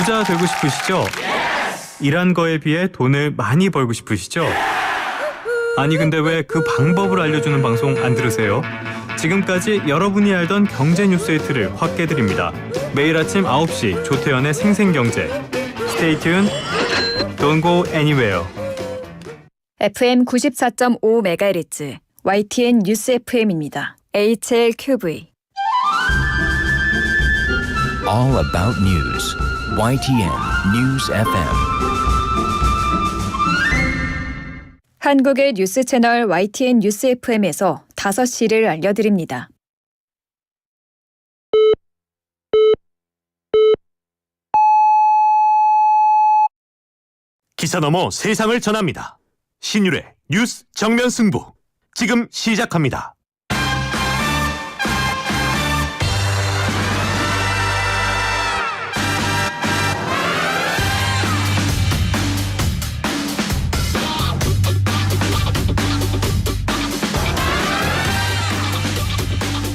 부자 되고 싶으시죠? 일한 거에 비해 돈을 많이 벌고 싶으시죠? 아니 근데 왜 그 방법을 알려주는 방송 안 들으세요? 지금까지 여러분이 알던 경제 뉴스의 틀을 확 깨드립니다. 매일 아침 9시 조태현의 생생경제. Stay tuned. Don't go anywhere. FM 94.5MHz YTN 뉴스 FM입니다. HLQV. All about news. YTN News FM. 한국의 뉴스 채널 YTN 뉴스 FM에서 5시를 알려드립니다. 기사 넘어 세상을 전합니다. 신율의 뉴스 정면 승부. 지금 시작합니다.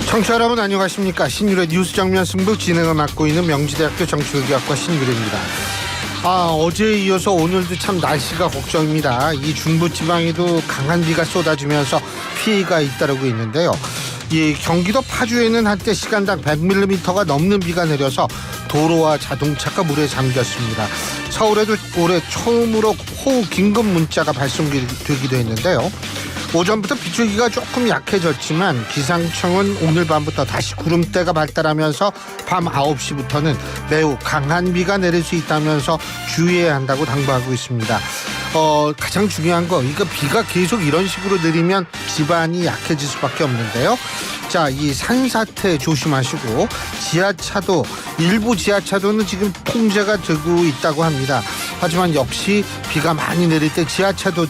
청취자 여러분 안녕하십니까. 신율의 뉴스 정면 승부 진행을 맡고 있는 명지대학교 정치외교학과 신율입니다. 어제에 이어서 오늘도 참 날씨가 걱정입니다. 이 중부지방에도 강한 비가 쏟아지면서 피해가 잇따르고 있는데요. 이 경기도 파주에는 한때 시간당 100mm가 넘는 비가 내려서 도로와 자동차가 물에 잠겼습니다. 서울에도 올해 처음으로 호우 긴급 문자가 발송되기도 했는데요. 오전부터 비추기가 조금 약해졌지만 기상청은 오늘 밤부터 다시 구름대가 발달하면서 밤 9시부터는 매우 강한 비가 내릴 수 있다면서 주의해야 한다고 당부하고 있습니다. 가장 중요한 거 이거 비가 계속 이런 식으로 내리면 지반이 약해질 수밖에 없는데요. 자, 이 산사태 조심하시고 일부 지하차도는 지금 통제가 되고 있다고 합니다. 하지만 역시 비가 많이 내릴 때 지하차도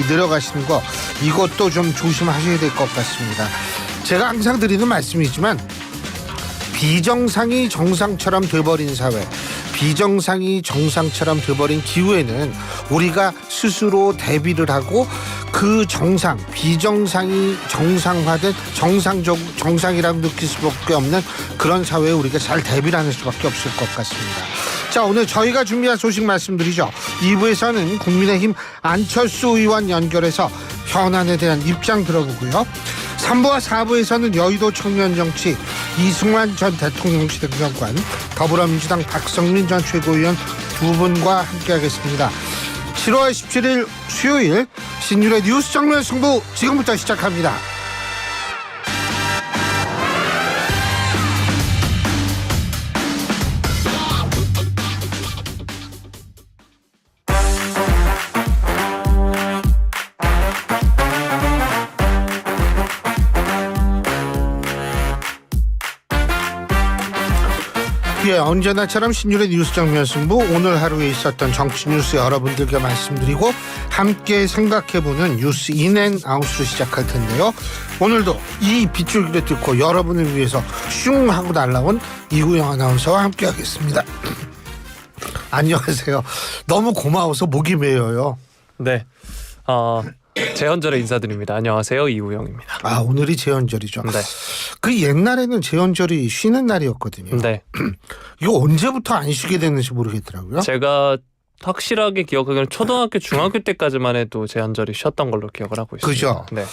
내려가시는 거 이것도 좀 조심하셔야 될 것 같습니다. 제가 항상 드리는 말씀이지만 비정상이 정상처럼 돼버린 사회, 비정상이 정상처럼 돼버린 기후에는 우리가 스스로 대비를 하고 그 비정상이 정상화된 정상이라고 느낄 수밖에 없는 그런 사회에 우리가 잘 대비를 하는 수밖에 없을 것 같습니다. 자, 오늘 저희가 준비한 소식 말씀드리죠. 2부에서는 국민의힘 안철수 의원 연결해서 현안에 대한 입장 들어보고요. 3부와 4부에서는 여의도 청년정치 이승만 전 대통령실 행정관, 더불어민주당 박성민 전 최고위원 두 분과 함께하겠습니다. 7월 17일 수요일 신율의 뉴스 정면 승부 지금부터 시작합니다. 예, 언제나처럼 신율의 뉴스 정면 승부, 오늘 하루에 있었던 정치 뉴스 여러분들께 말씀드리고 함께 생각해보는 뉴스 인앤아웃으로 시작할 텐데요. 오늘도 이 빗줄기를 뚫고 여러분을 위해서 슝 하고 날라온 이구영 아나운서와 함께하겠습니다. 안녕하세요. 너무 고마워서 목이 메어요. 네, 재헌절에 인사드립니다. 안녕하세요, 이우영입니다. 오늘이 재헌절이죠. 네. 그 옛날에는 재헌절이 쉬는 날이었거든요. 네. 이거 언제부터 안 쉬게 됐는지 모르겠더라고요. 제가 확실하게 기억하기로는 초등학교, 중학교 때까지만 해도 재헌절이 쉬었던 걸로 기억을 하고 있습니다. 그죠? 네.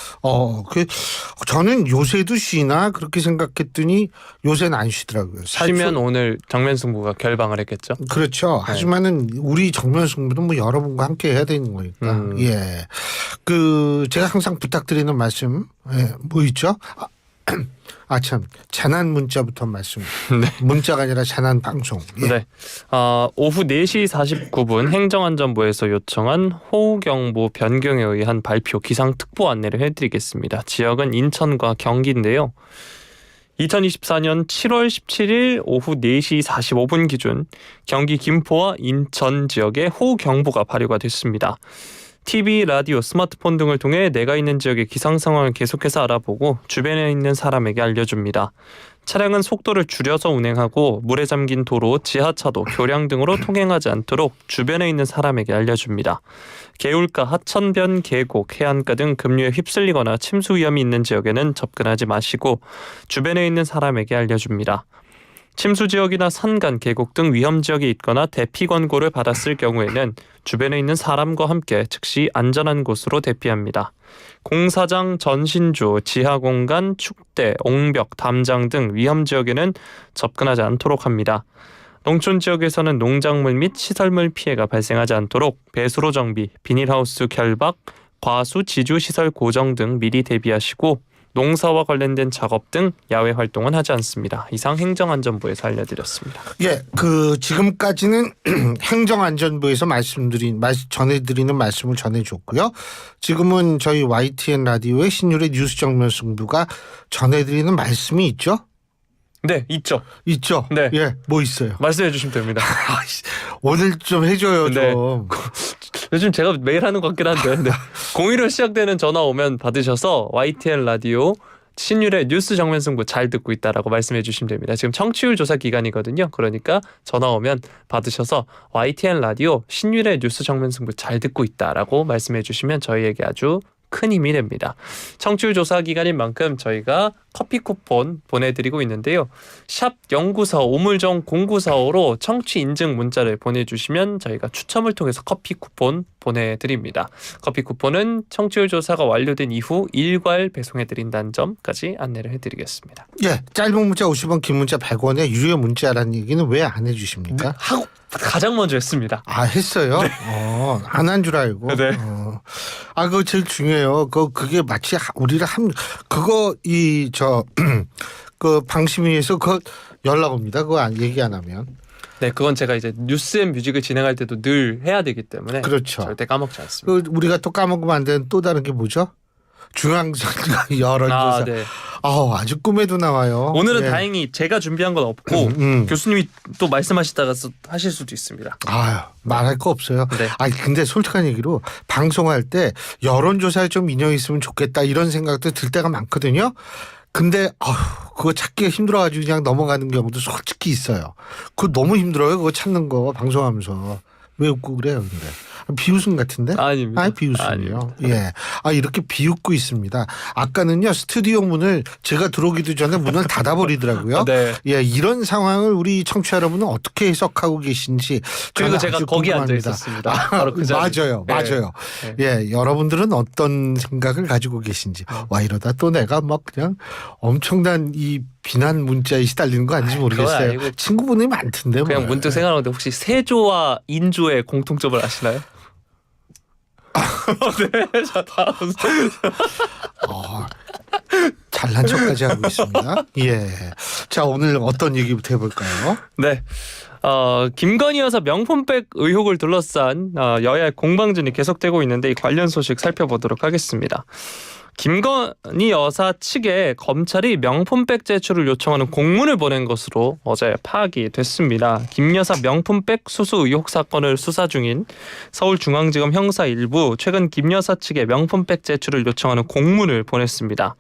저는 요새도 쉬나 그렇게 생각했더니 요새는 안 쉬더라고요. 쉬면 오늘 정면승부가 결방을 했겠죠. 그렇죠. 네. 하지만은 우리 정면승부는 뭐 여러분과 함께 해야 되는 거니까. 예. 제가 항상 부탁드리는 말씀, 뭐 있죠? 참, 재난 문자부터 말씀. 네. 문자가 아니라 재난 방송. 예. 네. 오후 4시 49분 행정안전부에서 요청한 호우경보 변경에 의한 발표 기상특보 안내를 해드리겠습니다. 지역은 인천과 경기인데요. 2024년 7월 17일 오후 4시 45분 기준 경기 김포와 인천 지역에 호우경보가 발효가 됐습니다. TV, 라디오, 스마트폰 등을 통해 내가 있는 지역의 기상 상황을 계속해서 알아보고 주변에 있는 사람에게 알려줍니다. 차량은 속도를 줄여서 운행하고 물에 잠긴 도로, 지하차도, 교량 등으로 통행하지 않도록 주변에 있는 사람에게 알려줍니다. 개울가, 하천변, 계곡, 해안가 등 급류에 휩쓸리거나 침수 위험이 있는 지역에는 접근하지 마시고 주변에 있는 사람에게 알려줍니다. 침수 지역이나 산간, 계곡 등 위험 지역에 있거나 대피 권고를 받았을 경우에는 주변에 있는 사람과 함께 즉시 안전한 곳으로 대피합니다. 공사장, 전신주, 지하공간, 축대, 옹벽, 담장 등 위험 지역에는 접근하지 않도록 합니다. 농촌 지역에서는 농작물 및 시설물 피해가 발생하지 않도록 배수로 정비, 비닐하우스 결박, 과수, 지주 시설 고정 등 미리 대비하시고 농사와 관련된 작업 등 야외 활동은 하지 않습니다. 이상 행정안전부에서 알려드렸습니다. 예, 지금까지는 행정안전부에서 전해드리는 말씀을 전해줬고요. 지금은 저희 YTN 라디오의 신율의 뉴스 정면 승부가 전해드리는 말씀이 있죠? 네, 있죠. 있죠? 네. 예, 뭐 있어요? 말씀해 주시면 됩니다. 오늘 좀 해줘요, 네. 좀. 요즘 제가 매일 하는 것 같긴 한데 네. 01로 시작되는 전화 오면 받으셔서 YTN 라디오 신율의 뉴스 정면 승부 잘 듣고 있다라고 말씀해 주시면 됩니다. 지금 청취율 조사 기간이거든요. 그러니까 전화 오면 받으셔서 YTN 라디오 신율의 뉴스 정면 승부 잘 듣고 있다라고 말씀해 주시면 저희에게 아주 큰 힘이 됩니다. 청취율 조사 기간인 만큼 저희가 커피 쿠폰 보내드리고 있는데요. 샵 0945 우물정 0945로 청취 인증 문자를 보내주시면 저희가 추첨을 통해서 커피 쿠폰 보내드립니다. 커피 쿠폰은 청취율 조사가 완료된 이후 일괄 배송해드린다는 점까지 안내를 해드리겠습니다. 예, 짧은 문자 50원, 긴 문자 100원에 유료 문자라는 얘기는 왜 안 해주십니까? 하고 가장 먼저 했습니다. 아, 했어요? 네. 안 한 줄 알고. 네. 그거 제일 중요해요. 그게 마치 우리를 그 방심위에서 그거 연락 옵니다. 그거 얘기 안 하면. 네, 그건 제가 이제 뉴스 앤 뮤직을 진행할 때도 늘 해야 되기 때문에 그렇죠. 절대 까먹지 않습니다. 우리가 또 까먹으면 안 되는 또 다른 게 뭐죠? 중앙선거 여론조사. 네. 아주 꿈에도 나와요. 오늘은 예. 다행히 제가 준비한 건 없고 교수님이 또 말씀하시다가 하실 수도 있습니다. 말할 거 없어요. 네. 근데 솔직한 얘기로 방송할 때 여론조사에 좀 인용했으면 좋겠다 이런 생각도 들 때가 많거든요. 근데 그거 찾기가 힘들어가지고 그냥 넘어가는 경우도 솔직히 있어요. 그거 너무 힘들어요. 그거 찾는 거 방송하면서. 왜 웃고 그래요, 근데? 비웃음 같은데? 아닙니다. 비웃음이요. 예. 이렇게 비웃고 있습니다. 아까는요, 스튜디오 문을 제가 들어오기도 전에 문을 닫아버리더라고요. 네. 예, 이런 상황을 우리 청취자 여러분은 어떻게 해석하고 계신지. 그리고 저는 제가 아주 거기 앉아 궁금합니다. 있었습니다. 바로 그 자리. 맞아요. 네. 맞아요. 네. 예, 여러분들은 어떤 생각을 가지고 계신지. 이러다 또 내가 막 그냥 엄청난 이 비난 문자에 시달리는 거 아닌지 모르겠어요. 아니고 친구분이 많던데. 그냥 뭐. 문득 생각하는데 혹시 세조와 인조의 공통점을 아시나요? 네, 자 다음. 잘난 척까지 하고 있습니다. 예. 자, 오늘 어떤 얘기부터 해볼까요? 네. 김건희 여사 명품백 의혹을 둘러싼 여야의 공방전이 계속되고 있는데 이 관련 소식 살펴보도록 하겠습니다. 김건희 여사 측에 검찰이 명품백 제출을 요청하는 공문을 보낸 것으로 어제 파악이 됐습니다. 김 여사 명품백 수수 의혹 사건을 수사 중인 서울중앙지검 형사 1부 최근 김 여사 측에 명품백 제출을 요청하는 공문을 보냈습니다.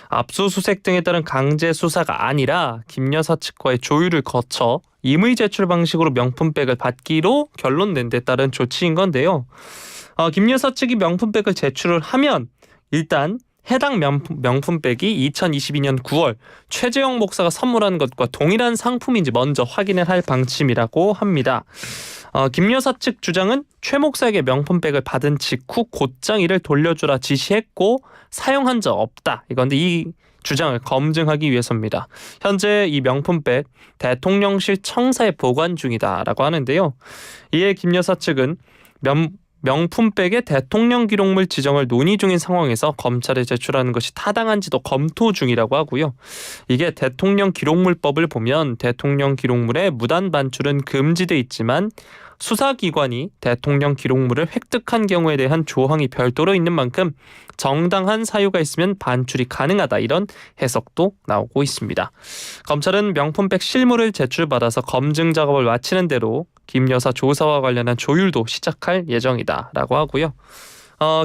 압수수색 등에 따른 강제 수사가 아니라 김 여사 측과의 조율을 거쳐 임의 제출 방식으로 명품백을 받기로 결론 낸 데 따른 조치인 건데요. 김 여사 측이 명품백을 제출을 하면 일단 해당 명품백이 2022년 9월 최재형 목사가 선물한 것과 동일한 상품인지 먼저 확인을 할 방침이라고 합니다. 김 여사 측 주장은 최 목사에게 명품백을 받은 직후 곧장 이를 돌려주라 지시했고 사용한 적 없다. 이건데 이 주장을 검증하기 위해서입니다. 현재 이 명품백 대통령실 청사에 보관 중이다라고 하는데요. 이에 김 여사 측은 명품백의 대통령 기록물 지정을 논의 중인 상황에서 검찰에 제출하는 것이 타당한지도 검토 중이라고 하고요. 이게 대통령 기록물법을 보면 대통령 기록물의 무단 반출은 금지돼 있지만 수사기관이 대통령 기록물을 획득한 경우에 대한 조항이 별도로 있는 만큼 정당한 사유가 있으면 반출이 가능하다 이런 해석도 나오고 있습니다. 검찰은 명품백 실물을 제출받아서 검증 작업을 마치는 대로 김 여사 조사와 관련한 조율도 시작할 예정이다라고 하고요.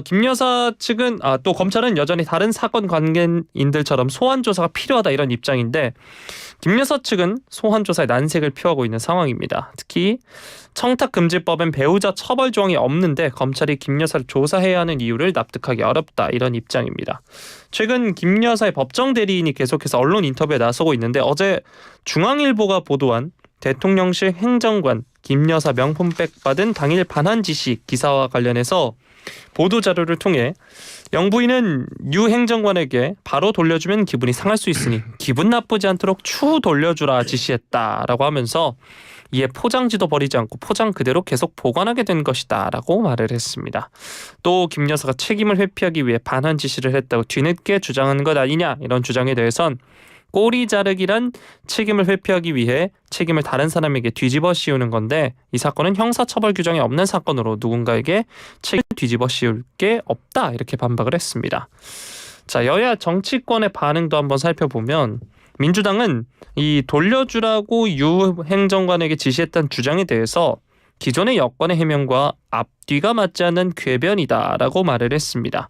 김 여사 측은 또 검찰은 여전히 다른 사건 관계인들처럼 소환 조사가 필요하다 이런 입장인데 김 여사 측은 소환 조사에 난색을 표하고 있는 상황입니다. 특히 청탁금지법엔 배우자 처벌 조항이 없는데 검찰이 김 여사를 조사해야 하는 이유를 납득하기 어렵다 이런 입장입니다. 최근 김 여사의 법정 대리인이 계속해서 언론 인터뷰에 나서고 있는데 어제 중앙일보가 보도한 대통령실 행정관 김 여사 명품백 받은 당일 반환 지시 기사와 관련해서 보도자료를 통해 영부인은 유 행정관에게 바로 돌려주면 기분이 상할 수 있으니 기분 나쁘지 않도록 추후 돌려주라 지시했다라고 하면서 이에 포장지도 버리지 않고 포장 그대로 계속 보관하게 된 것이다 라고 말을 했습니다. 또 김 여사가 책임을 회피하기 위해 반환 지시를 했다고 뒤늦게 주장한 것 아니냐 이런 주장에 대해선 꼬리 자르기란 책임을 회피하기 위해 책임을 다른 사람에게 뒤집어 씌우는 건데 이 사건은 형사처벌 규정이 없는 사건으로 누군가에게 책임을 뒤집어 씌울 게 없다 이렇게 반박을 했습니다. 자, 여야 정치권의 반응도 한번 살펴보면 민주당은 이 돌려주라고 유 행정관에게 지시했다는 주장에 대해서 기존의 여권의 해명과 앞뒤가 맞지 않는 궤변이다라고 말을 했습니다.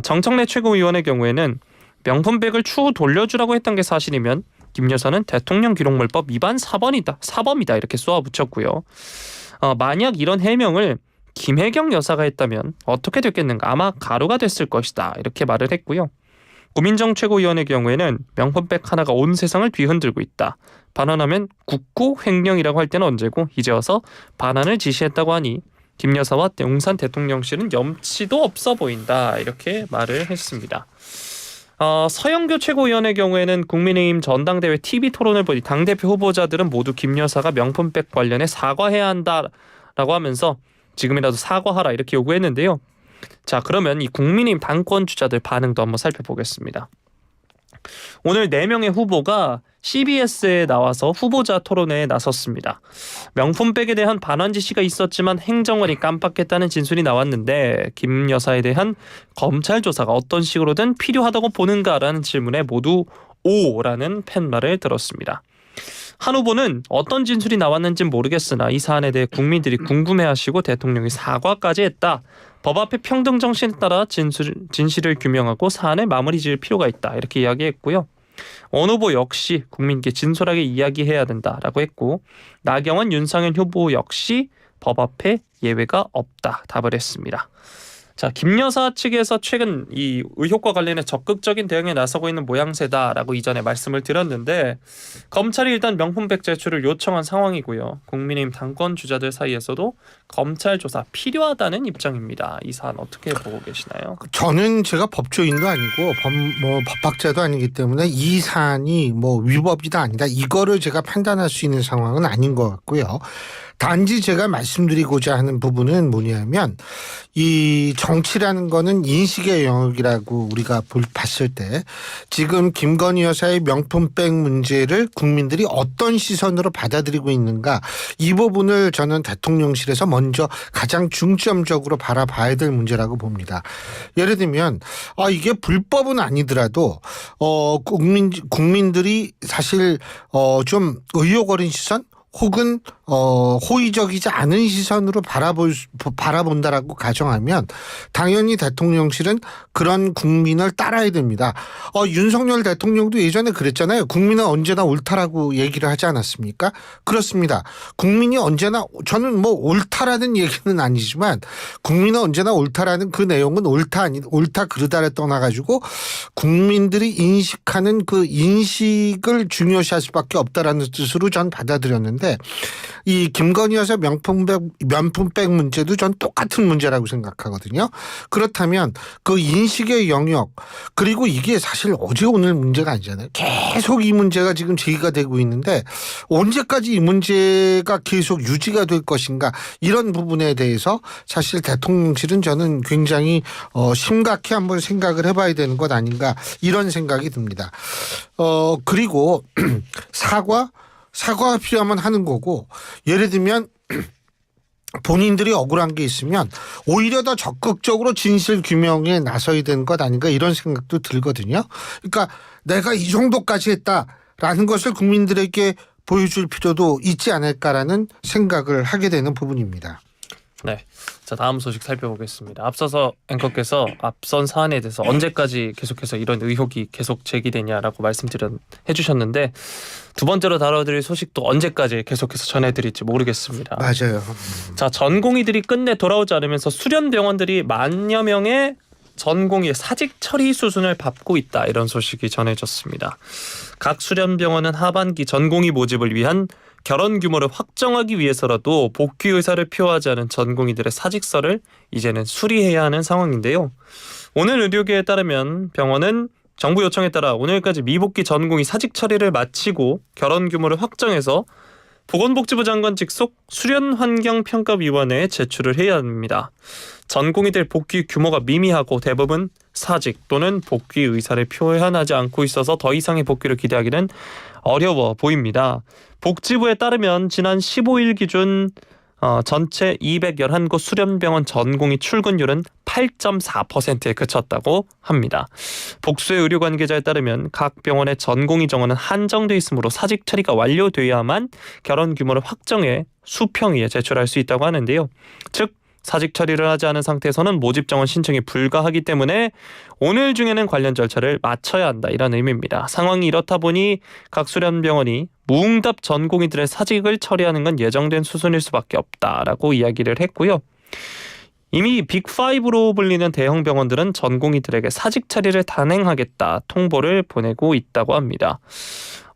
정청래 최고위원의 경우에는 명품백을 추후 돌려주라고 했던 게 사실이면 김 여사는 대통령 기록물법 위반 사범이다 이렇게 쏘아붙였고요. 만약 이런 해명을 김혜경 여사가 했다면 어떻게 됐겠는가 아마 가루가 됐을 것이다 이렇게 말을 했고요. 고민정 최고위원의 경우에는 명품백 하나가 온 세상을 뒤흔들고 있다. 반환하면 국고 횡령이라고 할 때는 언제고 이제 와서 반환을 지시했다고 하니 김 여사와 용산 대통령실은 염치도 없어 보인다 이렇게 말을 했습니다. 서영교 최고위원의 경우에는 국민의힘 전당대회 TV 토론을 보니 당대표 후보자들은 모두 김 여사가 명품백 관련해 사과해야 한다라고 하면서 지금이라도 사과하라 이렇게 요구했는데요. 자, 그러면 이 국민의힘 당권 주자들 반응도 한번 살펴보겠습니다. 오늘 4명의 후보가 CBS에 나와서 후보자 토론회에 나섰습니다. 명품백에 대한 반환 지시가 있었지만 행정관이 깜빡했다는 진술이 나왔는데 김 여사에 대한 검찰 조사가 어떤 식으로든 필요하다고 보는가라는 질문에 모두 오라는 팻말을 들었습니다. 한 후보는 어떤 진술이 나왔는지는 모르겠으나 이 사안에 대해 국민들이 궁금해하시고 대통령이 사과까지 했다. 법 앞에 평등 정신에 따라 진실을 규명하고 사안을 마무리 지을 필요가 있다. 이렇게 이야기했고요. 원 후보 역시 국민께 진솔하게 이야기해야 된다라고 했고 나경원, 윤상현 후보 역시 법 앞에 예외가 없다 답을 했습니다. 자, 김 여사 측에서 최근 이 의혹과 관련해 적극적인 대응에 나서고 있는 모양새다라고 이전에 말씀을 드렸는데 검찰이 일단 명품백 제출을 요청한 상황이고요. 국민의힘 당권 주자들 사이에서도 검찰 조사 필요하다는 입장입니다. 이 사안 어떻게 보고 계시나요? 저는 제가 법조인도 아니고 법학자도 아니기 때문에 이 사안이 위법이다 아니다 이거를 제가 판단할 수 있는 상황은 아닌 것 같고요. 단지 제가 말씀드리고자 하는 부분은 뭐냐면 이 정치라는 거는 인식의 영역이라고 우리가 봤을 때 지금 김건희 여사의 명품백 문제를 국민들이 어떤 시선으로 받아들이고 있는가 이 부분을 저는 대통령실에서 먼저 가장 중점적으로 바라봐야 될 문제라고 봅니다. 예를 들면 이게 불법은 아니더라도 국민들이 사실 좀 의혹 어린 시선 혹은 호의적이지 않은 시선으로 바라본다라고 가정하면 당연히 대통령실은 그런 국민을 따라야 됩니다. 윤석열 대통령도 예전에 그랬잖아요. 국민은 언제나 옳다라고 얘기를 하지 않았습니까? 그렇습니다. 국민이 언제나 저는 옳다라는 얘기는 아니지만 국민은 언제나 옳다라는 그 내용은 옳다 그르다를 떠나가지고 국민들이 인식하는 그 인식을 중요시할 수밖에 없다라는 뜻으로 전 받아들였는데 이 김건희 여사 명품백 문제도 전 똑같은 문제라고 생각하거든요. 그렇다면 그 인식의 영역 그리고 이게 사실 어제 오늘 문제가 아니잖아요. 계속 이 문제가 지금 제기가 되고 있는데 언제까지 이 문제가 계속 유지가 될 것인가 이런 부분에 대해서 사실 대통령실은 저는 굉장히 심각히 한번 생각을 해봐야 되는 것 아닌가 이런 생각이 듭니다. 그리고 사과가 필요하면 하는 거고 예를 들면 본인들이 억울한 게 있으면 오히려 더 적극적으로 진실 규명에 나서야 되는 것 아닌가 이런 생각도 들거든요. 그러니까 내가 이 정도까지 했다라는 것을 국민들에게 보여줄 필요도 있지 않을까라는 생각을 하게 되는 부분입니다. 자, 다음 소식 살펴보겠습니다. 앞서서 앵커께서 앞선 사안에 대해서 언제까지 계속해서 이런 의혹이 계속 제기되냐라고 해주셨는데 두 번째로 다뤄드릴 소식도 언제까지 계속해서 전해드릴지 모르겠습니다. 맞아요. 자, 전공의들이 끝내 돌아오지 않으면서 수련 병원들이 만여 명의 전공의 사직 처리 수순을 밟고 있다, 이런 소식이 전해졌습니다. 각 수련 병원은 하반기 전공의 모집을 위한 결혼 규모를 확정하기 위해서라도 복귀 의사를 표하지 않은 전공의들의 사직서를 이제는 수리해야 하는 상황인데요. 오늘 의료계에 따르면 병원은 정부 요청에 따라 오늘까지 미복귀 전공의 사직 처리를 마치고 결혼 규모를 확정해서 보건복지부 장관 직속 수련환경평가위원회에 제출을 해야 합니다. 전공의들 복귀 규모가 미미하고 대부분 사직 또는 복귀 의사를 표현하지 않고 있어서 더 이상의 복귀를 기대하기는 어려워 보입니다. 복지부에 따르면 지난 15일 기준 전체 211곳 수련병원 전공의 출근율은 8.4%에 그쳤다고 합니다. 복수의 의료 관계자에 따르면 각 병원의 전공의 정원은 한정돼 있으므로 사직 처리가 완료돼야만 결혼 규모를 확정해 수평위에 제출할 수 있다고 하는데요. 즉 사직 처리를 하지 않은 상태에서는 모집 정원 신청이 불가하기 때문에 오늘 중에는 관련 절차를 마쳐야 한다, 이런 의미입니다. 상황이 이렇다 보니 각 수련병원이 무응답 전공의들의 사직을 처리하는 건 예정된 수순일 수밖에 없다라고 이야기를 했고요. 이미 빅5로 불리는 대형 병원들은 전공의들에게 사직 처리를 단행하겠다 통보를 보내고 있다고 합니다.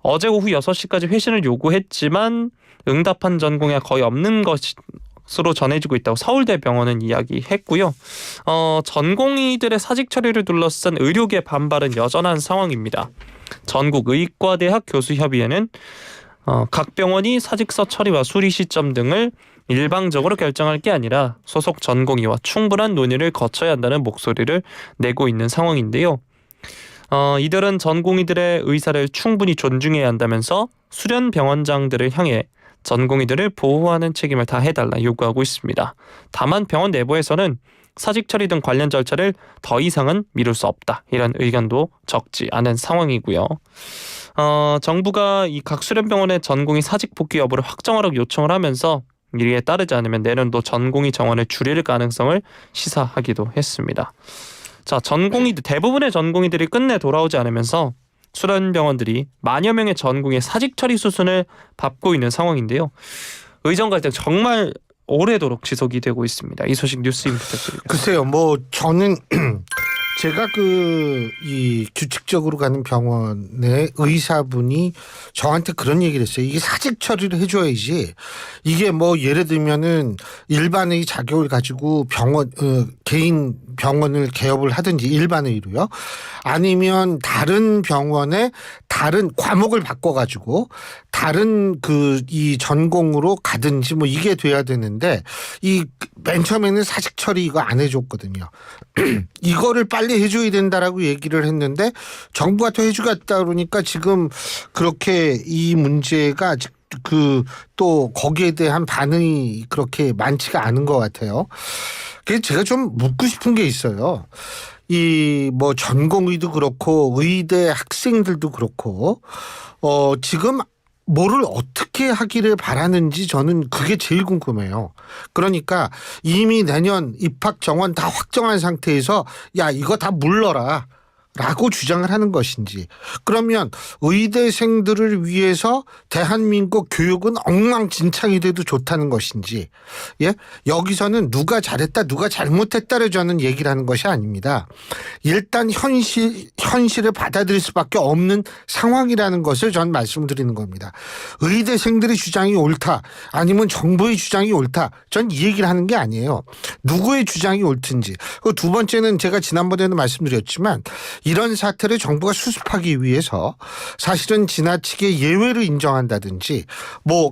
어제 오후 6시까지 회신을 요구했지만 응답한 전공의가 거의 없는 것으로 전해지고 있다고 서울대병원은 이야기했고요. 전공의들의 사직 처리를 둘러싼 의료계 반발은 여전한 상황입니다. 전국의과대학 교수협의회는 각 병원이 사직서 처리와 수리 시점 등을 일방적으로 결정할 게 아니라 소속 전공의와 충분한 논의를 거쳐야 한다는 목소리를 내고 있는 상황인데요. 이들은 전공의들의 의사를 충분히 존중해야 한다면서 수련 병원장들을 향해 전공의들을 보호하는 책임을 다해달라 요구하고 있습니다. 다만 병원 내부에서는 사직 처리 등 관련 절차를 더 이상은 미룰 수 없다, 이런 의견도 적지 않은 상황이고요. 정부가 이 각 수련병원의 전공의 사직 복귀 여부를 확정하라고 요청을 하면서 이에 따르지 않으면 내년도 전공의 정원을 줄일 가능성을 시사하기도 했습니다. 자, 대부분의 전공의들이 끝내 돌아오지 않으면서 수련병원들이 만여 명의 전공의 사직 처리 수순을 밟고 있는 상황인데요. 의정 갈등 정말 오래도록 지속이 되고 있습니다. 이 소식 뉴스인 부탁드리겠습니다. 글쎄요, 저는 제가 이 규칙적으로 가는 병원의 의사분이 저한테 그런 얘기를 했어요. 이게 사직 처리를 해줘야지. 이게 예를 들면은 일반의 자격을 가지고 개인 병원을 개업을 하든지 일반의로요. 아니면 다른 병원에 다른 과목을 바꿔가지고 다른 이 전공으로 가든지 이게 돼야 되는데 맨 처음에는 사직 처리 이거 안 해줬거든요. 이거를 빨리 해줘야 된다라고 얘기를 했는데 정부가 더 해주겠다 그러니까 지금 그렇게 이 문제가 또 거기에 대한 반응이 그렇게 많지가 않은 것 같아요. 그래서 제가 좀 묻고 싶은 게 있어요. 전공의도 그렇고 의대 학생들도 그렇고 지금 뭐를 어떻게 하기를 바라는지 저는 그게 제일 궁금해요. 그러니까 이미 내년 입학 정원 다 확정한 상태에서 야 이거 다 물러라 라고 주장을 하는 것인지, 그러면 의대생들을 위해서 대한민국 교육은 엉망진창이 돼도 좋다는 것인지, 여기서는 누가 잘했다 누가 잘못했다를 저는 얘기를 하는 것이 아닙니다. 일단 현실을 받아들일 수밖에 없는 상황이라는 것을 전 말씀드리는 겁니다. 의대생들의 주장이 옳다 아니면 정부의 주장이 옳다, 전 이 얘기를 하는 게 아니에요. 누구의 주장이 옳든지. 두 번째는 제가 지난번에도 말씀드렸지만 이런 사태를 정부가 수습하기 위해서 사실은 지나치게 예외를 인정한다든지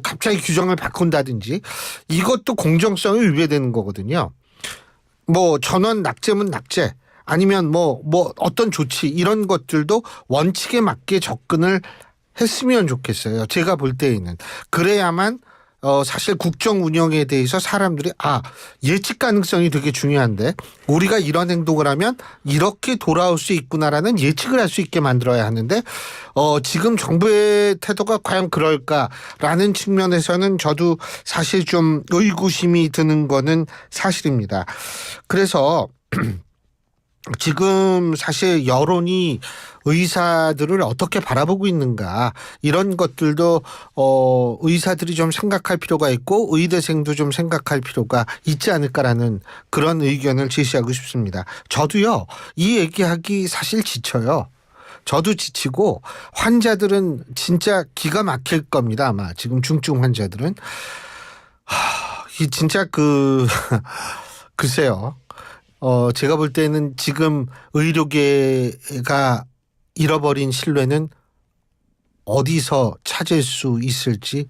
갑자기 규정을 바꾼다든지 이것도 공정성이 위배되는 거거든요. 전원 낙제면 낙제 아니면 어떤 조치 이런 것들도 원칙에 맞게 접근을 했으면 좋겠어요. 제가 볼 때에는. 그래야만 사실 국정 운영에 대해서 사람들이 예측 가능성이 되게 중요한데 우리가 이런 행동을 하면 이렇게 돌아올 수 있구나라는 예측을 할 수 있게 만들어야 하는데 지금 정부의 태도가 과연 그럴까라는 측면에서는 저도 사실 좀 의구심이 드는 거는 사실입니다. 그래서 지금 사실 여론이 의사들을 어떻게 바라보고 있는가 이런 것들도 의사들이 좀 생각할 필요가 있고 의대생도 좀 생각할 필요가 있지 않을까라는 그런 의견을 제시하고 싶습니다. 저도요 이 얘기하기 사실 지쳐요. 저도 지치고 환자들은 진짜 기가 막힐 겁니다. 아마 지금 중증 환자들은 이 진짜 글쎄요. 제가 볼 때는 지금 의료계가 잃어버린 신뢰는 어디서 찾을 수 있을지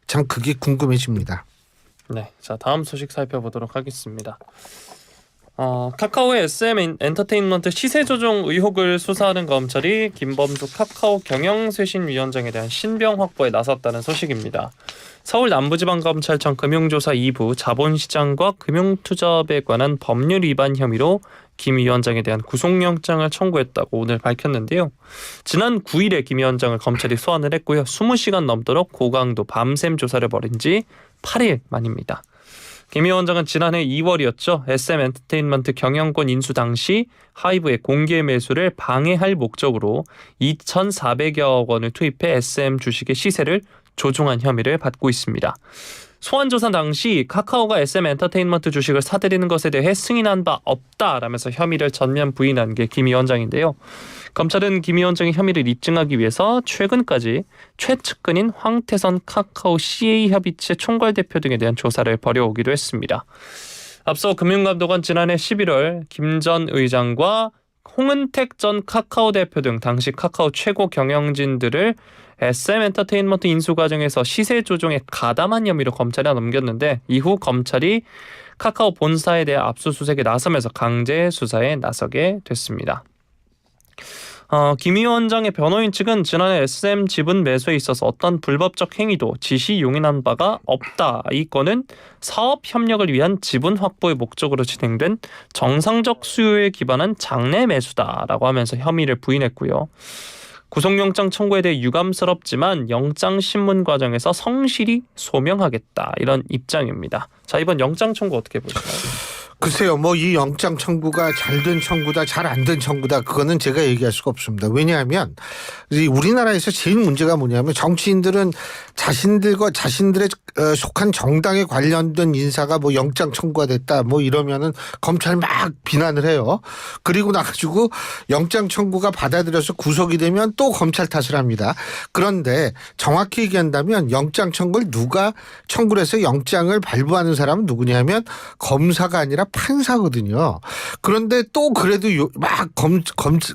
참 그게 궁금해집니다. 네, 자 다음 소식 살펴보도록 하겠습니다. 카카오의 SM 엔터테인먼트 시세 조종 의혹을 수사하는 검찰이 김범수 카카오 경영쇄신위원장에 대한 신병 확보에 나섰다는 소식입니다. 서울 남부지방검찰청 금융조사 2부 자본시장과 금융투자업에 관한 법률 위반 혐의로 김 위원장에 대한 구속영장을 청구했다고 오늘 밝혔는데요. 지난 9일에 김 위원장을 검찰이 소환을 했고요. 20시간 넘도록 고강도 밤샘 조사를 벌인 지 8일 만입니다. 김 위원장은 지난해 2월이었죠. SM 엔터테인먼트 경영권 인수 당시 하이브의 공개 매수를 방해할 목적으로 2,400여 원을 투입해 SM 주식의 시세를 조종한 혐의를 받고 있습니다. 소환 조사 당시 카카오가 SM 엔터테인먼트 주식을 사들이는 것에 대해 승인한 바 없다라면서 혐의를 전면 부인한 게 김 위원장인데요. 검찰은 김 위원장의 혐의를 입증하기 위해서 최근까지 최측근인 황태선 카카오 CA협의체 총괄대표 등에 대한 조사를 벌여오기도 했습니다. 앞서 금융감독원 지난해 11월 김 전 의장과 홍은택 전 카카오 대표 등 당시 카카오 최고 경영진들을 SM 엔터테인먼트 인수 과정에서 시세 조종에 가담한 혐의로 검찰에 넘겼는데 이후 검찰이 카카오 본사에 대해 압수수색에 나서면서 강제 수사에 나서게 됐습니다. 김 위원장의 변호인 측은 지난해 SM 지분 매수에 있어서 어떤 불법적 행위도 지시 용인한 바가 없다. 이 건은 사업 협력을 위한 지분 확보의 목적으로 진행된 정상적 수요에 기반한 장내 매수다라고 하면서 혐의를 부인했고요. 구속영장 청구에 대해 유감스럽지만 영장 신문 과정에서 성실히 소명하겠다 이런 입장입니다. 자, 이번 영장 청구 어떻게 보시나요? 글쎄요, 이 영장 청구가 잘 된 청구다, 잘 안 된 청구다, 그거는 제가 얘기할 수가 없습니다. 왜냐하면 우리나라에서 제일 문제가 뭐냐면 정치인들은 자신들과 자신들의 속한 정당에 관련된 인사가 영장 청구가 됐다, 이러면은 검찰 막 비난을 해요. 그리고 나가지고 영장 청구가 받아들여서 구속이 되면 또 검찰 탓을 합니다. 그런데 정확히 얘기한다면 영장 청구를 누가 청구를 해서 영장을 발부하는 사람은 누구냐면 검사가 아니라 판사거든요. 그런데 또 그래도 막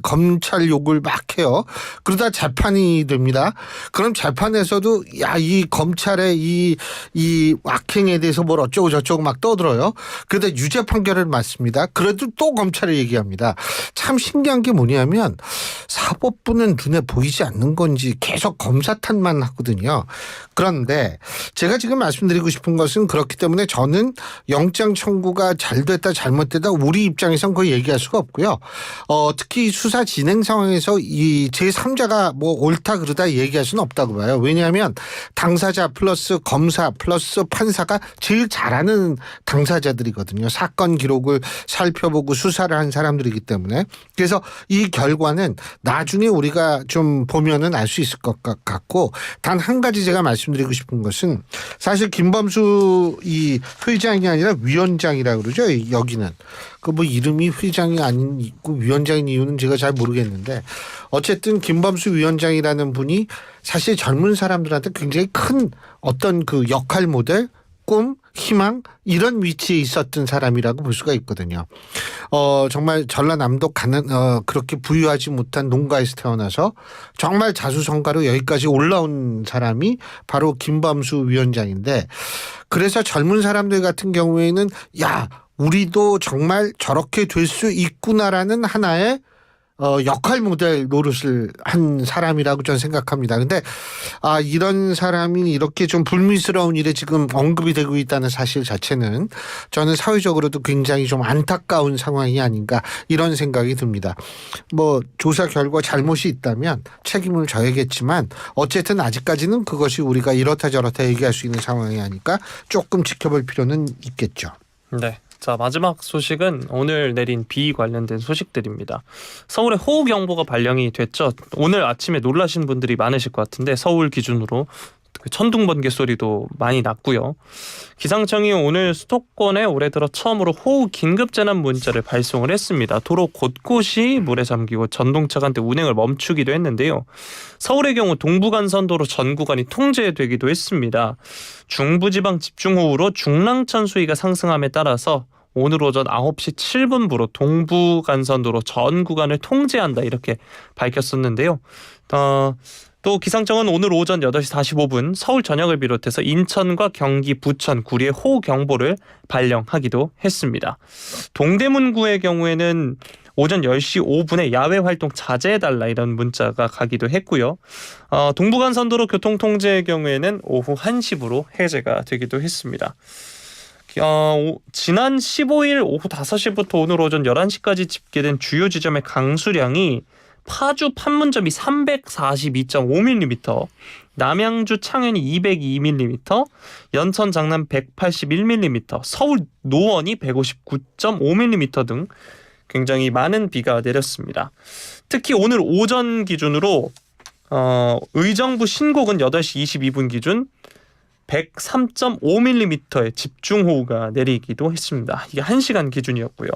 검찰 욕을 막 해요. 그러다 재판이 됩니다. 그럼 재판에서도 이 검찰의 이 악행에 대해서 뭘 어쩌고 저쩌고 막 떠들어요. 그러다 유죄 판결을 맞습니다. 그래도 또 검찰을 얘기합니다. 참 신기한 게 뭐냐면 사법부는 눈에 보이지 않는 건지 계속 검사 탓만 하거든요. 그런데 제가 지금 말씀드리고 싶은 것은 그렇기 때문에 저는 영장 청구가 잘 됐다 잘못됐다 우리 입장에선 거의 얘기할 수가 없고요. 특히 수사 진행 상황에서 이 제3자가 옳다 그르다 얘기할 수는 없다고 봐요. 왜냐하면 당사자 플러스 검사 플러스 판사가 제일 잘하는 당사자들이거든요. 사건 기록을 살펴보고 수사를 한 사람들이기 때문에. 그래서 이 결과는 나중에 우리가 좀 보면은 알 수 있을 것 같고, 단 한 가지 제가 말씀드리고 싶은 것은 사실 김범수 이 회장이 아니라 위원장이라고 그러죠. 여기는 이름이 회장이 아니고 위원장인 이유는 제가 잘 모르겠는데 어쨌든 김범수 위원장이라는 분이 사실 젊은 사람들한테 굉장히 큰 어떤 역할 모델, 꿈, 희망 이런 위치에 있었던 사람이라고 볼 수가 있거든요. 정말 전라남도 그렇게 부유하지 못한 농가에서 태어나서 정말 자수성가로 여기까지 올라온 사람이 바로 김범수 위원장인데, 그래서 젊은 사람들 같은 경우에는 우리도 정말 저렇게 될 수 있구나라는 하나의 역할 모델 노릇을 한 사람이라고 저는 생각합니다. 근데 이런 사람이 이렇게 좀 불미스러운 일에 지금 언급이 되고 있다는 사실 자체는 저는 사회적으로도 굉장히 좀 안타까운 상황이 아닌가 이런 생각이 듭니다. 뭐 조사 결과 잘못이 있다면 책임을 져야겠지만 어쨌든 아직까지는 그것이 우리가 이렇다 저렇다 얘기할 수 있는 상황이 아니까 조금 지켜볼 필요는 있겠죠. 네. 자, 마지막 소식은 오늘 내린 비 관련된 소식들입니다. 서울에 호우경보가 발령이 됐죠. 오늘 아침에 놀라신 분들이 많으실 것 같은데 서울 기준으로 천둥 번개 소리도 많이 났고요. 기상청이 오늘 수도권에 올해 들어 처음으로 호우 긴급 재난 문자를 발송을 했습니다. 도로 곳곳이 물에 잠기고 전동차 간대 운행을 멈추기도 했는데요. 서울의 경우 동부간선도로 전 구간이 통제되기도 했습니다. 중부지방 집중호우로 중랑천 수위가 상승함에 따라서 오늘 오전 9시 7분부로 동부간선도로 전 구간을 통제한다 이렇게 밝혔었는데요. 또 기상청은 오늘 오전 8시 45분 서울 전역을 비롯해서 인천과 경기, 부천, 구리에 호우경보를 발령하기도 했습니다. 동대문구의 경우에는 오전 10시 5분에 야외 활동 자제해달라 이런 문자가 가기도 했고요. 동부간선도로 교통통제의 경우에는 오후 1시부로 해제가 되기도 했습니다. 지난 15일 오후 5시부터 오늘 오전 11시까지 집계된 주요 지점의 강수량이 파주 판문점이 342.5mm, 남양주 창현이 202mm, 연천 장남 181mm, 서울 노원이 159.5mm 등 굉장히 많은 비가 내렸습니다. 특히 오늘 오전 기준으로 의정부 신곡은 8시 22분 기준 103.5mm의 집중호우가 내리기도 했습니다. 이게 1시간 기준이었고요.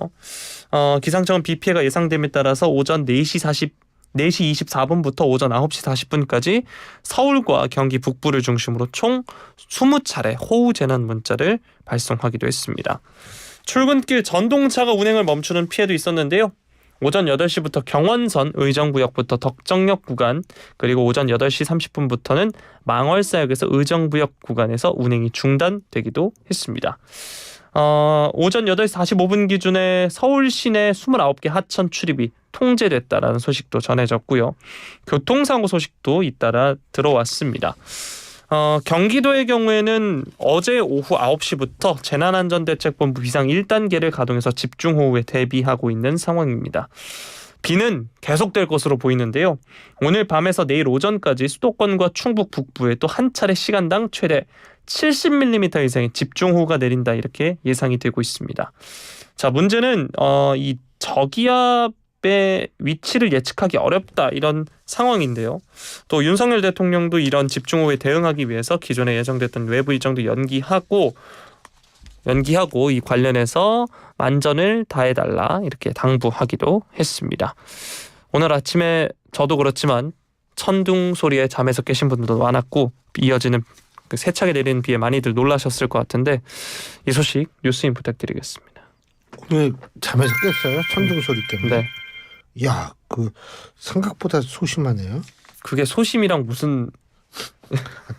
기상청은 비 피해가 예상됨에 따라서 오전 4시 24분부터 오전 9시 40분까지 서울과 경기 북부를 중심으로 총 20차례 호우 재난 문자를 발송하기도 했습니다. 출근길 전동차가 운행을 멈추는 피해도 있었는데요. 오전 8시부터 경원선 의정부역부터 덕정역 구간, 그리고 오전 8시 30분부터는 망월사역에서 의정부역 구간에서 운행이 중단되기도 했습니다. 오전 8시 45분 기준에 서울 시내 29개 하천 출입이 통제됐다라는 소식도 전해졌고요. 교통사고 소식도 잇따라 들어왔습니다. 경기도의 경우에는 어제 오후 9시부터 재난안전대책본부 비상 1단계를 가동해서 집중호우에 대비하고 있는 상황입니다. 비는 계속될 것으로 보이는데요. 오늘 밤에서 내일 오전까지 수도권과 충북 북부에 또 한 차례 시간당 최대 70mm 이상의 집중호우가 내린다 이렇게 예상이 되고 있습니다. 자, 문제는 이 저기압의 위치를 예측하기 어렵다 이런 상황인데요. 또 윤석열 대통령도 이런 집중호우에 대응하기 위해서 기존에 예정됐던 외부 일정도 연기하고 이 관련해서 만전을 다해달라 이렇게 당부하기도 했습니다. 오늘 아침에 저도 그렇지만 천둥 소리에 잠에서 깨신 분들도 많았고 이어지는 그 세차게 내리는 비에 많이들 놀라셨을 것 같은데 이 소식 뉴스인 부탁드리겠습니다. 오늘 잠에서 깼어요? 천둥 소리 때문에. 네. 야, 그 생각보다 소심하네요. 그게 소심이랑 무슨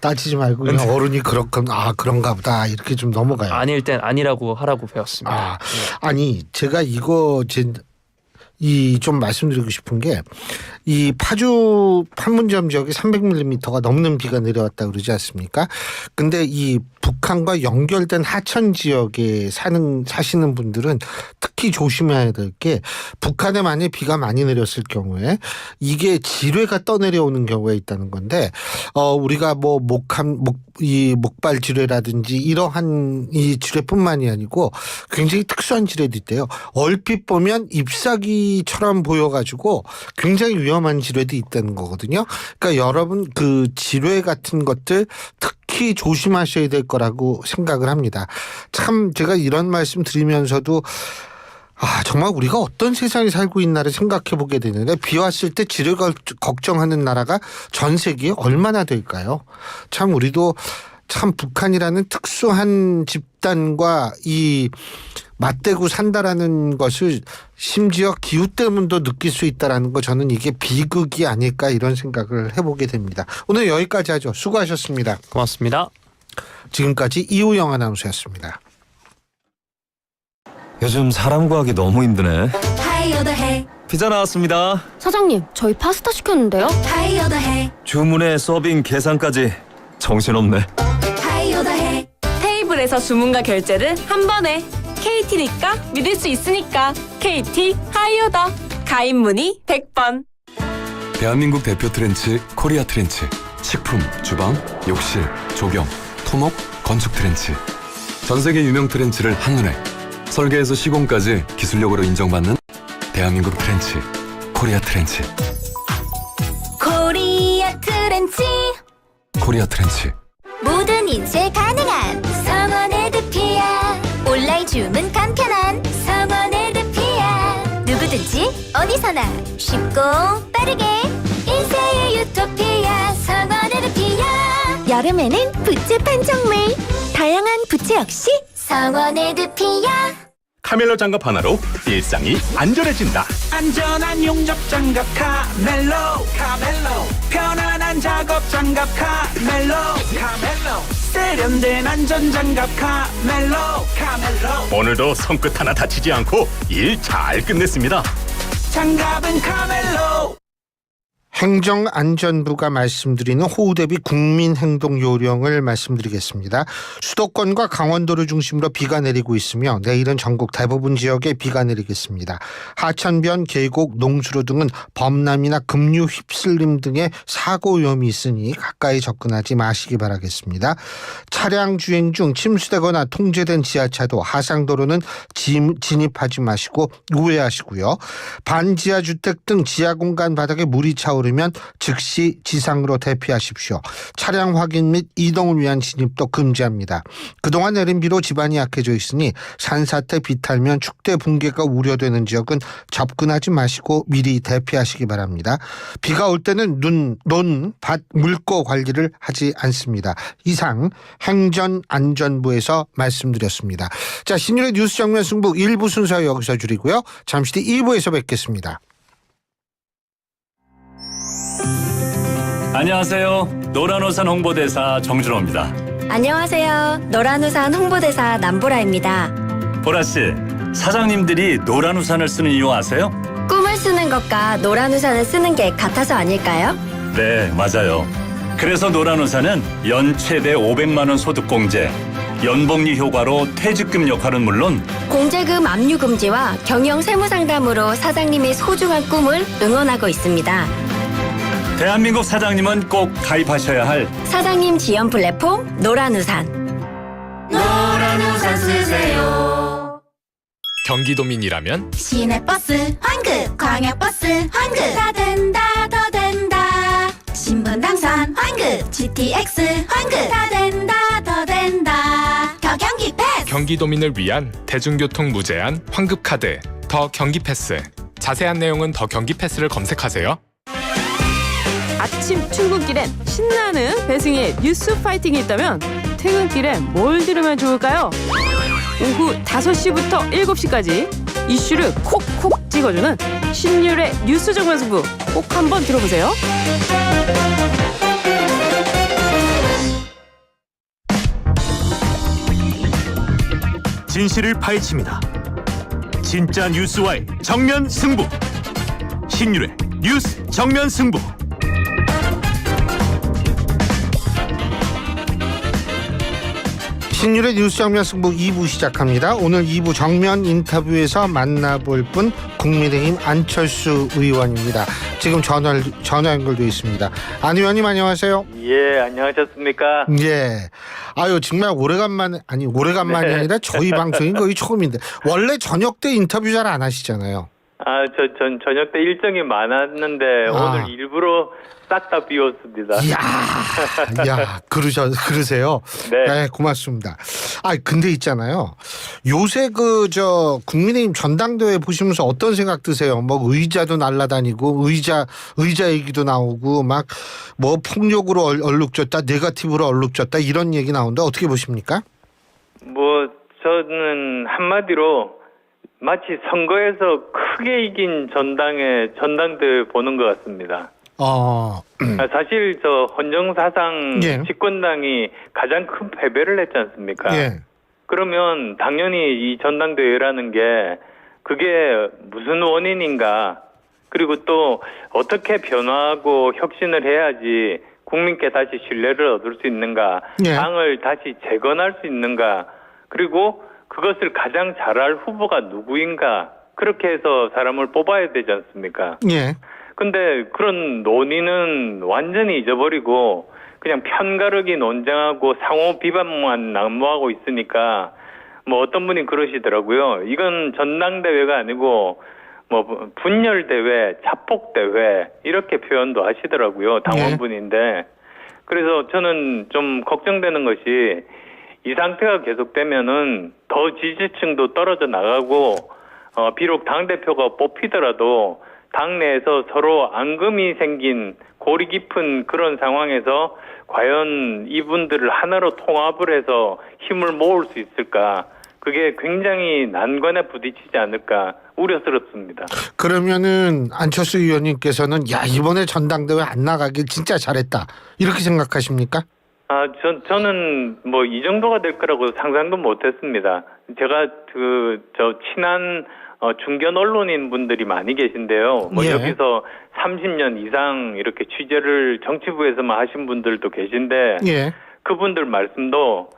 따지지 말고 그냥 어른이 그런가 보다 이렇게 좀 넘어가요. 아닐 땐 아니라고 하라고 배웠습니다. 아니 제가 좀 말씀드리고 싶은 게 이 파주 판문점 지역에 300mm가 넘는 비가 내려왔다 그러지 않습니까? 근데 이 북한과 연결된 하천 지역에 사시는 분들은 특히 조심해야 될 게 북한에 만약 비가 많이 내렸을 경우에 이게 지뢰가 떠내려오는 경우가 있다는 건데 우리가 뭐 목발 지뢰라든지 이러한 이 지뢰뿐만이 아니고 굉장히 특수한 지뢰도 있대요. 얼핏 보면 잎사귀처럼 보여가지고 굉장히 위험한 지뢰도 있다는 거거든요. 그러니까 여러분 그 지뢰 같은 것들 특히 조심하셔야 될 거라고 생각을 합니다. 참 제가 이런 말씀 드리면서도 정말 우리가 어떤 세상에 살고 있나를 생각해 보게 되는데 비 왔을 때 지뢰 걱정하는 나라가 전 세계에 얼마나 될까요? 참 우리도 참 북한이라는 특수한 집단과 이 맞대고 산다라는 것을 심지어 기후 때문도 느낄 수 있다라는 거 저는 이게 비극이 아닐까 이런 생각을 해보게 됩니다. 오늘 여기까지 하죠. 수고하셨습니다. 고맙습니다. 지금까지 이우영 아나운서였습니다. 요즘 사람 구하기 너무 힘드네. 피자 나왔습니다. 사장님, 저희 파스타 시켰는데요. 하이오더해 주문에 서빙 계산까지 정신없네. 하이오더해 테이블에서 주문과 결제를 한 번에 KT니까 믿을 수 있으니까 KT 하이오더 가입 문의 100번 대한민국 대표 트렌치 코리아 트렌치. 식품, 주방, 욕실, 조경, 토목, 건축 트렌치. 전 세계 유명 트렌치를 한눈에 설계에서 시공까지 기술력으로 인정받는 대한민국 트렌치 코리아 트렌치. 코리아 트렌치 코리아 트렌치. 모든 인쇄 가능한 성원의 드피아 온라인 주문 간편한 성원의 드피아 누구든지 어디서나 쉽고 빠르게 인쇄의 유토피아 성원의 드피아 여름에는 부채 판촉물 다양한 부채 역시 성원의 드피아 카멜로 장갑 하나로 일상이 안전해진다. 안전한 용접 장갑 카멜로 편안한 작업 장갑 카멜로 세련된 안전 장갑 카멜로 오늘도 손끝 하나 다치지 않고 일 잘 끝냈습니다. 장갑은 카멜로. 행정안전부가 말씀드리는 호우대비 국민행동요령을 말씀드리겠습니다. 수도권과 강원도를 중심으로 비가 내리고 있으며 내일은 전국 대부분 지역에 비가 내리겠습니다. 하천변, 계곡, 농수로 등은 범람이나 급류 휩쓸림 등의 사고 위험이 있으니 가까이 접근하지 마시기 바라겠습니다. 차량 주행 중 침수되거나 통제된 지하차도, 하상도로는 진입하지 마시고 우회하시고요. 반지하 주택 등 지하 공간 바닥에 물이 차오르면 즉시 지상으로 대피하십시오. 차량 확인 및 이동을 위한 진입도 금지합니다. 그동안 내린 비로 집안이 약해져 있으니 산사태, 비탈면, 축대 붕괴가 우려되는 지역은 접근하지 마시고 미리 대피하시기 바랍니다. 비가 올 때는 논, 밭, 물고 관리를 하지 않습니다. 이상 행정안전부에서 말씀드렸습니다. 자, 신율의 뉴스 정면 승부 1부 순서 여기서 줄이고요. 잠시 뒤 2부에서 뵙겠습니다. 안녕하세요. 노란우산 홍보대사 정준호입니다. 안녕하세요. 노란우산 홍보대사 남보라입니다. 보라씨, 사장님들이 노란우산을 쓰는 이유 아세요? 꿈을 쓰는 것과 노란우산을 쓰는 게 같아서 아닐까요? 네, 맞아요. 그래서 노란우산은 연 최대 500만 원 소득공제, 연복리 효과로 퇴직금 역할은 물론 공제금 압류 금지와 경영 세무 상담으로 사장님의 소중한 꿈을 응원하고 있습니다. 대한민국 사장님은 꼭 가입하셔야 할 사장님 지원 플랫폼 노란우산. 노란우산 쓰세요 경기도민이라면 시내버스 환급 광역버스 환급 다 된다 더 된다 신분당선 환급 GTX 환급 다 된다 더 된다 더 경기 패스 경기도민을 위한 대중교통 무제한 환급카드 더 경기패스. 자세한 내용은 더 경기패스를 검색하세요. 아침 출근길엔 신나는 배승희의 뉴스 파이팅이 있다면 퇴근길엔 뭘 들으면 좋을까요? 오후 5시부터 7시까지 이슈를 콕콕 찍어주는 신율의 뉴스 정면 승부 꼭 한번 들어보세요. 진실을 파헤칩니다. 진짜 뉴스와의 정면 승부. 신율의 뉴스 정면 승부. 신율의 뉴스 정면 승부 2부 시작합니다. 오늘 2부 정면 인터뷰에서 만나볼 분 국민의힘 안철수 의원입니다. 지금 전화 연결되어 있습니다. 안 의원님 안녕하세요. 예, 안녕하셨습니까? 예. 아유 정말 오래간만이 네. 아니라 저희 방송이 거의 처음인데 원래 저녁 때 인터뷰 잘 안 하시잖아요. 전 저녁 때 일정이 많았는데 오늘 일부러 싹 다 비웠습니다. 야, 그러세요? 네, 고맙습니다. 근데 있잖아요. 요새 국민의힘 전당대회 보시면서 어떤 생각 드세요? 뭐 의자도 날라다니고 의자 얘기도 나오고 막 뭐 폭력으로 얼룩졌다, 네거티브로 얼룩졌다 이런 얘기 나오는데 어떻게 보십니까? 뭐 저는 한마디로 마치 선거에서 크게 이긴 전당대회 보는 것 같습니다. 사실 헌정사상 집권당이 가장 큰 패배를 했지 않습니까? 예. 그러면 당연히 이 전당대회라는 게 그게 무슨 원인인가 그리고 또 어떻게 변화하고 혁신을 해야지 국민께 다시 신뢰를 얻을 수 있는가, 예. 당을 다시 재건할 수 있는가, 그리고 그것을 가장 잘할 후보가 누구인가, 그렇게 해서 사람을 뽑아야 되지 않습니까? 예. 근데 그런 논의는 완전히 잊어버리고 그냥 편가르기 논쟁하고 상호 비판만 난무하고 있으니까 뭐 어떤 분이 그러시더라고요. 이건 전당대회가 아니고 뭐 분열대회, 자폭대회 이렇게 표현도 하시더라고요. 당원분인데. 그래서 저는 좀 걱정되는 것이 이 상태가 계속되면은 더 지지층도 떨어져 나가고 비록 당대표가 뽑히더라도 당내에서 서로 앙금이 생긴 골이 깊은 그런 상황에서 과연 이분들을 하나로 통합을 해서 힘을 모을 수 있을까? 그게 굉장히 난관에 부딪히지 않을까 우려스럽습니다. 그러면은 안철수 의원님께서는 야 이번에 전당대회 안 나가길 진짜 잘했다 이렇게 생각하십니까? 저는 뭐 이 정도가 될 거라고 상상도 못했습니다. 제가 친한 중견 언론인 분들이 많이 계신데요. 뭐 예. 여기서 30년 이상 이렇게 취재를 정치부에서만 하신 분들도 계신데 예. 그분들 말씀도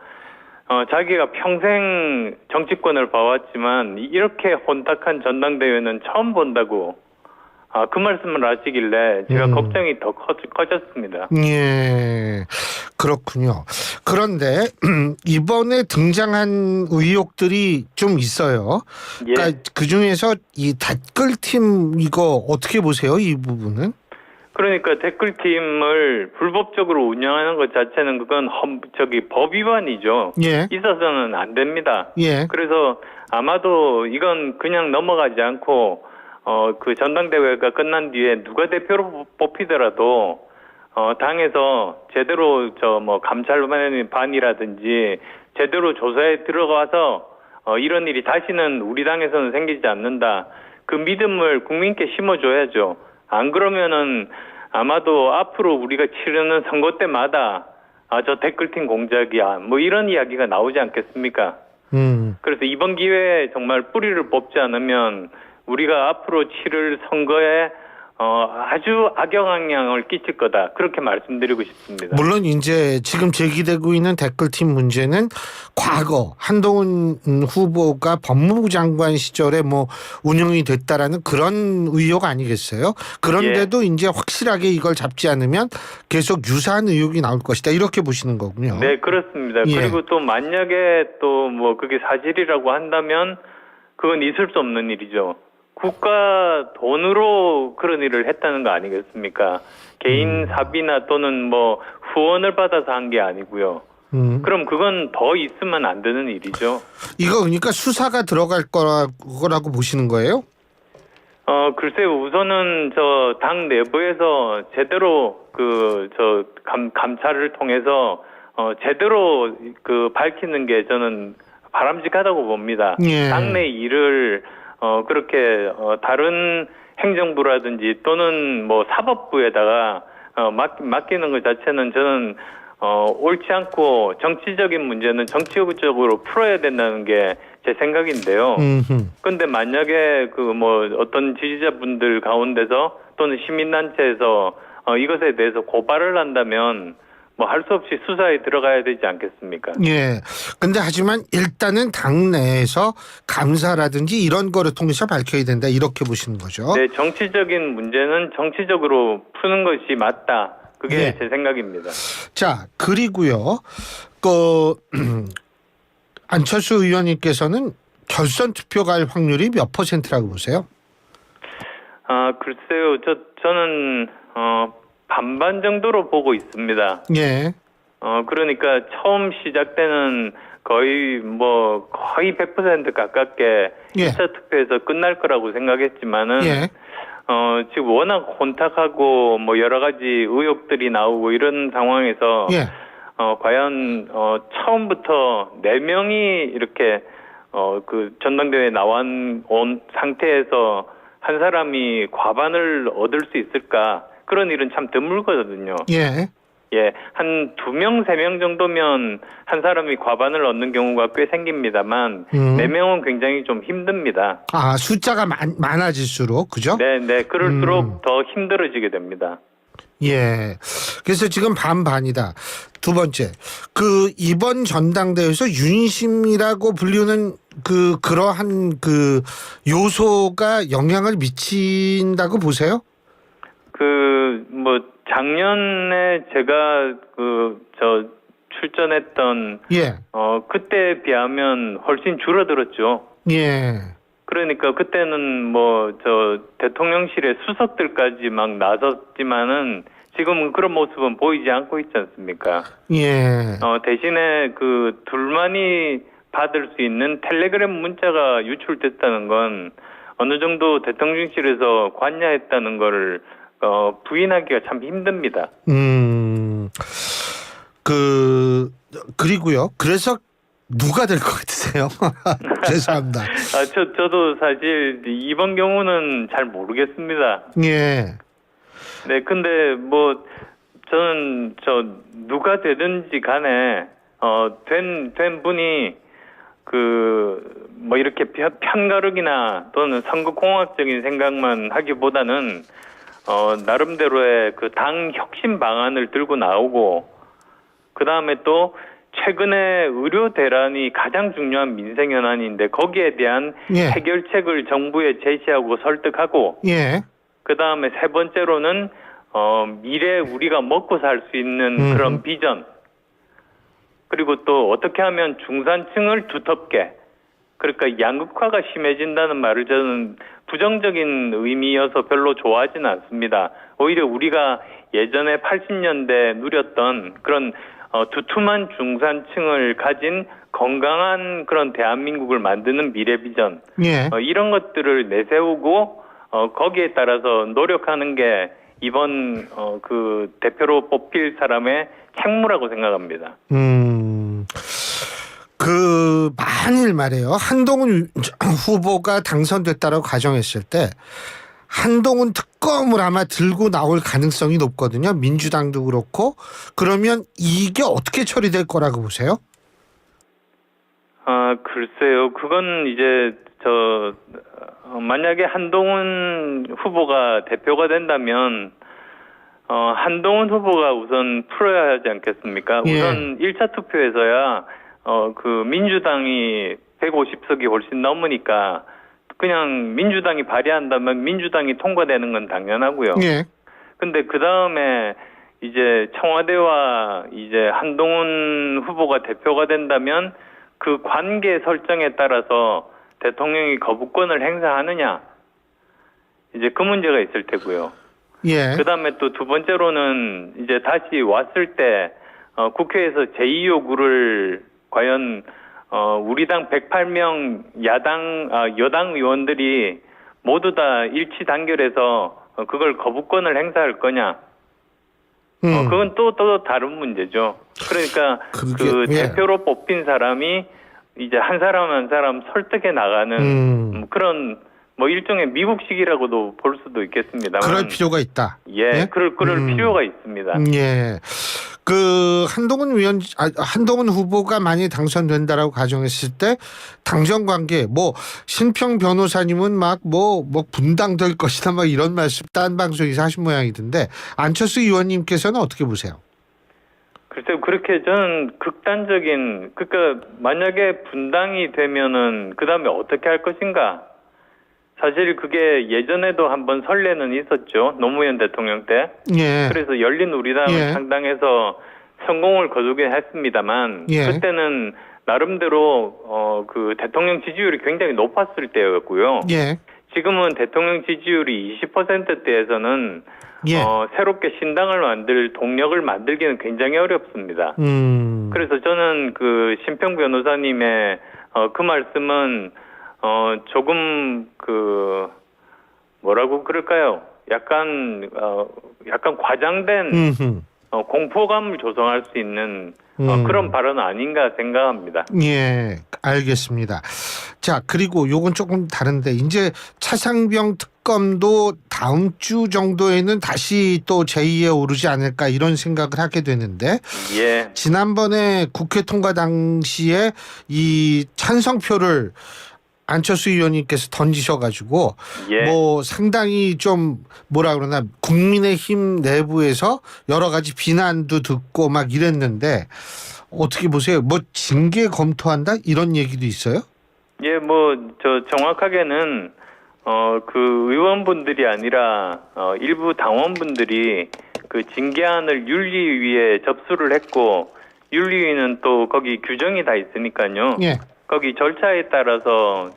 자기가 평생 정치권을 봐왔지만 이렇게 혼탁한 전당대회는 처음 본다고 그 말씀을 하시길래 제가 걱정이 더 커졌습니다. 예, 그렇군요. 그런데 이번에 등장한 의혹들이 좀 있어요. 예. 그러니까 그 중에서 이 댓글팀 이거 어떻게 보세요? 이 부분은? 그러니까 댓글팀을 불법적으로 운영하는 것 자체는 그건 법 위반이죠. 예. 있어서는 안 됩니다. 예. 그래서 아마도 이건 그냥 넘어가지 않고 그 전당대회가 끝난 뒤에 누가 대표로 뽑히더라도 당에서 제대로 감찰반이라든지 제대로 조사에 들어가서 이런 일이 다시는 우리 당에서는 생기지 않는다. 그 믿음을 국민께 심어줘야죠. 안 그러면은 아마도 앞으로 우리가 치르는 선거 때마다 저 댓글팀 공작이야 뭐 이런 이야기가 나오지 않겠습니까? 그래서 이번 기회에 정말 뿌리를 뽑지 않으면 우리가 앞으로 치를 선거에 아주 악영향을 끼칠 거다. 그렇게 말씀드리고 싶습니다. 물론 이제 지금 제기되고 있는 댓글팀 문제는 과거 한동훈 후보가 법무부 장관 시절에 뭐 운영이 됐다라는 그런 의혹 아니겠어요? 그런데도 이제 확실하게 이걸 잡지 않으면 계속 유사한 의혹이 나올 것이다. 이렇게 보시는 거군요. 네, 그렇습니다. 예. 그리고 또 만약에 또 뭐 그게 사실이라고 한다면 그건 있을 수 없는 일이죠. 국가 돈으로 그런 일을 했다는 거 아니겠습니까? 개인 사비나 또는 뭐 후원을 받아서 한 게 아니고요. 그럼 그건 더 있으면 안 되는 일이죠. 이거 그러니까 수사가 들어갈 거라고 보시는 거예요? 글쎄요. 우선은 당 내부에서 제대로 감찰을 통해서 제대로 밝히는 게 저는 바람직하다고 봅니다. 예. 당내 일을 그렇게 다른 행정부라든지 또는 뭐 사법부에다가 맡기는 것 자체는 저는 옳지 않고 정치적인 문제는 정치적으로 풀어야 된다는 게 제 생각인데요. 근데 만약에 어떤 지지자분들 가운데서 또는 시민단체에서 이것에 대해서 고발을 한다면 뭐 할 수 없이 수사에 들어가야 되지 않겠습니까? 예. 근데 하지만 일단은 당내에서 감사라든지 이런 거를 통해서 밝혀야 된다. 이렇게 보시는 거죠. 네, 정치적인 문제는 정치적으로 푸는 것이 맞다. 그게 예. 제 생각입니다. 자, 그리고요. 안철수 의원님께서는 결선 투표 갈 확률이 몇 %라고 보세요? 글쎄요. 저는 반반 정도로 보고 있습니다. 예. 그러니까 처음 시작 때는 거의 100% 가깝게 1차 투표에서 끝날 거라고 생각했지만은 예. 지금 워낙 혼탁하고 뭐 여러 가지 의혹들이 나오고 이런 상황에서 예. 과연 처음부터 4명이 이렇게 전당대회에 온 상태에서 한 사람이 과반을 얻을 수 있을까? 그런 일은 참 드물거든요. 예. 예, 한 2명, 3명 정도면 한 사람이 과반을 얻는 경우가 꽤 생깁니다만 4명은 굉장히 좀 힘듭니다. 아, 숫자가 많아질수록 그죠? 네, 그럴수록 더 힘들어지게 됩니다. 예. 그래서 지금 반반이다. 두 번째, 그 이번 전당대회에서 윤심이라고 불리는 그러한 그 요소가 영향을 미친다고 보세요? 뭐 작년에 제가 출전했던 그때에 비하면 훨씬 줄어들었죠. 예. 그러니까 그때는 대통령실의 수석들까지 막 나섰지만은 지금은 그런 모습은 보이지 않고 있지 않습니까? 예. 대신에 둘만이 받을 수 있는 텔레그램 문자가 유출됐다는 건 어느 정도 대통령실에서 관여했다는 걸 부인하기가 참 힘듭니다. 그리고요. 그래서 누가 될 것 같으세요? 죄송합니다. 저도 사실 이번 경우는 잘 모르겠습니다. 예. 네, 근데 저는 누가 되든지 간에 된 분이 이렇게 편가르기나 또는 선거공학적인 생각만 하기보다는 나름대로의 당 혁신 방안을 들고 나오고 그 다음에 또 최근에 의료 대란이 가장 중요한 민생 현안인데 거기에 대한 해결책을 정부에 제시하고 설득하고 그 다음에 세 번째로는 미래 우리가 먹고 살 수 있는 그런 비전 그리고 또 어떻게 하면 중산층을 두텁게 그러니까 양극화가 심해진다는 말을 저는 부정적인 의미여서 별로 좋아하지는 않습니다. 오히려 우리가 예전에 80년대 누렸던 그런 두툼한 중산층을 가진 건강한 그런 대한민국을 만드는 미래 비전 이런 것들을 내세우고 거기에 따라서 노력하는 게 이번 대표로 뽑힐 사람의 책무라고 생각합니다. 만일 말이에요. 한동훈 후보가 당선됐다라고 가정했을 때 한동훈 특검을 아마 들고 나올 가능성이 높거든요. 민주당도 그렇고. 그러면 이게 어떻게 처리될 거라고 보세요? 글쎄요. 그건 이제 만약에 한동훈 후보가 대표가 된다면 한동훈 후보가 우선 풀어야 하지 않겠습니까? 우선 1차 투표에서야 민주당이 150석이 훨씬 넘으니까 그냥 민주당이 발의한다면 민주당이 통과되는 건 당연하고요. 근데 그 다음에 이제 청와대와 이제 한동훈 후보가 대표가 된다면 그 관계 설정에 따라서 대통령이 거부권을 행사하느냐 이제 그 문제가 있을 테고요. 그 다음에 또 두 번째로는 이제 다시 왔을 때 국회에서 제2요구를 과연 우리 당 108명 여당 의원들이 모두 다 일치 단결해서 그걸 거부권을 행사할 거냐? 그건 또 다른 문제죠. 그러니까 대표로 뽑힌 사람이 이제 한 사람 한 사람 설득해 나가는 그런 일종의 미국식이라고도 볼 수도 있겠습니다만. 그럴 필요가 있다. 그럴 필요가 있습니다. 한동훈 후보가 많이 당선된다라고 가정했을 때 당정 관계 신평 변호사님은 분당될 것이다 이런 말씀 딴 방송에서 하신 모양이던데 안철수 의원님께서는 어떻게 보세요? 글쎄요, 그렇게 저는 그러니까 만약에 분당이 되면은 그 다음에 어떻게 할 것인가? 사실 그게 예전에도 한번 선례는 있었죠. 노무현 대통령 때. 그래서 열린 우리당을 창당해서 성공을 거두긴 했습니다만 그때는 나름대로 대통령 지지율이 굉장히 높았을 때였고요. 지금은 대통령 지지율이 20%대에서는 새롭게 신당을 만들 동력을 만들기는 굉장히 어렵습니다. 그래서 저는 신평 변호사님의 그 말씀은 조금 뭐라고 그럴까요? 약간 과장된 공포감을 조성할 수 있는 그런 발언은 아닌가 생각합니다. 알겠습니다. 자, 그리고 요건 조금 다른데 이제 차상병 특검도 다음 주 정도에는 다시 또 제2에 오르지 않을까 이런 생각을 하게 되는데 예. 지난번에 국회 통과 당시에 이 찬성표를 안철수 의원님께서 던지셔가지고 예. 뭐 상당히 좀 뭐라 그러나 국민의힘 내부에서 여러 가지 비난도 듣고 막 이랬는데 어떻게 보세요? 뭐 징계 검토한다 이런 얘기도 있어요? 예, 뭐 저 정확하게는 그 의원분들이 아니라 일부 당원분들이 그 징계안을 윤리위에 접수를 했고 윤리위는 또 거기 규정이 다 있으니까요. 예. 거기 절차에 따라서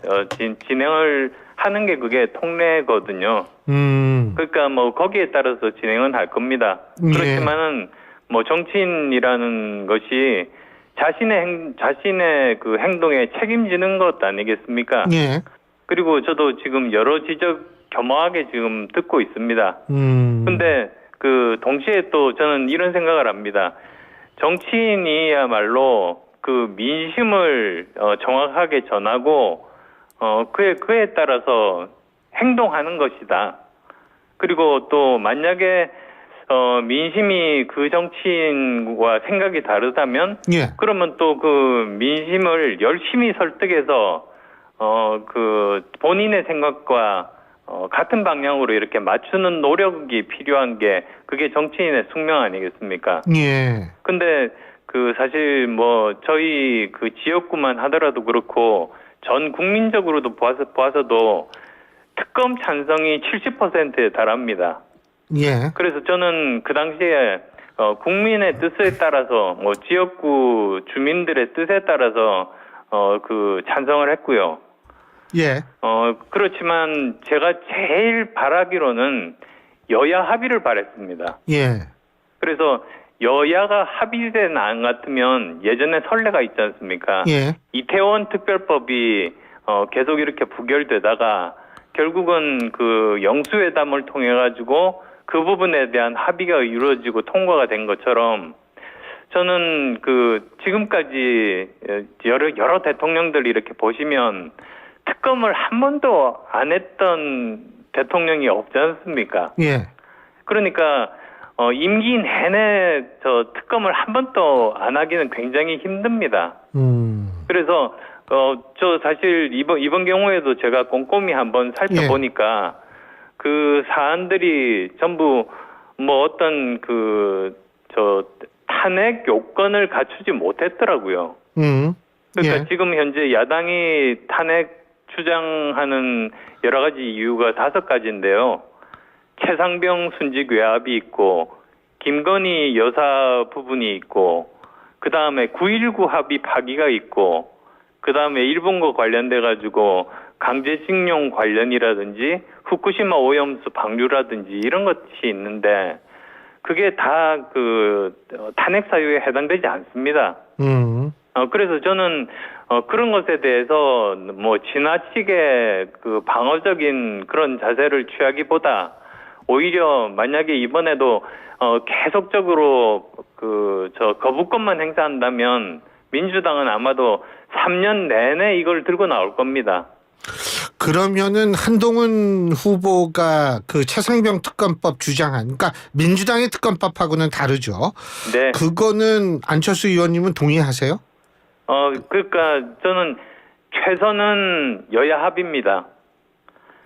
진행을 하는 게 그게 통례거든요. 그러니까 뭐 거기에 따라서 진행은 할 겁니다. 예. 그렇지만은 뭐 정치인이라는 것이 자신의 그 행동에 책임지는 것 아니겠습니까? 예. 그리고 저도 지금 여러 지적 겸허하게 지금 듣고 있습니다. 근데 그 동시에 또 저는 이런 생각을 합니다. 정치인이야말로 그 민심을 정확하게 전하고 그에 따라서 행동하는 것이다. 그리고 또 만약에 민심이 그 정치인과 생각이 다르다면 예. 그러면 또 그 민심을 열심히 설득해서 그 본인의 생각과 같은 방향으로 이렇게 맞추는 노력이 필요한 게 그게 정치인의 숙명 아니겠습니까? 예. 근데 그 사실 뭐 저희 그 지역구만 하더라도 그렇고 전 국민적으로도 보아서도 특검 찬성이 70%에 달합니다. 예. 그래서 저는 그 당시에 국민의 뜻에 따라서 뭐 지역구 주민들의 뜻에 따라서 그 찬성을 했고요. 예. 그렇지만 제가 제일 바라기로는 여야 합의를 바랬습니다. 예. 그래서 여야가 합의된 안 같으면 예전에 선례가 있지 않습니까? 예. 이태원 특별법이 계속 이렇게 부결되다가 결국은 그 영수회담을 통해 가지고 그 부분에 대한 합의가 이루어지고 통과가 된 것처럼 저는 그 지금까지 여러 대통령들 이렇게 보시면 특검을 한 번도 안 했던 대통령이 없지 않습니까? 예. 그러니까 임기 내내 저 특검을 한 번도 안 하기는 굉장히 힘듭니다. 그래서 저 사실 이번 경우에도 제가 꼼꼼히 한번 살펴보니까 그 사안들이 전부 뭐 어떤 저 탄핵 요건을 갖추지 못했더라고요. 그러니까 지금 현재 야당이 탄핵 주장하는 여러 가지 이유가 5가지인데요. 최상병 순직 외압이 있고 김건희 여사 부분이 있고 그 다음에 9.19 합의 파기가 있고 그 다음에 일본과 관련돼 가지고 강제징용 관련이라든지 후쿠시마 오염수 방류라든지 이런 것이 있는데 그게 다 그 탄핵 사유에 해당되지 않습니다. 그래서 저는 그런 것에 대해서 뭐 지나치게 그 방어적인 그런 자세를 취하기보다 오히려 만약에 이번에도 계속적으로 그 저 거부권만 행사한다면 민주당은 아마도 3년 내내 이걸 들고 나올 겁니다. 그러면은 한동훈 후보가 그 최상병 특검법 주장한, 그러니까 민주당의 특검법하고는 다르죠. 네. 그거는 안철수 의원님은 동의하세요? 그러니까 저는 최선은 여야 합의입니다.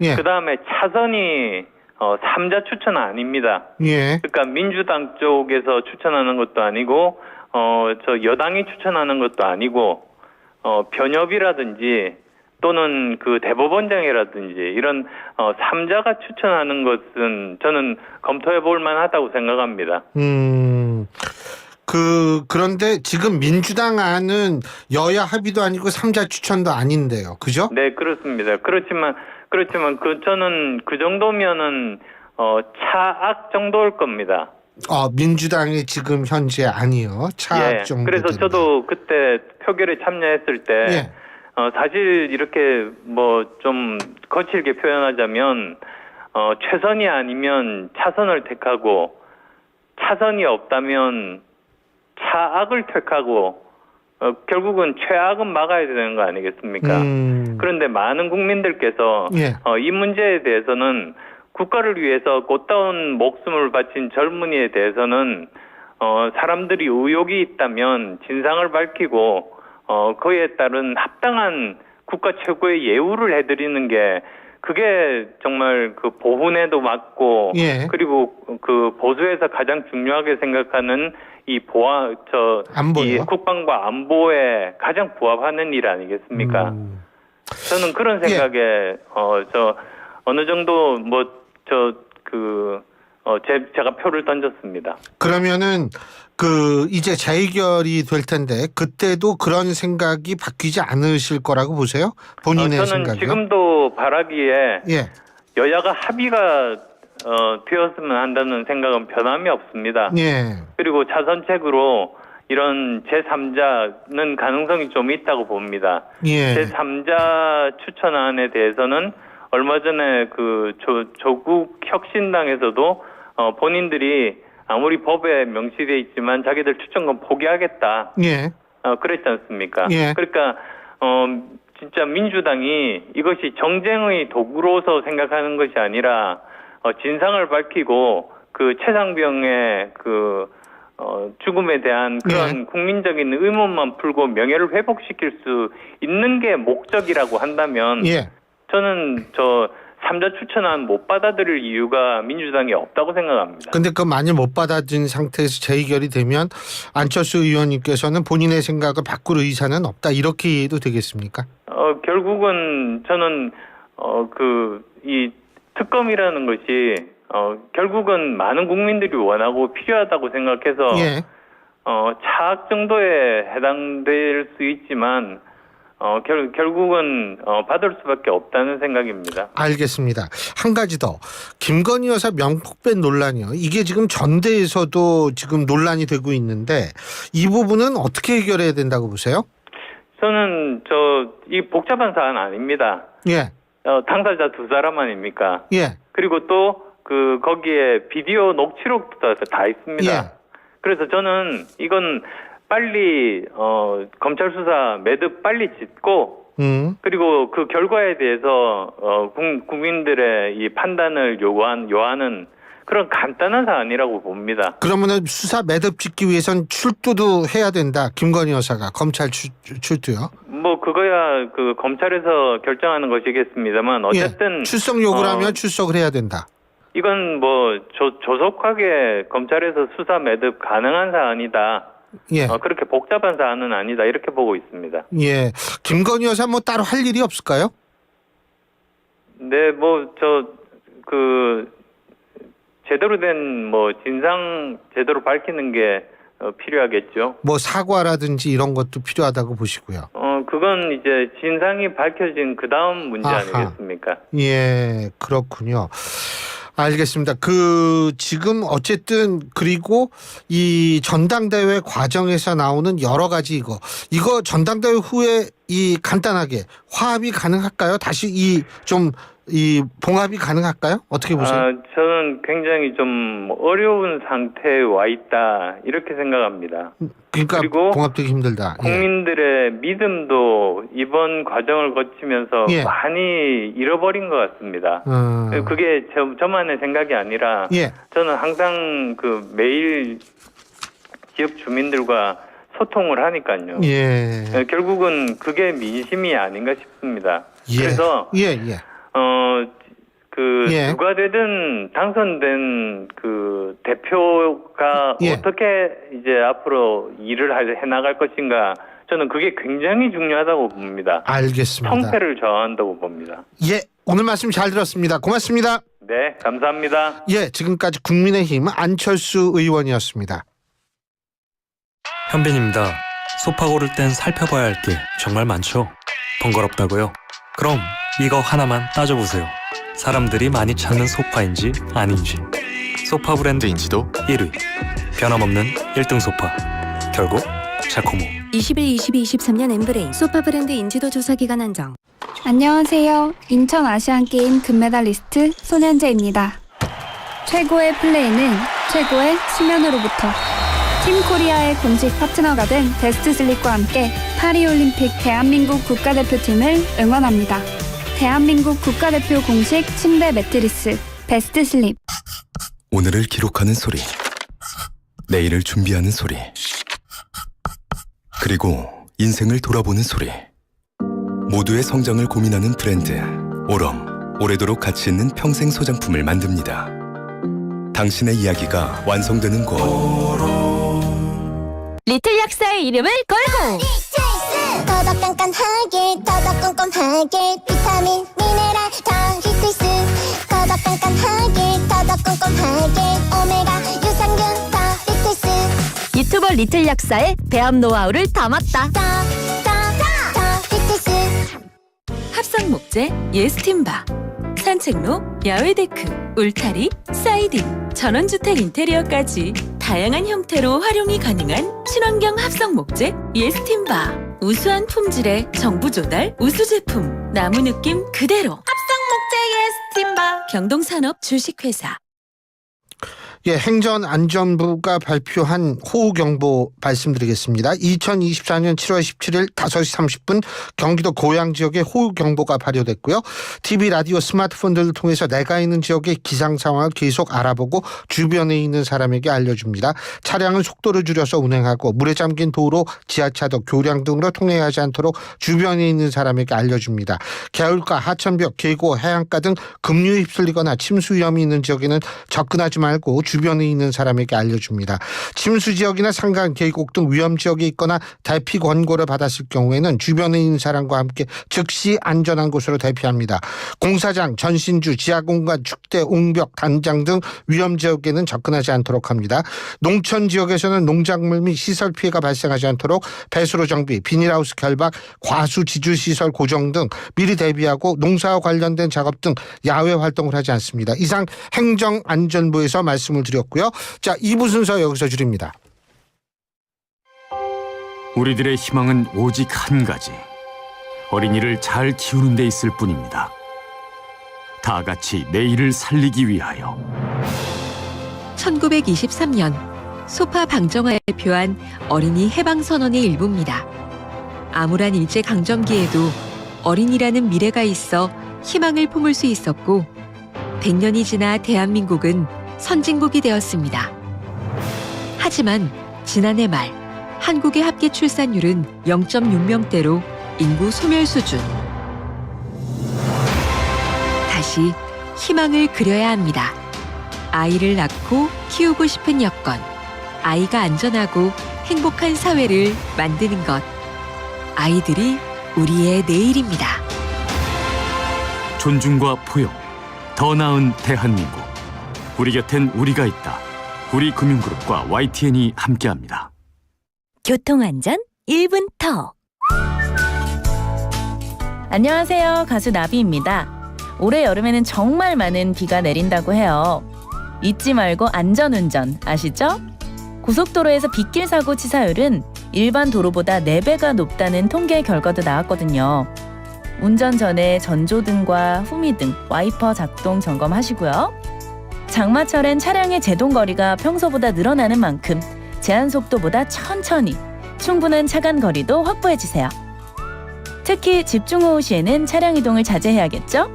예. 그 다음에 차선이 3자 추천은 아닙니다. 예. 그러니까 민주당 쪽에서 추천하는 것도 아니고 저 여당이 추천하는 것도 아니고 변협이라든지 또는 그 대법원장이라든지 이런 3자가 추천하는 것은 저는 검토해 볼 만하다고 생각합니다. 그런데 지금 민주당 안은 여야 합의도 아니고 3자 추천도 아닌데요. 그죠? 네, 그렇습니다. 그렇지만 저는 그 정도면은 차악 정도일 겁니다. 민주당이 지금 현재 아니요. 차악 정도. 그래서 된다. 저도 그때 표결에 참여했을 때 사실 이렇게 뭐 좀 거칠게 표현하자면 최선이 아니면 차선을 택하고 차선이 없다면 차악을 택하고 결국은 최악은 막아야 되는 거 아니겠습니까? 그런데 많은 국민들께서 이 문제에 대해서는 국가를 위해서 꽃다운 목숨을 바친 젊은이에 대해서는 사람들이 의혹이 있다면 진상을 밝히고 그에 따른 합당한 국가 최고의 예우를 해드리는 게 그게 정말 그 보훈에도 맞고 예. 그리고 그 보수에서 가장 중요하게 생각하는 이 안보요? 이 국방과 안보에 가장 부합하는 일 아니겠습니까? 저는 그런 생각에 어느 정도 제가 표를 던졌습니다. 그러면은 이제 재의결이 될 텐데 그때도 그런 생각이 바뀌지 않으실 거라고 보세요? 본인의 저는 생각이요? 지금도 바라기에 예. 여야가 합의가 되었으면 한다는 생각은 변함이 없습니다. 예. 그리고 자선책으로 이런 제3자는 가능성이 좀 있다고 봅니다. 예. 제3자 추천안에 대해서는 얼마 전에 조국 혁신당에서도 본인들이 아무리 법에 명시되어 있지만 자기들 추천권 포기하겠다. 예. 그랬지 않습니까? 예. 그러니까 진짜 민주당이 이것이 정쟁의 도구로서 생각하는 것이 아니라 진상을 밝히고 그 최상병의 죽음에 대한 그런 국민적인 의문만 풀고 명예를 회복시킬 수 있는 게 목적이라고 한다면 예. 저는 3자 추천안 못 받아들일 이유가 민주당이 없다고 생각합니다. 근데 만일 못 받아진 상태에서 재의결이 되면 안철수 의원님께서는 본인의 생각을 바꿀 의사는 없다 이렇게 이해도 되겠습니까? 결국은 저는 이 특검이라는 것이 결국은 많은 국민들이 원하고 필요하다고 생각해서 예. 차악 정도에 해당될 수 있지만 결국은 받을 수밖에 없다는 생각입니다. 알겠습니다. 한 가지 더. 김건희 여사 명품백 논란이요. 이게 지금 전대에서도 지금 논란이 되고 있는데 이 부분은 어떻게 해결해야 된다고 보세요? 저는 이 복잡한 사안 아닙니다. 예. 당사자 두 사람 아닙니까? 예. 그리고 또 거기에 비디오 녹취록도 다 있습니다. 예. 그래서 저는 이건 빨리 검찰 수사 매듭 빨리 짓고 그리고 그 결과에 대해서 국민들의 이 판단을 요하는 그런 간단한 사안이라고 봅니다. 그러면은 수사 매듭 짓기 위해선 출두도 해야 된다. 김건희 여사가 검찰 출두요. 그거야 검찰에서 결정하는 것이겠습니다만 어쨌든 예. 출석 요구를 하면 출석을 해야 된다. 이건 조속하게 검찰에서 수사 매듭 가능한 사안이다. 예. 그렇게 복잡한 사안은 아니다. 이렇게 보고 있습니다. 예. 김건희 여사 따로 할 일이 없을까요? 네, 제대로 된 진상 제대로 밝히는 게 필요하겠죠. 사과라든지 이런 것도 필요하다고 보시고요. 그건 이제 진상이 밝혀진 그 다음 문제 아니겠습니까? 예, 그렇군요. 알겠습니다. 지금 어쨌든 그리고 이 전당대회 과정에서 나오는 여러 가지 이거 전당대회 후에 간단하게 화합이 가능할까요? 다시 봉합이 가능할까요? 어떻게 보세요? 저는 굉장히 좀 어려운 상태에 와 있다 이렇게 생각합니다. 그러니까 그리고 봉합되기 힘들다. 국민들의 믿음도 이번 과정을 거치면서 예. 많이 잃어버린 것 같습니다. 그게 저만의 생각이 아니라 예. 저는 항상 매일 지역 주민들과 소통을 하니까요. 예. 결국은 그게 민심이 아닌가 싶습니다. 예. 그래서 예. 예. 누가 되든 당선된 대표가 예. 어떻게 이제 앞으로 일을 해나갈 것인가 저는 그게 굉장히 중요하다고 봅니다. 알겠습니다. 성패를 저하한다고 봅니다. 예. 오늘 말씀 잘 들었습니다. 고맙습니다. 네, 감사합니다. 예, 지금까지 국민의힘 안철수 의원이었습니다. 현빈입니다. 소파 고를 땐 살펴봐야 할 게 정말 많죠. 번거롭다고요? 그럼 이거 하나만 따져보세요. 사람들이 많이 찾는 소파인지 아닌지. 소파 브랜드 인지도 1위. 변함없는 1등 소파. 결국 자코모. 21, 22, 23년 엠브레인 소파 브랜드 인지도 조사 기간 한정. 안녕하세요. 인천 아시안게임 금메달리스트 손현재입니다. 최고의 플레이는 최고의 수면으로부터. 팀 코리아의 공식 파트너가 된 베스트슬립과 함께 파리올림픽 대한민국 국가대표팀을 응원합니다. 대한민국 국가대표 공식 침대 매트리스 베스트 슬립. 오늘을 기록하는 소리, 내일을 준비하는 소리, 그리고 인생을 돌아보는 소리. 모두의 성장을 고민하는 브랜드 오럼, 오래도록 가치 있는 평생 소장품을 만듭니다. 당신의 이야기가 완성되는 곳. 리틀 약사의 이름을 걸고 더더 깐깐하게 더더 꼼꼼하게 비타민 미네랄 더 히트스 더더 깐깐하게 더더 꼼꼼하게 오메가 유산균 더 히트스 유튜버 리틀 약사의 배합 노하우를 담았다. 더 히트스 합성 목재, 예스팀바, 산책로, 야외 데크, 울타리, 사이딩, 전원주택 인테리어까지 다양한 형태로 활용이 가능한 친환경 합성 목재, 예스팀바. 우수한 품질의 정부 조달 우수 제품, 나무 느낌 그대로. 합성 목재 예스팀바. 경동산업 주식회사. 예, 행정안전부가 발표한 호우경보 말씀드리겠습니다. 2024년 7월 17일 5시 30분 경기도 고양 지역에 호우경보가 발효됐고요. TV, 라디오, 스마트폰들을 통해서 내가 있는 지역의 기상 상황을 계속 알아보고 주변에 있는 사람에게 알려줍니다. 차량은 속도를 줄여서 운행하고 물에 잠긴 도로, 지하차도, 교량 등으로 통행하지 않도록 주변에 있는 사람에게 알려줍니다. 개울가, 하천벽, 계고, 해안가 등 급류에 휩쓸리거나 침수 위험이 있는 지역에는 접근하지 말고 주변에 있는 사람에게 알려줍니다. 침수 지역이나 산간, 계곡 등 위험 지역에 있거나 대피 권고를 받았을 경우에는 주변에 있는 사람과 함께 즉시 안전한 곳으로 대피합니다. 공사장, 전신주, 지하공간, 축대, 옹벽, 단장 등 위험 지역에는 접근하지 않도록 합니다. 농촌 지역에서는 농작물 및 시설 피해가 발생하지 않도록 배수로 정비, 비닐하우스 결박, 과수 지주시설 고정 등 미리 대비하고 농사와 관련된 작업 등 야외 활동을 하지 않습니다. 이상 행정안전부에서 말씀을 드렸고요. 자, 2부 순서 여기서 줄입니다. 우리들의 희망은 오직 한 가지. 어린이를 잘 키우는 데 있을 뿐입니다. 다 같이 내일을 살리기 위하여. 1923년 소파 방정화에 표한 어린이 해방선언의 일부입니다. 암울한 일제강점기에도 어린이라는 미래가 있어 희망을 품을 수 있었고 100년이 지나 대한민국은 선진국이 되었습니다. 하지만 지난해 말 한국의 합계 출산율은 0.6명대로 인구 소멸 수준. 다시 희망을 그려야 합니다. 아이를 낳고 키우고 싶은 여건, 아이가 안전하고 행복한 사회를 만드는 것. 아이들이 우리의 내일입니다. 존중과 포용, 더 나은 대한민국. 우리 곁엔 우리가 있다. 우리금융그룹과 YTN이 함께합니다. 교통안전 1분 턱. 안녕하세요. 가수 나비입니다. 올해 여름에는 정말 많은 비가 내린다고 해요. 잊지 말고 안전운전 아시죠? 고속도로에서 빗길 사고 치사율은 일반 도로보다 4배가 높다는 통계 결과도 나왔거든요. 운전 전에 전조등과 후미등, 와이퍼 작동 점검하시고요. 장마철엔 차량의 제동거리가 평소보다 늘어나는 만큼 제한 속도보다 천천히 충분한 차간 거리도 확보해주세요. 특히 집중호우 시에는 차량 이동을 자제해야겠죠?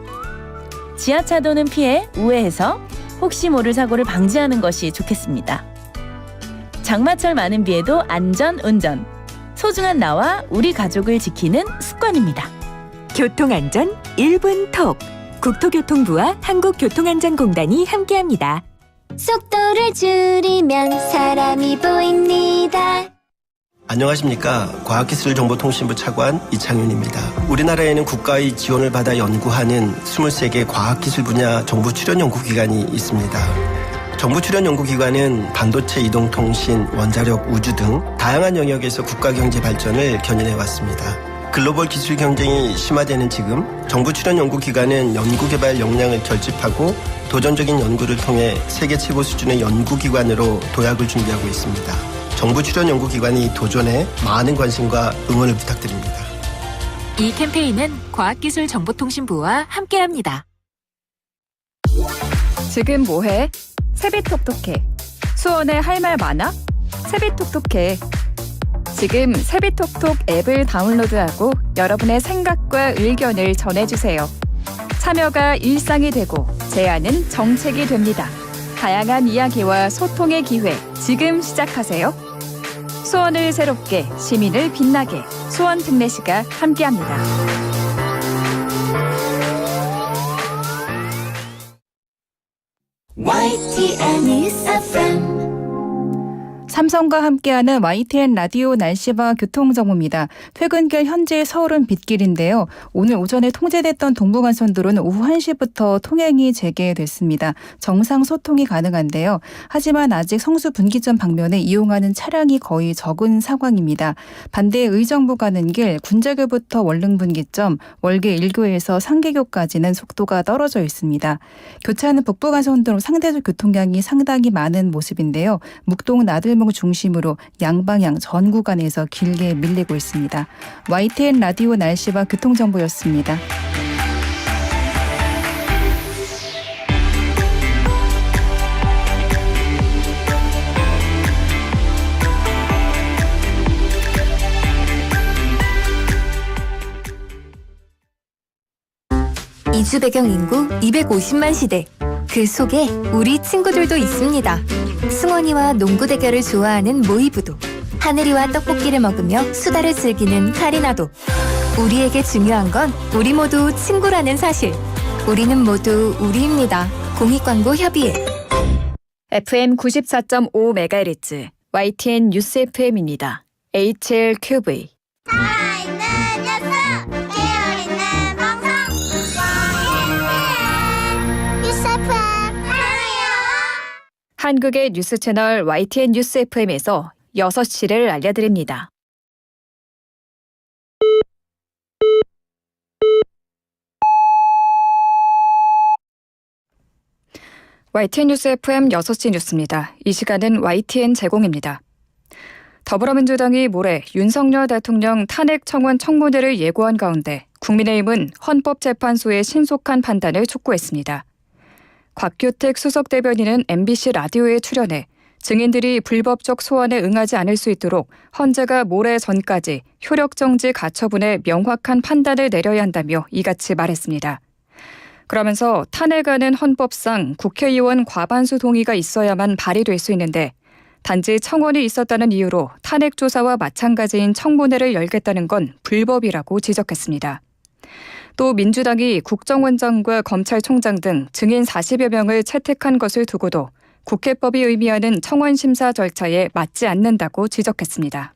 지하차도는 피해 우회해서 혹시 모를 사고를 방지하는 것이 좋겠습니다. 장마철 많은 비에도 안전 운전. 소중한 나와 우리 가족을 지키는 습관입니다. 교통안전 1분 톡. 국토교통부와 한국교통안전공단이 함께합니다. 속도를 줄이면 사람이 보입니다. 안녕하십니까. 과학기술정보통신부 차관 이창윤입니다. 우리나라에는 국가의 지원을 받아 연구하는 23개 과학기술 분야 정부 출연 연구기관이 있습니다. 정부 출연 연구기관은 반도체, 이동통신, 원자력, 우주 등 다양한 영역에서 국가 경제 발전을 견인해왔습니다. 글로벌 기술 경쟁이 심화되는 지금 정부 출연 연구기관은 연구개발 역량을 결집하고 도전적인 연구를 통해 세계 최고 수준의 연구기관으로 도약을 준비하고 있습니다. 정부 출연 연구기관이 도전에 많은 관심과 응원을 부탁드립니다. 이 캠페인은 과학기술정보통신부와 함께합니다. 지금 뭐해? 세비톡톡해. 수원에 할 말 많아? 세비톡톡해. 지금 세비톡톡 앱을 다운로드하고 여러분의 생각과 의견을 전해주세요. 참여가 일상이 되고 제안은 정책이 됩니다. 다양한 이야기와 소통의 기회 지금 시작하세요. 수원을 새롭게 시민을 빛나게 수원 특례시가 함께합니다. YTN News FM. 삼성과 함께하는 YTN 라디오 날씨와 교통정보입니다. 퇴근길 현재 서울은 빗길인데요. 오늘 오전에 통제됐던 동부간선도로는 오후 1시부터 통행이 재개됐습니다. 정상 소통이 가능한데요. 하지만 아직 성수 분기점 방면을 이용하는 차량이 거의 적은 상황입니다. 반대 의정부 가는 길 군자교부터 월릉 분기점, 월계 1교에서 상계교까지는 속도가 떨어져 있습니다. 교차하는 북부간선도로 상대적 교통량이 상당히 많은 모습인데요. 묵동 나들목 중심으로 양방향 전 구간에서 길게 밀리고 있습니다. YTN 라디오 날씨와 교통정보였습니다. 이주 배경 인구 250만 시대. 그 속에 우리 친구들도 있습니다. 승원이와 농구 대결을 좋아하는 모이부도, 하늘이와 떡볶이를 먹으며 수다를 즐기는 카리나도. 우리에게 중요한 건 우리 모두 친구라는 사실. 우리는 모두 우리입니다. 공익광고협의회. FM 94.5MHz YTN 뉴스 FM입니다. HLQV. 한국의 뉴스 채널 YTN 뉴스 FM에서 6시를 알려드립니다. YTN 뉴스 FM 6시 뉴스입니다. 이 시간은 YTN 제공입니다. 더불어민주당이 모레 윤석열 대통령 탄핵 청원 청문회를 예고한 가운데 국민의힘은 헌법재판소의 신속한 판단을 촉구했습니다. 곽규택 수석대변인은 MBC 라디오에 출연해 증인들이 불법적 소환에 응하지 않을 수 있도록 헌재가 모레 전까지 효력정지 가처분에 명확한 판단을 내려야 한다며 이같이 말했습니다. 그러면서 탄핵안은 헌법상 국회의원 과반수 동의가 있어야만 발의될 수 있는데 단지 청원이 있었다는 이유로 탄핵 조사와 마찬가지인 청문회를 열겠다는 건 불법이라고 지적했습니다. 또 민주당이 국정원장과 검찰총장 등 증인 40여 명을 채택한 것을 두고도 국회법이 의미하는 청원 심사 절차에 맞지 않는다고 지적했습니다.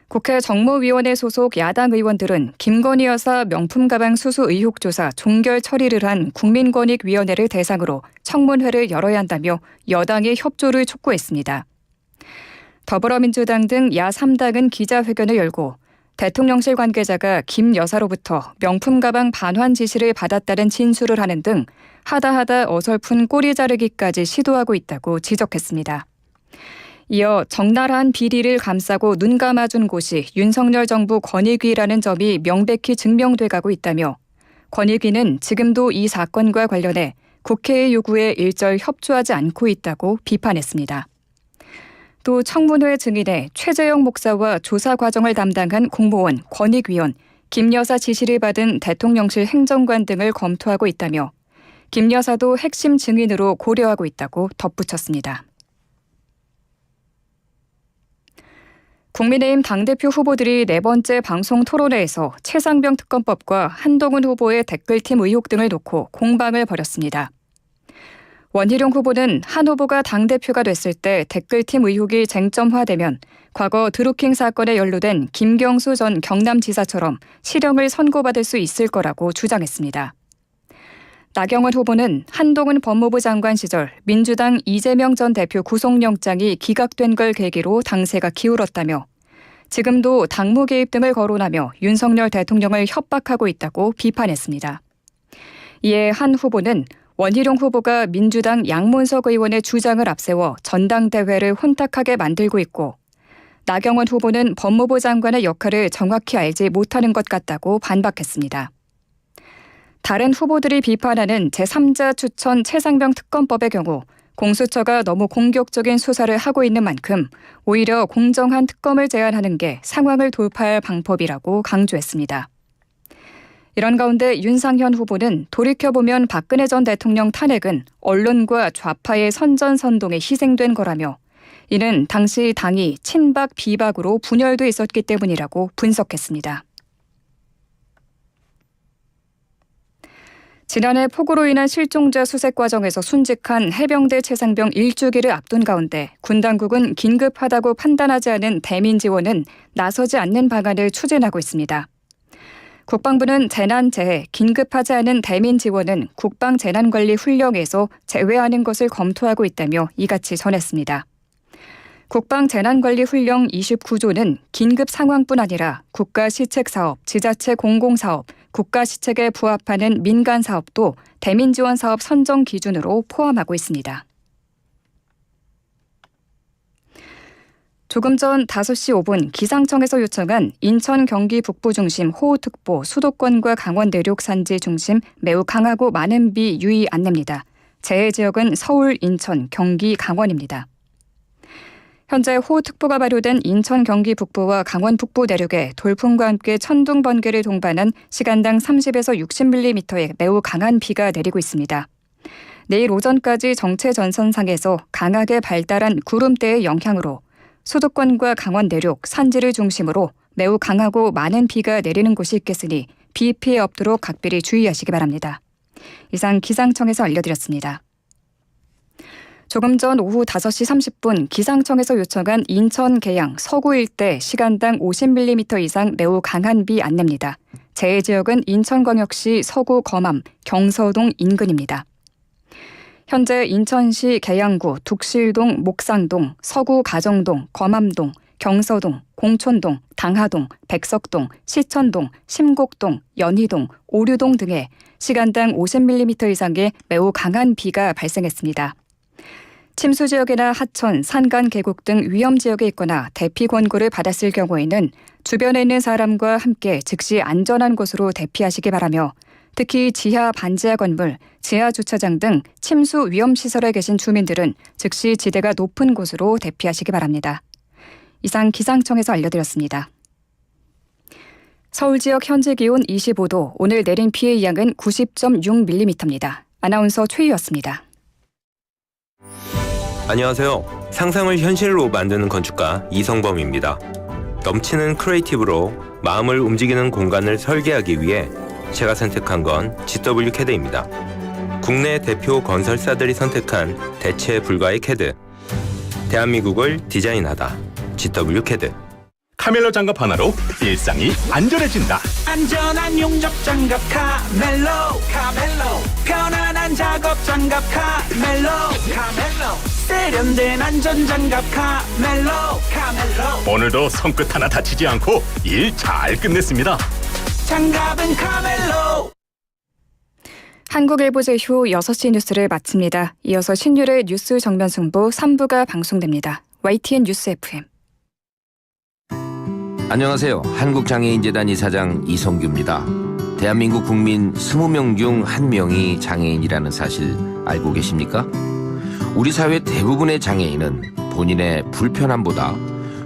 국회 정무위원회 소속 야당 의원들은 김건희 여사 명품 가방 수수 의혹 조사 종결 처리를 한 국민권익위원회를 대상으로 청문회를 열어야 한다며 여당의 협조를 촉구했습니다. 더불어민주당 등 야 3당은 기자회견을 열고 대통령실 관계자가 김 여사로부터 명품 가방 반환 지시를 받았다는 진술을 하는 등 하다하다 어설픈 꼬리 자르기까지 시도하고 있다고 지적했습니다. 이어 적나라한 비리를 감싸고 눈 감아준 곳이 윤석열 정부 권익위라는 점이 명백히 증명돼가고 있다며 권익위는 지금도 이 사건과 관련해 국회의 요구에 일절 협조하지 않고 있다고 비판했습니다. 또 청문회 증인의 최재형 목사와 조사 과정을 담당한 공무원, 권익위원, 김 여사 지시를 받은 대통령실 행정관 등을 검토하고 있다며 김 여사도 핵심 증인으로 고려하고 있다고 덧붙였습니다. 국민의힘 당대표 후보들이 네 번째 방송 토론회에서 최상병 특검법과 한동훈 후보의 댓글팀 의혹 등을 놓고 공방을 벌였습니다. 원희룡 후보는 한 후보가 당대표가 됐을 때 댓글팀 의혹이 쟁점화되면 과거 드루킹 사건에 연루된 김경수 전 경남지사처럼 실형을 선고받을 수 있을 거라고 주장했습니다. 나경원 후보는 한동훈 법무부 장관 시절 민주당 이재명 전 대표 구속영장이 기각된 걸 계기로 당세가 기울었다며 지금도 당무 개입 등을 거론하며 윤석열 대통령을 협박하고 있다고 비판했습니다. 이에 한 후보는 원희룡 후보가 민주당 양문석 의원의 주장을 앞세워 전당대회를 혼탁하게 만들고 있고 나경원 후보는 법무부 장관의 역할을 정확히 알지 못하는 것 같다고 반박했습니다. 다른 후보들이 비판하는 제3자 추천 최상병 특검법의 경우 공수처가 너무 공격적인 수사를 하고 있는 만큼 오히려 공정한 특검을 제안하는 게 상황을 돌파할 방법이라고 강조했습니다. 이런 가운데 윤상현 후보는 돌이켜보면 박근혜 전 대통령 탄핵은 언론과 좌파의 선전선동에 희생된 거라며 이는 당시 당이 친박 비박으로 분열돼 있었기 때문이라고 분석했습니다. 지난해 폭우로 인한 실종자 수색 과정에서 순직한 해병대 최상병 일주기를 앞둔 가운데 군 당국은 긴급하다고 판단하지 않은 대민 지원은 나서지 않는 방안을 추진하고 있습니다. 국방부는 재난재해, 긴급하지 않은 대민 지원은 국방재난관리훈령에서 제외하는 것을 검토하고 있다며 이같이 전했습니다. 국방재난관리훈령 29조는 긴급 상황뿐 아니라 국가시책사업, 지자체 공공사업, 국가시책에 부합하는 민간사업도 대민지원사업 선정 기준으로 포함하고 있습니다. 조금 전 5시 5분 기상청에서 요청한 인천 경기 북부 중심 호우특보 수도권과 강원 내륙 산지 중심 매우 강하고 많은 비 유의 안내입니다. 재해 지역은 서울, 인천, 경기, 강원입니다. 현재 호우특보가 발효된 인천 경기 북부와 강원 북부 내륙에 돌풍과 함께 천둥 번개를 동반한 시간당 30에서 60mm의 매우 강한 비가 내리고 있습니다. 내일 오전까지 정체 전선상에서 강하게 발달한 구름대의 영향으로 수도권과 강원 내륙, 산지를 중심으로 매우 강하고 많은 비가 내리는 곳이 있겠으니 비 피해 없도록 각별히 주의하시기 바랍니다. 이상 기상청에서 알려드렸습니다. 조금 전 오후 5시 30분 기상청에서 요청한 인천 계양 서구 일대 시간당 50mm 이상 매우 강한 비 안내입니다. 재해 지역은 인천광역시 서구 거맘, 경서동 인근입니다. 현재 인천시 계양구, 둑실동, 목상동, 서구 가정동, 거맘동, 경서동, 공촌동, 당하동, 백석동, 시천동, 심곡동, 연희동, 오류동 등에 시간당 50mm 이상의 매우 강한 비가 발생했습니다. 침수 지역이나 하천, 산간 계곡 등 위험 지역에 있거나 대피 권고를 받았을 경우에는 주변에 있는 사람과 함께 즉시 안전한 곳으로 대피하시기 바라며 특히 지하 반지하 건물, 지하 주차장 등 침수 위험 시설에 계신 주민들은 즉시 지대가 높은 곳으로 대피하시기 바랍니다. 이상 기상청에서 알려드렸습니다. 서울 지역 현재 기온 25도, 오늘 내린 비의 양은 90.6mm입니다. 아나운서 최희였습니다. 안녕하세요. 상상을 현실로 만드는 건축가 이성범입니다. 넘치는 크리에이티브로 마음을 움직이는 공간을 설계하기 위해 제가 선택한 건 GW CAD입니다. 국내 대표 건설사들이 선택한 대체 불가의 CAD. 대한민국을 디자인하다. GW CAD. 카멜로 장갑 하나로 일상이 안전해진다. 안전한 용접 장갑 카멜로. 편안한 작업 장갑 카멜로. 세련된 안전 장갑 카멜로. 오늘도 손끝 하나 다치지 않고 일 잘 끝냈습니다. 장갑은 카멜로. 한국일보제휴 6시 뉴스를 마칩니다. 이어서 신율의 뉴스 정면 승부 3부가 방송됩니다. YTN 뉴스 FM. 안녕하세요. 한국장애인재단 이사장 이성규입니다. 대한민국 국민 20명 중 1명이 장애인이라는 사실 알고 계십니까? 우리 사회 대부분의 장애인은 본인의 불편함보다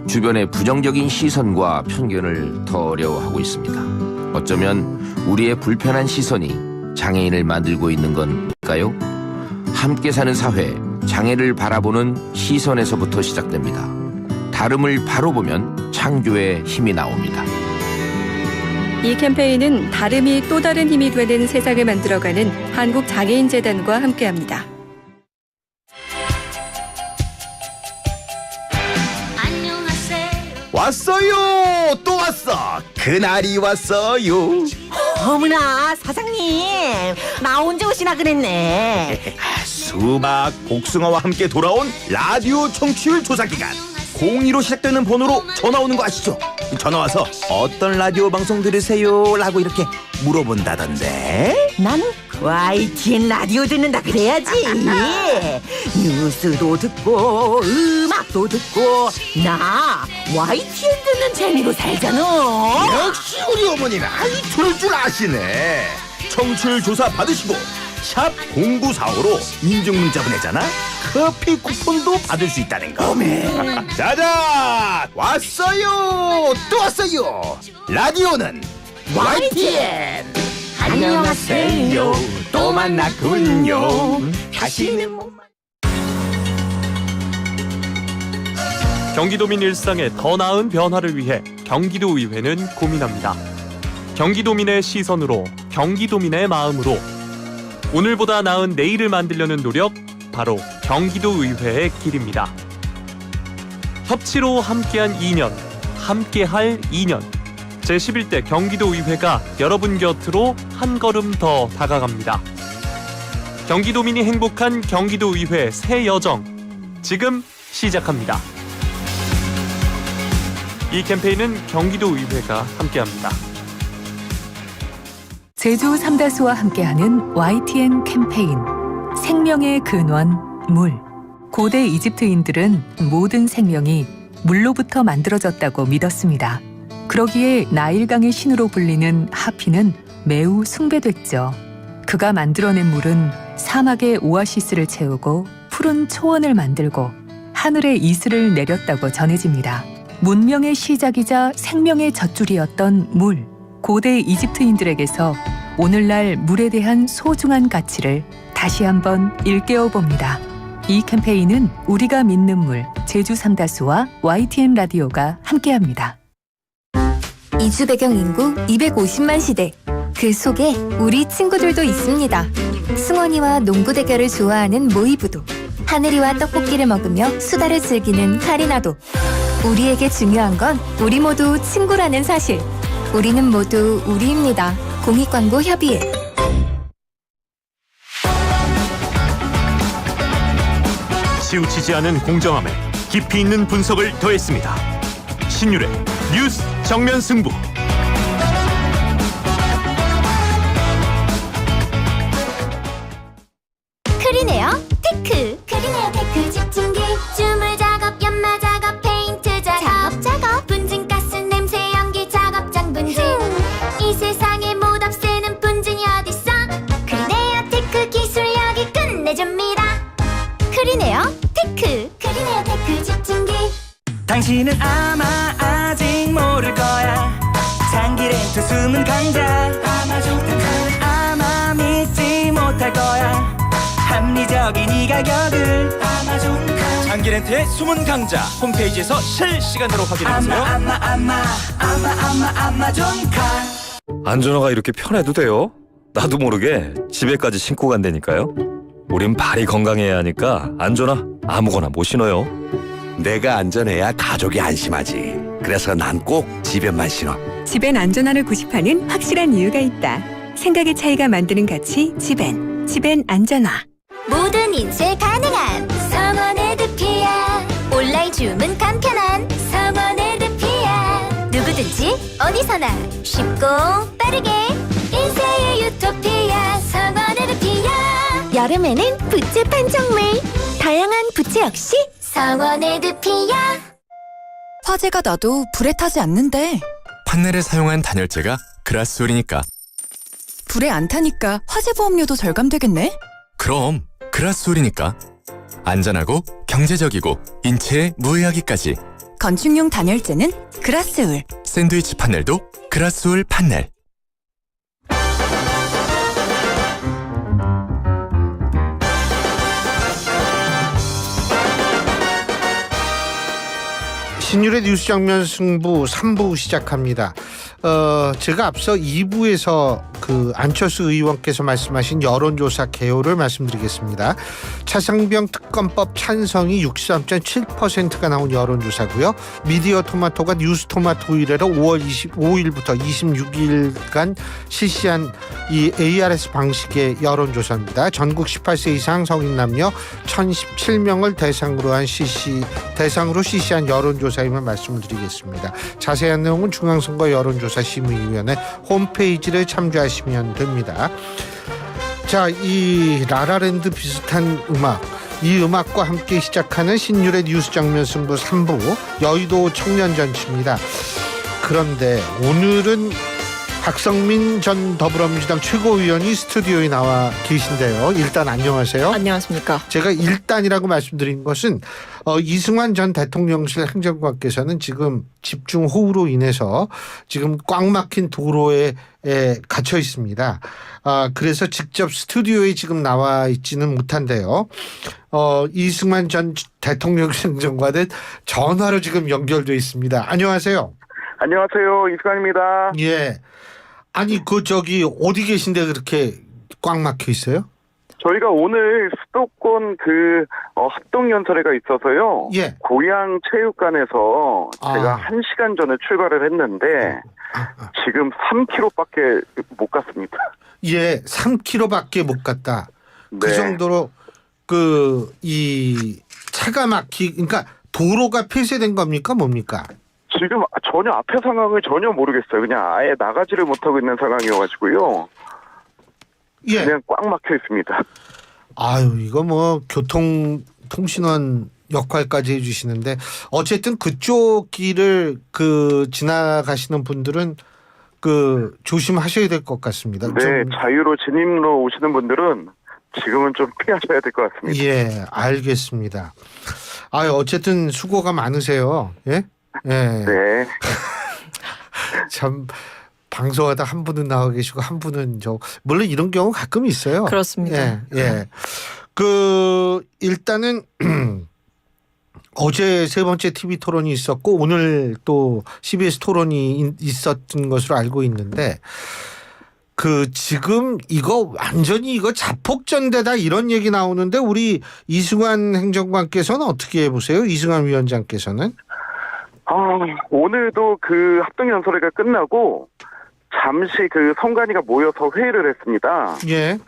주변의 부정적인 시선과 편견을 더 어려워하고 있습니다. 어쩌면 우리의 불편한 시선이 장애인을 만들고 있는 건일까요? 함께 사는 사회, 장애를 바라보는 시선에서부터 시작됩니다. 다름을 바로 보면 창조의 힘이 나옵니다. 이 캠페인은 다름이 또 다른 힘이 되는 세상을 만들어가는 한국장애인재단과 함께합니다. 왔어요. 또 왔어. 그날이 왔어요. 어머나 사장님, 나 언제 오시나 그랬네. 수박, 복숭아와 함께 돌아온 라디오 청취율 조사 기간. 02로 시작되는 번호로 전화 오는 거 아시죠? 전화 와서 어떤 라디오 방송 들으세요? 라고 이렇게 물어본다던데. 난 YTN 라디오 듣는다 그래야지. 뉴스도 듣고 음악도 듣고 나 YTN 듣는 재미로 살잖아. 역시 우리 어머니는 들을 줄 아시네. 청취율 조사 받으시고 샵 0945로 인증문자 보내잖아. 커피 쿠폰도 받을 수 있다는 거. 짜잔! 왔어요. 또 왔어요. 라디오는 YTN. 안녕하세요. 또 만났군요. 다시는 못 경기도민 일상의 더 나은 변화를 위해 경기도의회는 고민합니다. 경기도민의 시선으로, 경기도민의 마음으로 오늘보다 나은 내일을 만들려는 노력, 바로 경기도의회의 길입니다. 협치로 함께한 2년, 함께할 2년. 제11대 경기도의회가 여러분 곁으로 한 걸음 더 다가갑니다. 경기도민이 행복한 경기도의회 새 여정, 지금 시작합니다. 이 캠페인은 경기도의회가 함께합니다. 제주 삼다수와 함께하는 YTN 캠페인 생명의 근원 물. 고대 이집트인들은 모든 생명이 물로부터 만들어졌다고 믿었습니다. 그러기에 나일강의 신으로 불리는 하피는 매우 숭배됐죠. 그가 만들어낸 물은 사막의 오아시스를 채우고 푸른 초원을 만들고 하늘의 이슬을 내렸다고 전해집니다. 문명의 시작이자 생명의 젖줄이었던 물. 고대 이집트인들에게서 오늘날 물에 대한 소중한 가치를 다시 한번 일깨워봅니다. 이 캠페인은 우리가 믿는 물, 제주 삼다수와 YTN 라디오가 함께합니다. 이주 배경 인구 250만 시대. 그 속에 우리 친구들도 있습니다. 승원이와 농구 대결을 좋아하는 모이부도, 하늘이와 떡볶이를 먹으며 수다를 즐기는 카리나도. 우리에게 중요한 건 우리 모두 친구라는 사실. 우리는 모두 우리입니다. 공익광고협의회. 치우치지 않은 공정함에 깊이 있는 분석을 더했습니다. 신율의 뉴스 정면 승부. 크리네어 테크. 크리네어 테크 집중기. 주물 작업, 연마 작업, 페인트 작업. 분진가스 냄새 연기 작업장 분진. 이 세상에 못 없애는 분진이 어딨어. 크리네어 테크 기술력이 끝내줍니다. 크리네어 테크. 크리네어 테크 집중기. 당신은 아마 아직 모를 거야. 장기 렌트 숨은 강자. 아마존카는 아마 믿지 못할 거야. 합리적인 이 가격을. 아마존카. 장기 렌트의 숨은 강자 홈페이지에서 실시간으로 확인해보세요. 아마존카. 안전화가 이렇게 편해도 돼요? 나도 모르게 집에까지 신고 간다니까요. 우린 발이 건강해야 하니까 안전화 아무거나 못 신어요. 내가 안전해야 가족이 안심하지. 그래서 난 꼭 집에만 신어. 집엔 안전함을 구십하는 확실한 이유가 있다. 생각의 차이가 만드는 가치 집엔. 집엔 안전화. 모든 인쇄 가능한 성원의 드피아. 온라인 주문 간편한 성원의 드피아. 누구든지 어디서나 쉽고 빠르게 인쇄의 유토피아. 성원의 드피아. 여름에는 부채 판촉물. 다양한 부채 역시 성원의 드피아. 화재가 나도 불에 타지 않는데. 판넬에 사용한 단열재가 그라스홀이니까. 불에 안 타니까 화재 보험료도 절감되겠네? 그럼 그라스홀이니까. 안전하고 경제적이고 인체에 무해하기까지. 건축용 단열재는 그라스홀. 샌드위치 판넬도 그라스홀 판넬. 신율의 뉴스 장면 승부 3부 시작합니다. 제가 앞서 2부에서 그 안철수 의원께서 말씀하신 여론조사 개요를 말씀드리겠습니다. 차상병 특검법 찬성이 63.7%가 나온 여론조사고요. 미디어 토마토가 뉴스 토마토 의뢰로 5월 25일부터 26일간 실시한 이 ARS 방식의 여론조사입니다. 전국 18세 이상 성인 남녀 1017명을 대상으로 실시한 여론조사임을 말씀을 드리겠습니다. 자세한 내용은 중앙선거 여론조사 심의위원회 홈페이지를 참조하시면 됩니다. 자, 이 라라랜드 비슷한 음악, 이 음악과 함께 시작하는 신율의 뉴스 장면 승부 3부 여의도 청년전치입니다. 그런데 오늘은 박성민 전 더불어민주당 최고위원이 스튜디오에 나와 계신데요. 일단 안녕하세요. 안녕하십니까. 제가 일단이라고 말씀드린 것은 이승만 전 대통령실 행정관께서는 지금 집중호우로 인해서 지금 꽉 막힌 도로에 갇혀 있습니다. 그래서 직접 스튜디오에 지금 나와 있지는 못한데요. 이승만 전 대통령실 행정관은 전화로 지금 연결돼 있습니다. 안녕하세요. 안녕하세요. 이승환입니다. 예. 아니 어디 계신데 그렇게 꽉 막혀 있어요? 저희가 오늘 수도권 합동연설회가 있어서요. 예. 고양 체육관에서 제가 1시간 전에 출발을 했는데 지금 3km밖에 못 갔습니다. 예, 3km밖에 못 갔다. 그 네. 정도로 이 차가 그러니까 도로가 폐쇄된 겁니까 뭡니까? 지금 전혀 앞에 상황을 전혀 모르겠어요. 그냥 아예 나가지를 못하고 있는 상황이어가지고요. 예. 그냥 꽉 막혀 있습니다. 아유, 이거 교통통신원 역할까지 해주시는데 어쨌든 그쪽 길을 지나가시는 분들은 조심하셔야 될 것 같습니다. 네, 자유로 진입로 오시는 분들은 지금은 좀 피하셔야 될 것 같습니다. 예, 알겠습니다. 어쨌든 수고가 많으세요. 예? 예. 네. 참 방송하다 한 분은 나와 계시고 한 분은 물론 이런 경우 가끔 있어요. 그렇습니다. 예. 예. 일단은 어제 세 번째 TV 토론이 있었고 오늘 또 CBS 토론이 있었던 것으로 알고 있는데 지금 완전히 자폭전대다 이런 얘기 나오는데 우리 이승환 행정관께서는 어떻게 보세요? 이승환 위원장께서는? 오늘도 합동연설회가 끝나고 잠시 선관위가 모여서 회의를 했습니다. 예.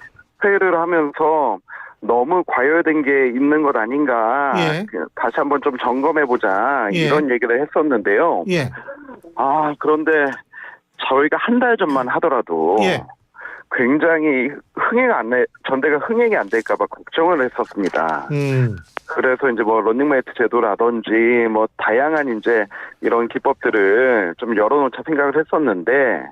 회의를 하면서 너무 과열된 게 있는 것 아닌가. 예. 다시 한번 좀 점검해보자. 예. 이런 얘기를 했었는데요. 예. 그런데 저희가 한 달 전만 하더라도 예. 굉장히 전대가 흥행이 안 될까봐 걱정을 했었습니다. 그래서 러닝메이트 제도라든지 다양한 이런 기법들을 좀 열어놓자 생각을 했었는데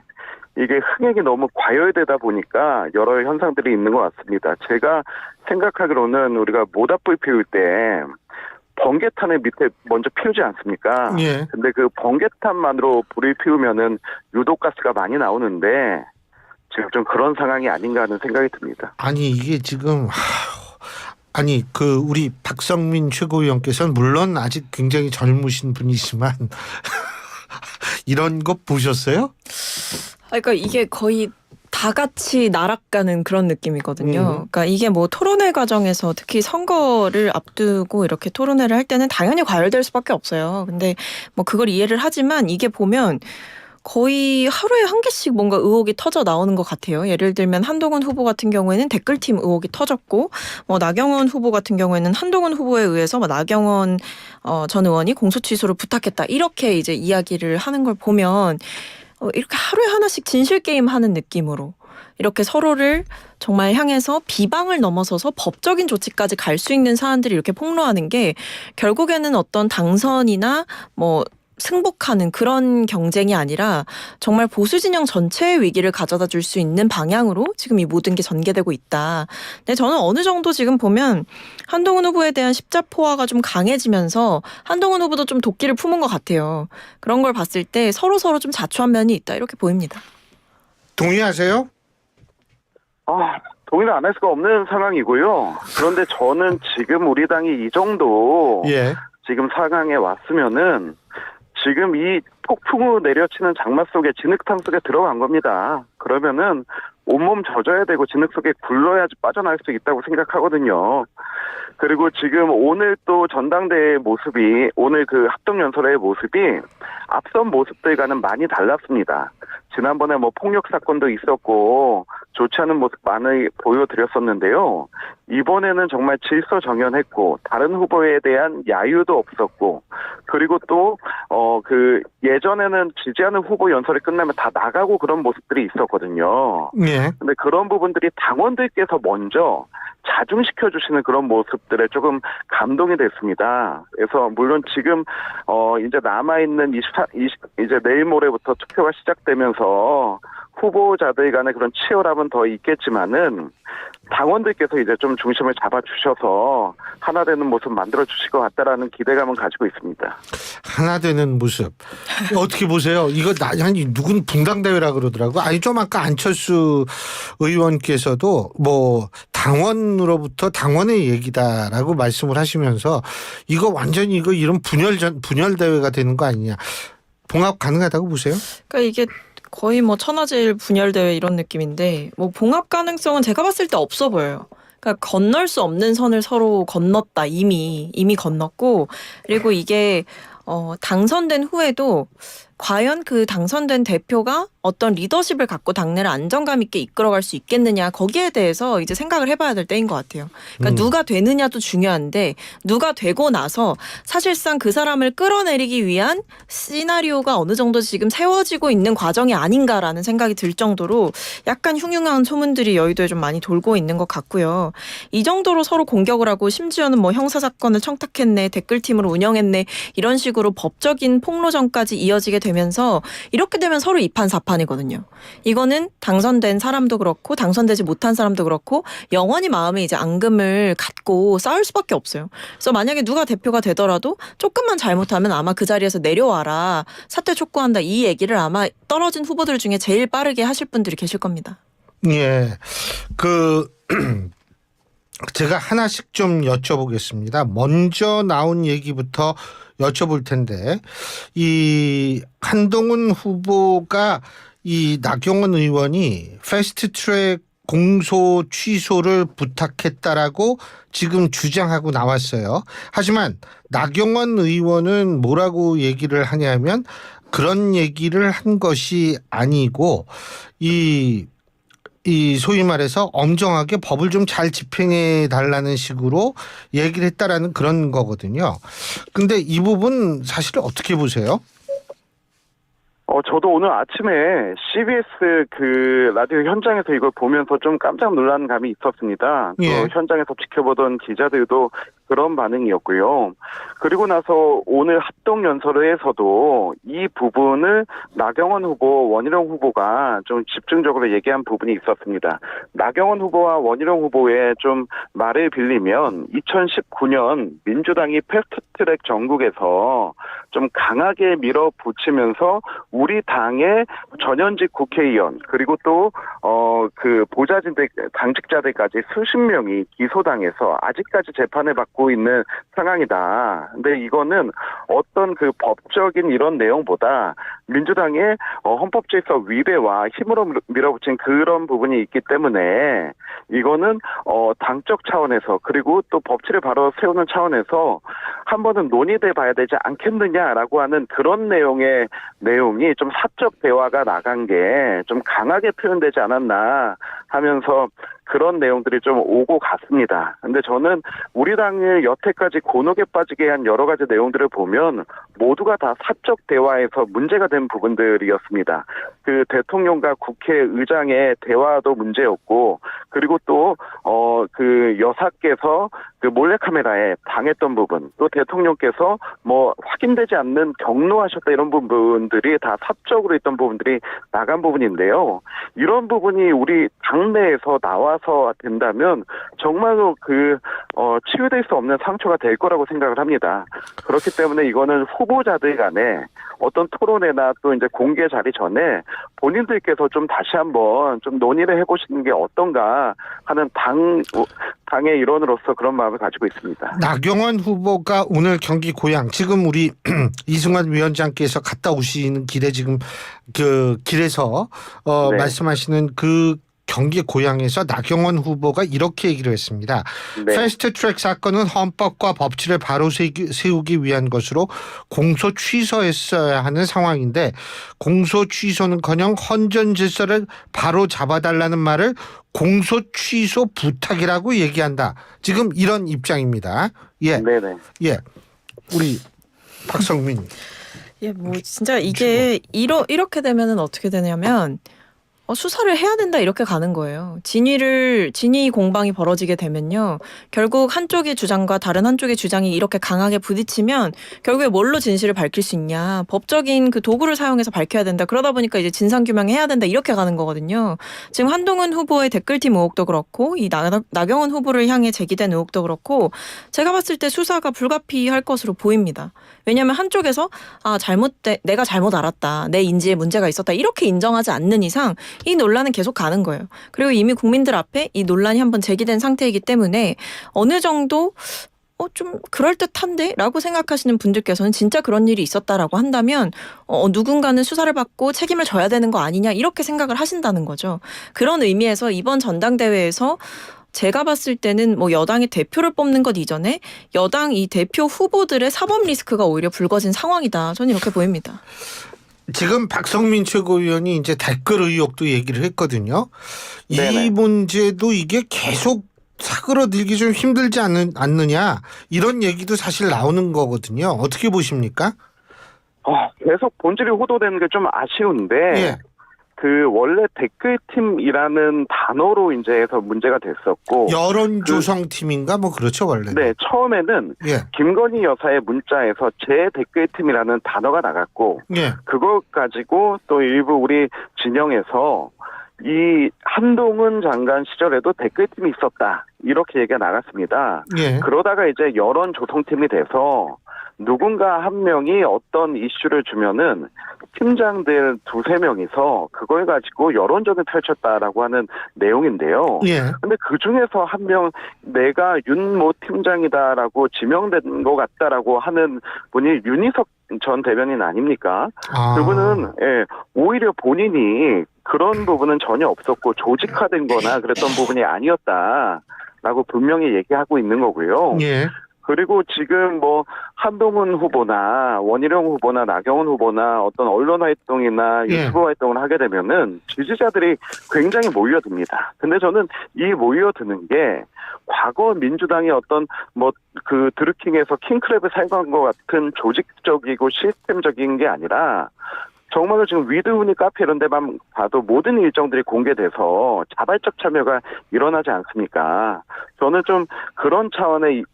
이게 흥행이 너무 과열되다 보니까 여러 현상들이 있는 것 같습니다. 제가 생각하기로는 우리가 모닥불 피울 때 번개탄을 밑에 먼저 피우지 않습니까? 예. 근데 번개탄만으로 불을 피우면은 유독가스가 많이 나오는데 지금 좀 그런 상황이 아닌가 하는 생각이 듭니다. 아니 이게 지금 우리 박성민 최고위원께서는 물론 아직 굉장히 젊으신 분이지만 이런 거 보셨어요? 그러니까 이게 거의 다 같이 나락가는 그런 느낌이거든요. 그러니까 이게 토론회 과정에서 특히 선거를 앞두고 이렇게 토론회를 할 때는 당연히 과열될 수밖에 없어요. 근데 그걸 이해를 하지만 이게 보면 거의 하루에 한 개씩 뭔가 의혹이 터져 나오는 것 같아요. 예를 들면 한동훈 후보 같은 경우에는 댓글팀 의혹이 터졌고 나경원 후보 같은 경우에는 한동훈 후보에 의해서 나경원 전 의원이 공소 취소를 부탁했다. 이렇게 이야기를 하는 걸 보면 이렇게 하루에 하나씩 진실 게임 하는 느낌으로 이렇게 서로를 정말 향해서 비방을 넘어서서 법적인 조치까지 갈 수 있는 사안들이 이렇게 폭로하는 게 결국에는 어떤 당선이나 승복하는 그런 경쟁이 아니라 정말 보수 진영 전체의 위기를 가져다 줄 수 있는 방향으로 지금 이 모든 게 전개되고 있다. 근데 저는 어느 정도 지금 보면 한동훈 후보에 대한 십자포화가 좀 강해지면서 한동훈 후보도 좀 도끼를 품은 것 같아요. 그런 걸 봤을 때 서로 좀 자초한 면이 있다 이렇게 보입니다. 동의하세요? 동의는 안 할 수가 없는 상황이고요. 그런데 저는 지금 우리 당이 이 정도 지금 상황에 왔으면은 지금 이 폭풍우 내려치는 장마 속에 진흙탕 속에 들어간 겁니다. 그러면은 온몸 젖어야 되고 진흙 속에 굴러야지 빠져나올 수 있다고 생각하거든요. 그리고 지금 오늘 또 전당대회의 모습이 오늘 합동연설회의 모습이 앞선 모습들과는 많이 달랐습니다. 지난번에 폭력 사건도 있었고 좋지 않은 모습 많이 보여드렸었는데요. 이번에는 정말 질서정연했고 다른 후보에 대한 야유도 없었고 그리고 또 예전에는 지지하는 후보 연설이 끝나면 다 나가고 그런 모습들이 있었거든요. 예. 근데 그런 부분들이 당원들께서 먼저 자중시켜 주시는 그런 모습들에 조금 감동이 됐습니다. 그래서 물론 지금 이제 남아 있는 이제 내일 모레부터 투표가 시작되면서 후보자들 간의 그런 치열함은 더 있겠지만은 당원들께서 이제 좀 중심을 잡아주셔서 하나 되는 모습 만들어 주실 것 같다라는 기대감은 가지고 있습니다. 하나 되는 모습. 어떻게 보세요? 이거 아니 누군 분당대회라 그러더라고. 아니 좀 아까 안철수 의원께서도 뭐 당원으로부터 당원의 얘기다라고 말씀을 하시면서 이거 완전히 이런 분열 대회가 되는 거 아니냐. 봉합 가능하다고 보세요? 그러니까 이게 거의 뭐 천하제일 분열 대회 이런 느낌인데 뭐 봉합 가능성은 제가 봤을 때 없어 보여요. 그러니까 건널 수 없는 선을 서로 건넜다. 이미 건넜고 그리고 이게 당선된 후에도 과연 그 당선된 대표가 어떤 리더십을 갖고 당내를 안정감 있게 이끌어갈 수 있겠느냐 거기에 대해서 이제 생각을 해봐야 될 때인 것 같아요. 그러니까 누가 되느냐도 중요한데 누가 되고 나서 사실상 그 사람을 끌어내리기 위한 시나리오가 어느 정도 지금 세워지고 있는 과정이 아닌가라는 생각이 들 정도로 약간 흉흉한 소문들이 여의도에 좀 많이 돌고 있는 것 같고요. 이 정도로 서로 공격을 하고 심지어는 뭐 형사사건을 청탁했네, 댓글팀으로 운영했네 이런 식으로 법적인 폭로전까지 이어지게 되면서 이렇게 되면 서로 이판사판이거든요. 이거는 당선된 사람도 그렇고 당선되지 못한 사람도 그렇고 영원히 마음에 이제 앙금을 갖고 싸울 수밖에 없어요. 그래서 만약에 누가 대표가 되더라도 조금만 잘못하면 아마 그 자리에서 내려와라, 사퇴 촉구한다 이 얘기를 아마 떨어진 후보들 중에 제일 빠르게 하실 분들이 계실 겁니다. 예. 제가 하나씩 좀 여쭤보겠습니다. 먼저 나온 얘기부터 여쭤볼 텐데, 이 한동훈 후보가 이 나경원 의원이 패스트트랙 공소 취소를 부탁했다라고 지금 주장하고 나왔어요. 하지만 나경원 의원은 뭐라고 얘기를 하냐면 그런 얘기를 한 것이 아니고 이 소위 말해서 엄정하게 법을 좀 잘 집행해 달라는 식으로 얘기를 했다라는 그런 거거든요. 근데 이 부분 사실 어떻게 보세요? 저도 오늘 아침에 CBS 그 라디오 현장에서 이걸 보면서 좀 깜짝 놀란 감이 있었습니다. 예. 현장에서 지켜보던 기자들도 그런 반응이었고요. 그리고 나서 오늘 합동연설에서도 이 부분을 나경원 후보, 원희룡 후보가 좀 집중적으로 얘기한 부분이 있었습니다. 나경원 후보와 원희룡 후보의 좀 말을 빌리면 2019년 민주당이 패스트트랙 전국에서 좀 강하게 밀어붙이면서 우리 당의 전현직 국회의원 그리고 또 그 보좌진들 당직자들까지 수십 명이 기소당해서 아직까지 재판을 받고 있는 상황이다. 근데 이거는 어떤 그 법적인 이런 내용보다 민주당의 헌법 질서 위배와 힘으로 밀어붙인 그런 부분이 있기 때문에 이거는 당적 차원에서 그리고 또 법치를 바로 세우는 차원에서 한 번은 논의돼 봐야 되지 않겠느냐라고 하는 그런 내용이 좀 사적 대화가 나간 게 좀 강하게 표현되지 않았나 하면서 그런 내용들이 좀 오고 갔습니다. 근데 저는 우리 당을 여태까지 곤혹에 빠지게 한 여러 가지 내용들을 보면 모두가 다 사적 대화에서 문제가 된 부분들이었습니다. 그 대통령과 국회의장의 대화도 문제였고, 그리고 또 그 여사께서 그 몰래카메라에 당했던 부분, 또 대통령께서 뭐 확인되지 않는 경로하셨다 이런 부분들이 다 사적으로 있던 부분들이 나간 부분인데요. 이런 부분이 우리 당내에서 나와서 된다면 정말로 치유될 수 없는 상처가 될 거라고 생각을 합니다. 그렇기 때문에 이거는 후보자들 간에 어떤 토론회나 또 이제 공개 자리 전에 본인들께서 좀 다시 한번 좀 논의를 해보시는 게 어떤가 하는 당의 일원으로서 그런 마음을 가지고 있습니다. 나경원 후보가 오늘 경기 고양, 지금 우리 이승환 위원장께서 갔다 오시는 길에 지금 그 길에서 네. 말씀하시는 그 경기 고양에서 나경원 후보가 이렇게 얘기를 했습니다. 네. 패스트트랙 사건은 헌법과 법치를 바로 세우기 위한 것으로 공소 취소했어야 하는 상황인데 공소 취소는커녕 헌전 질서를 바로 잡아달라는 말을 공소 취소 부탁이라고 얘기한다. 지금 이런 입장입니다. 예, 네네. 예, 우리 박성민. 예, 뭐 진짜 이게 이렇게 되면은 어떻게 되냐면. 수사를 해야 된다 이렇게 가는 거예요. 진위 공방이 벌어지게 되면요. 결국 한쪽의 주장과 다른 한쪽의 주장이 이렇게 강하게 부딪히면 결국에 뭘로 진실을 밝힐 수 있냐. 법적인 그 도구를 사용해서 밝혀야 된다. 그러다 보니까 이제 진상규명해야 된다 이렇게 가는 거거든요. 지금 한동훈 후보의 댓글팀 의혹도 그렇고 이 나경원 후보를 향해 제기된 의혹도 그렇고 제가 봤을 때 수사가 불가피할 것으로 보입니다. 왜냐하면 한쪽에서 내가 잘못 알았다. 내 인지에 문제가 있었다. 이렇게 인정하지 않는 이상 이 논란은 계속 가는 거예요. 그리고 이미 국민들 앞에 이 논란이 한번 제기된 상태이기 때문에 어느 정도 좀 그럴듯한데? 라고 생각하시는 분들께서는 진짜 그런 일이 있었다라고 한다면 누군가는 수사를 받고 책임을 져야 되는 거 아니냐 이렇게 생각을 하신다는 거죠. 그런 의미에서 이번 전당대회에서 제가 봤을 때는 뭐 여당의 대표를 뽑는 것 이전에 여당 이 대표 후보들의 사법 리스크가 오히려 불거진 상황이다. 저는 이렇게 보입니다. 지금 박성민 최고위원이 이제 댓글 의혹도 얘기를 했거든요. 네네. 이 문제도 이게 계속 사그러들기 좀 힘들지 않느냐 이런 얘기도 사실 나오는 거거든요. 어떻게 보십니까? 계속 본질이 호도되는 게 좀 아쉬운데 예. 그 원래 댓글팀이라는 단어로 이제 해서 문제가 됐었고 여론조성팀인가 뭐 그렇죠 원래. 네, 처음에는 예. 김건희 여사의 문자에서 제 댓글팀이라는 단어가 나갔고 예. 그거 가지고 또 일부 우리 진영에서 이 한동훈 장관 시절에도 댓글팀이 있었다 이렇게 얘기가 나갔습니다. 예. 그러다가 이제 여론 조성팀이 돼서 누군가 한 명이 어떤 이슈를 주면은 팀장들 2-3명이서 그걸 가지고 여론전을 펼쳤다라고 하는 내용인데요. 예. 근데 그 중에서 한 명 내가 윤모 팀장이다라고 지명된 것 같다라고 하는 분이 윤희석 전 대변인 아닙니까? 그분은 오히려 본인이 그런 부분은 전혀 없었고 조직화된 거나 그랬던 부분이 아니었다라고 분명히 얘기하고 있는 거고요. 예. 그리고 지금 뭐 한동훈 후보나 원희룡 후보나 나경원 후보나 어떤 언론 활동이나 유튜브 활동을 하게 되면은 지지자들이 굉장히 몰려듭니다. 근데 저는 이 몰려드는 게 과거 민주당이 어떤 뭐 그 드루킹에서 킹크랩을 사용한 것 같은 조직적이고 시스템적인 게 아니라 정말로 지금 위드우니 카페 이런 데만 봐도 모든 일정들이 공개돼서 자발적 참여가 일어나지 않습니까? 저는 좀 그런 차원의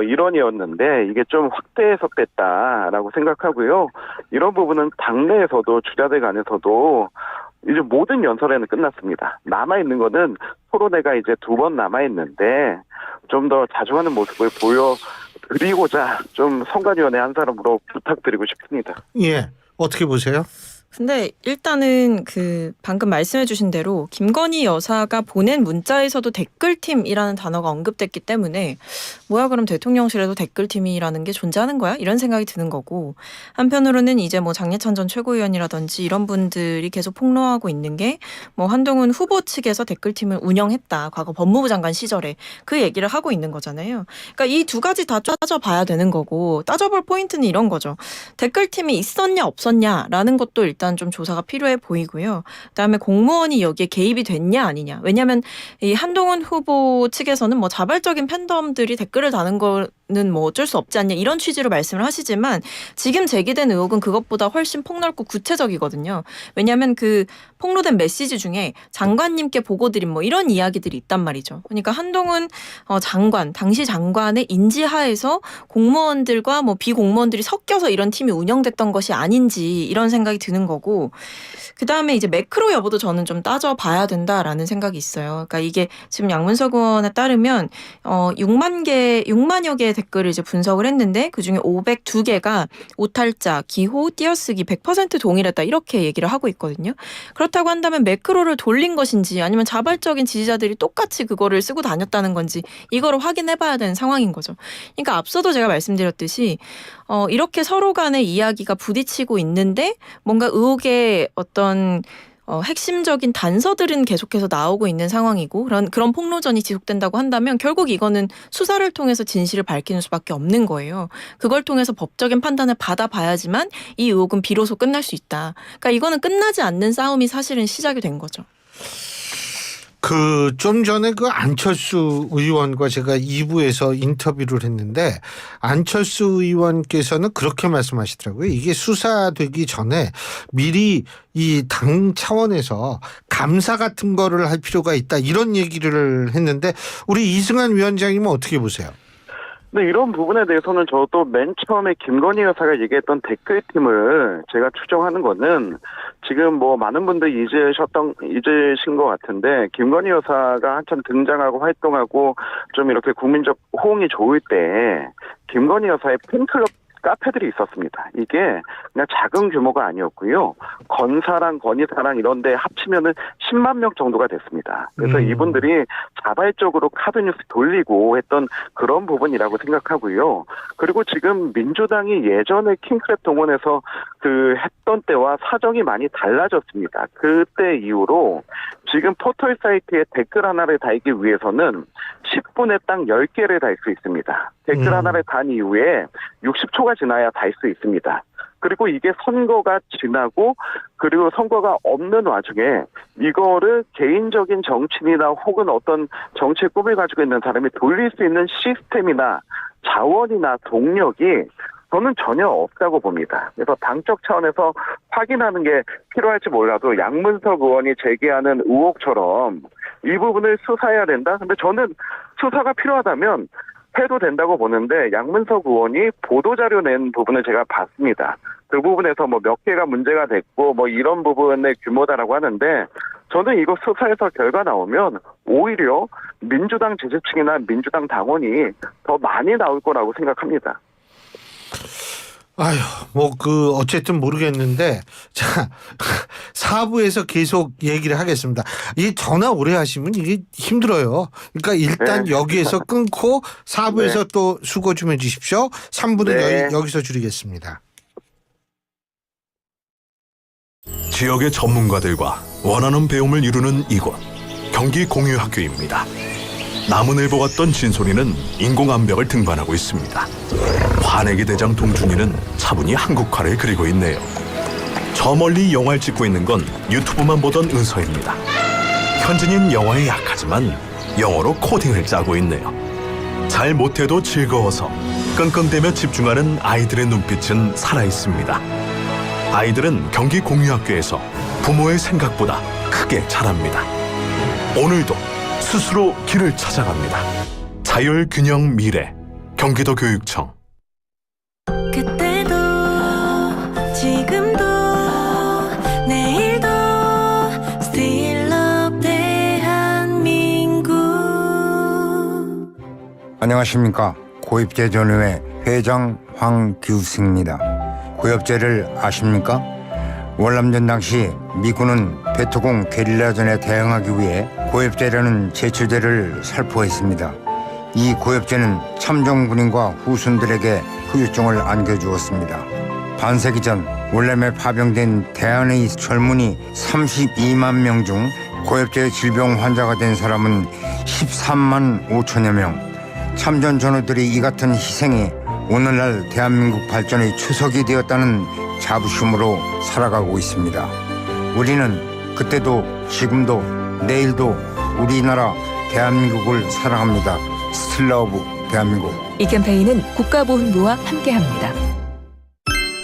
일원이었는데 이게 좀 확대해서 뺐다라고 생각하고요. 이런 부분은 당내에서도 주자들 간에서도 이제 모든 연설에는 끝났습니다. 남아있는 거는 토론회가 이제 2번 남아있는데 좀 더 자주 하는 모습을 보여드리고자 좀 선관위원회 한 사람으로 부탁드리고 싶습니다. 예. 어떻게 보세요? 근데 일단은 그 방금 말씀해 주신 대로 김건희 여사가 보낸 문자에서도 댓글팀이라는 단어가 언급됐기 때문에 뭐야 그럼 대통령실에도 댓글팀이라는 게 존재하는 거야? 이런 생각이 드는 거고 한편으로는 이제 뭐 장례찬 전 최고위원이라든지 이런 분들이 계속 폭로하고 있는 게 뭐 한동훈 후보 측에서 댓글팀을 운영했다. 과거 법무부 장관 시절에 그 얘기를 하고 있는 거잖아요. 그러니까 이 두 가지 다 따져봐야 되는 거고 따져볼 포인트는 이런 거죠. 댓글팀이 있었냐 없었냐라는 것도 일단 좀 조사가 필요해 보이고요. 그다음에 공무원이 여기에 개입이 됐냐 아니냐. 왜냐하면 이 한동훈 후보 측에서는 뭐 자발적인 팬덤들이 댓글을 다는 거는 뭐 어쩔 수 없지 않냐 이런 취지로 말씀을 하시지만 지금 제기된 의혹은 그것보다 훨씬 폭넓고 구체적이거든요. 왜냐하면 그 폭로된 메시지 중에 장관님께 보고드린 뭐 이런 이야기들이 있단 말이죠. 그러니까 한동훈 장관, 당시 장관의 인지하에서 공무원들과 뭐 비공무원들이 섞여서 이런 팀이 운영됐던 것이 아닌지 이런 생각이 드는 거고 그다음에 이제 매크로 여부도 저는 좀 따져봐야 된다라는 생각이 있어요. 그러니까 이게 지금 양문석 의원에 따르면 6만여 개의 댓글을 이제 분석을 했는데 그중에 502개가 오탈자, 기호, 띄어쓰기 100% 동일했다 이렇게 얘기를 하고 있거든요. 그렇다고 한다면 매크로를 돌린 것인지 아니면 자발적인 지지자들이 똑같이 그거를 쓰고 다녔다는 건지 이거를 확인해봐야 되는 상황인 거죠. 그러니까 앞서도 제가 말씀드렸듯이 이렇게 서로 간의 이야기가 부딪히고 있는데 뭔가 의혹의 어떤 핵심적인 단서들은 계속해서 나오고 있는 상황이고 그런 폭로전이 지속된다고 한다면 결국 이거는 수사를 통해서 진실을 밝히는 수밖에 없는 거예요. 그걸 통해서 법적인 판단을 받아봐야지만 이 의혹은 비로소 끝날 수 있다. 그러니까 이거는 끝나지 않는 싸움이 사실은 시작이 된 거죠. 좀 전에 안철수 의원과 제가 2부에서 인터뷰를 했는데 안철수 의원께서는 그렇게 말씀하시더라고요. 이게 수사되기 전에 미리 이 당 차원에서 감사 같은 거를 할 필요가 있다 이런 얘기를 했는데 우리 이승환 위원장님은 어떻게 보세요? 네, 이런 부분에 대해서는 저도 맨 처음에 김건희 여사가 얘기했던 댓글팀을 제가 추정하는 거는 지금 뭐 많은 분들이 잊으신 것 같은데 김건희 여사가 한참 등장하고 활동하고 좀 이렇게 국민적 호응이 좋을 때 김건희 여사의 팬클럽 카페들이 있었습니다. 이게 그냥 작은 규모가 아니었고요. 건사랑 건희사랑 이런 데 합치면은 10만 명 정도가 됐습니다. 그래서 이분들이 자발적으로 카드뉴스 돌리고 했던 그런 부분이라고 생각하고요. 그리고 지금 민주당이 예전에 킹크랩 동원해서 했던 때와 사정이 많이 달라졌습니다. 그때 이후로 지금 포털 사이트에 댓글 하나를 달기 위해서는 10분에 딱 10개를 달 수 있습니다. 댓글 하나를 단 이후에 60초가 지나야 달 수 있습니다. 그리고 이게 선거가 지나고 그리고 선거가 없는 와중에 이거를 개인적인 정치인이나 혹은 어떤 정치의 꿈을 가지고 있는 사람이 돌릴 수 있는 시스템이나 자원이나 동력이 저는 전혀 없다고 봅니다. 그래서 당적 차원에서 확인하는 게 필요할지 몰라도 양문석 의원이 제기하는 의혹처럼 이 부분을 수사해야 된다? 근데 저는 수사가 필요하다면 해도 된다고 보는데 양문석 의원이 보도자료 낸 부분을 제가 봤습니다. 그 부분에서 뭐 몇 개가 문제가 됐고 뭐 이런 부분의 규모다라고 하는데 저는 이거 수사에서 결과 나오면 오히려 민주당 지지층이나 민주당 당원이 더 많이 나올 거라고 생각합니다. 어쨌든 모르겠는데, 자, 4부에서 계속 얘기를 하겠습니다. 이 전화 오래 하시면 이게 힘들어요. 그러니까 일단 네. 여기에서 끊고 4부에서 네. 또 수고 좀 해주십시오. 3부는 네. 여기서 줄이겠습니다. 지역의 전문가들과 원하는 배움을 이루는 이곳, 경기 공유학교입니다. 나무늘보 같던 진솔이는 인공암벽을 등반하고 있습니다. 화내기 대장 동준이는 차분히 한국화를 그리고 있네요. 저 멀리 영화를 찍고 있는 건 유튜브만 보던 은서입니다. 현진이는 영어에 약하지만 영어로 코딩을 짜고 있네요. 잘 못해도 즐거워서 끙끙대며 집중하는 아이들의 눈빛은 살아있습니다. 아이들은 경기 공유학교에서 부모의 생각보다 크게 자랍니다. 오늘도 스스로 길을 찾아갑니다. 자율균형 미래 경기도 교육청. 그때도 지금도 내일도 Still Love 대한민국. 안녕하십니까. 고입제전의회 회장 황규승입니다. 고엽제를 아십니까? 월남전 당시 미군은 베트콩 게릴라전에 대응하기 위해 고엽제라는 제철제를 살포했습니다. 이 고엽제는 참정군인과 후순들에게 후유증을 안겨주었습니다. 반세기 전 월남에 파병된 대한의 젊은이 32만 명 중 고엽제 질병 환자가 된 사람은 13만 5천여 명. 참전 전우들이 이 같은 희생이 오늘날 대한민국 발전의 초석이 되었다는 자부심으로 살아가고 있습니다. 우리는 그때도 지금도 내일도 우리나라 대한민국을 사랑합니다. Still Love 대한민국. 이 캠페인은 국가보훈부와 함께합니다.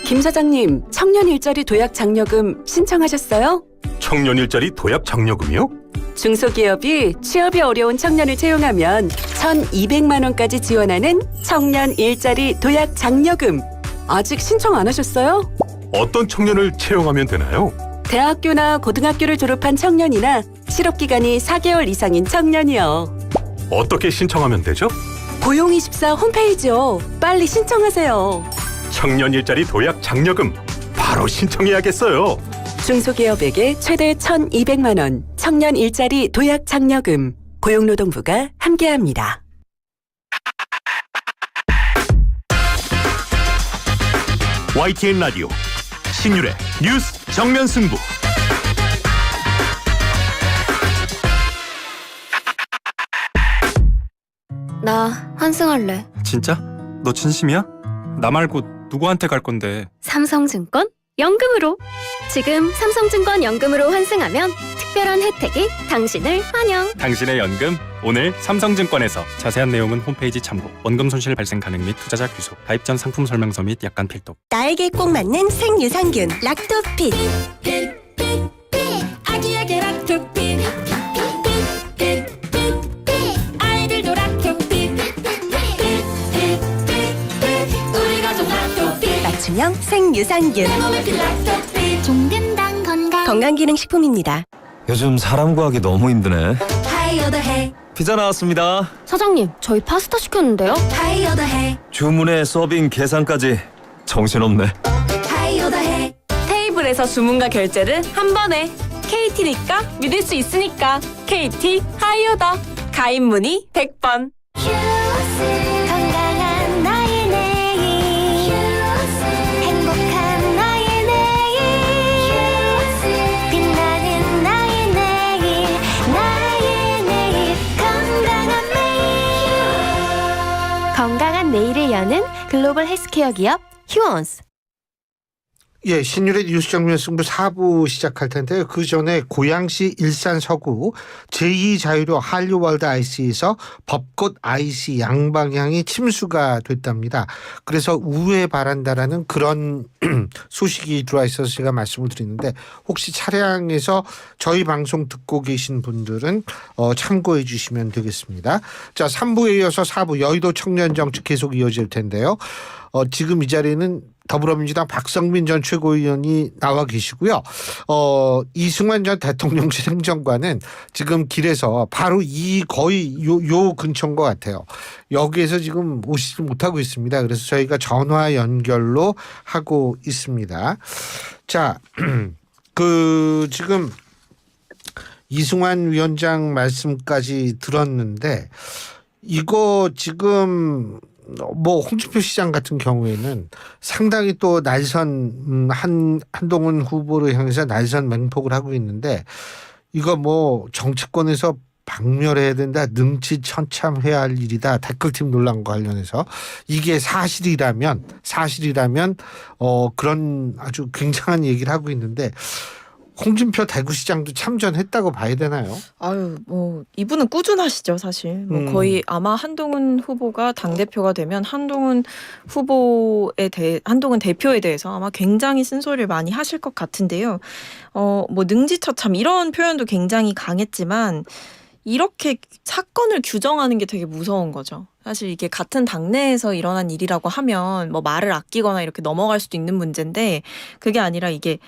김 사장님, 청년 일자리 도약 장려금 신청하셨어요? 청년 일자리 도약 장려금이요? 중소기업이 취업이 어려운 청년을 채용하면 1,200만 원까지 지원하는 청년 일자리 도약 장려금. 아직 신청 안 하셨어요? 어떤 청년을 채용하면 되나요? 대학교나 고등학교를 졸업한 청년이나 실업기간이 4개월 이상인 청년이요. 어떻게 신청하면 되죠? 고용24 홈페이지요. 빨리 신청하세요. 청년 일자리 도약 장려금 바로 신청해야겠어요. 중소기업에게 최대 1,200만 원 청년 일자리 도약 장려금. 고용노동부가 함께합니다. YTN 라디오 신율의 뉴스 정면 승부. 나 환승할래. 진짜? 너 진심이야? 나 말고 누구한테 갈 건데? 삼성증권 연금으로. 지금 삼성증권 연금으로 환승하면 특별한 혜택이 당신을 환영. 당신의 연금 오늘 삼성증권에서. 자세한 내용은 홈페이지 참고. 원금 손실 발생 가능 및 투자자 귀속. 가입 전 상품 설명서 및 약관 필독. 나에게 꼭 맞는 생유산균 락토핏. 아기에게 락토핏. 아이들도 락토핏. 우리 가족 락토핏. 맞춤형 생유산균. 종근당 건강기능식품입니다. 요즘 사람 구하기 너무 힘드네. 하이오더해. 피자 나왔습니다. 사장님, 저희 파스타 시켰는데요. 하이오더해. 주문에 서빙 계산까지 정신없네. 하이오더해. 테이블에서 주문과 결제를 한 번에. KT니까 믿을 수 있으니까. KT 하이오더. 가입 문의 100번. 건강한 나의 내일. 행복한 나의 내일. 빛나는 나의 내일. 나의 내일. 건강한 매일. 건강한 내일을 여는 글로벌 헬스케어 기업 휴원스. 예, 신율의 뉴스 정면 승부 4부 시작할 텐데요. 그 전에 고양시 일산 서구 제2자유로 한류월드 IC에서 벚꽃 IC 양방향이 침수가 됐답니다. 그래서 우회 바란다라는 그런 소식이 들어와 있어서 제가 말씀을 드리는데 혹시 차량에서 저희 방송 듣고 계신 분들은 참고해 주시면 되겠습니다. 자, 3부에 이어서 4부 여의도 청년정치 계속 이어질 텐데요. 지금 이 자리는 더불어민주당 박성민 전 최고위원이 나와 계시고요. 이승만 전 대통령실 행정관은 지금 길에서 바로 거의 요 근처인 것 같아요. 여기에서 지금 오시지 못하고 있습니다. 그래서 저희가 전화 연결로 하고 있습니다. 자, 지금 이승만 위원장 말씀까지 들었는데 이거 지금 홍준표 시장 같은 경우에는 상당히 또 날선 한동훈 후보를 향해서 날선 맹폭을 하고 있는데 이거 정치권에서 박멸해야 된다, 능치천참해야 할 일이다, 댓글팀 논란과 관련해서 이게 사실이라면 그런 아주 굉장한 얘기를 하고 있는데 홍준표 대구시장도 참전했다고 봐야 되나요? 이분은 꾸준하시죠, 사실. 거의 아마 한동훈 후보가 당대표가 되면 한동훈 대표에 대해서 아마 굉장히 쓴소리를 많이 하실 것 같은데요. 능지처참 이런 표현도 굉장히 강했지만 이렇게 사건을 규정하는 게 되게 무서운 거죠. 사실 이게 같은 당내에서 일어난 일이라고 하면 말을 아끼거나 이렇게 넘어갈 수도 있는 문제인데 그게 아니라 이게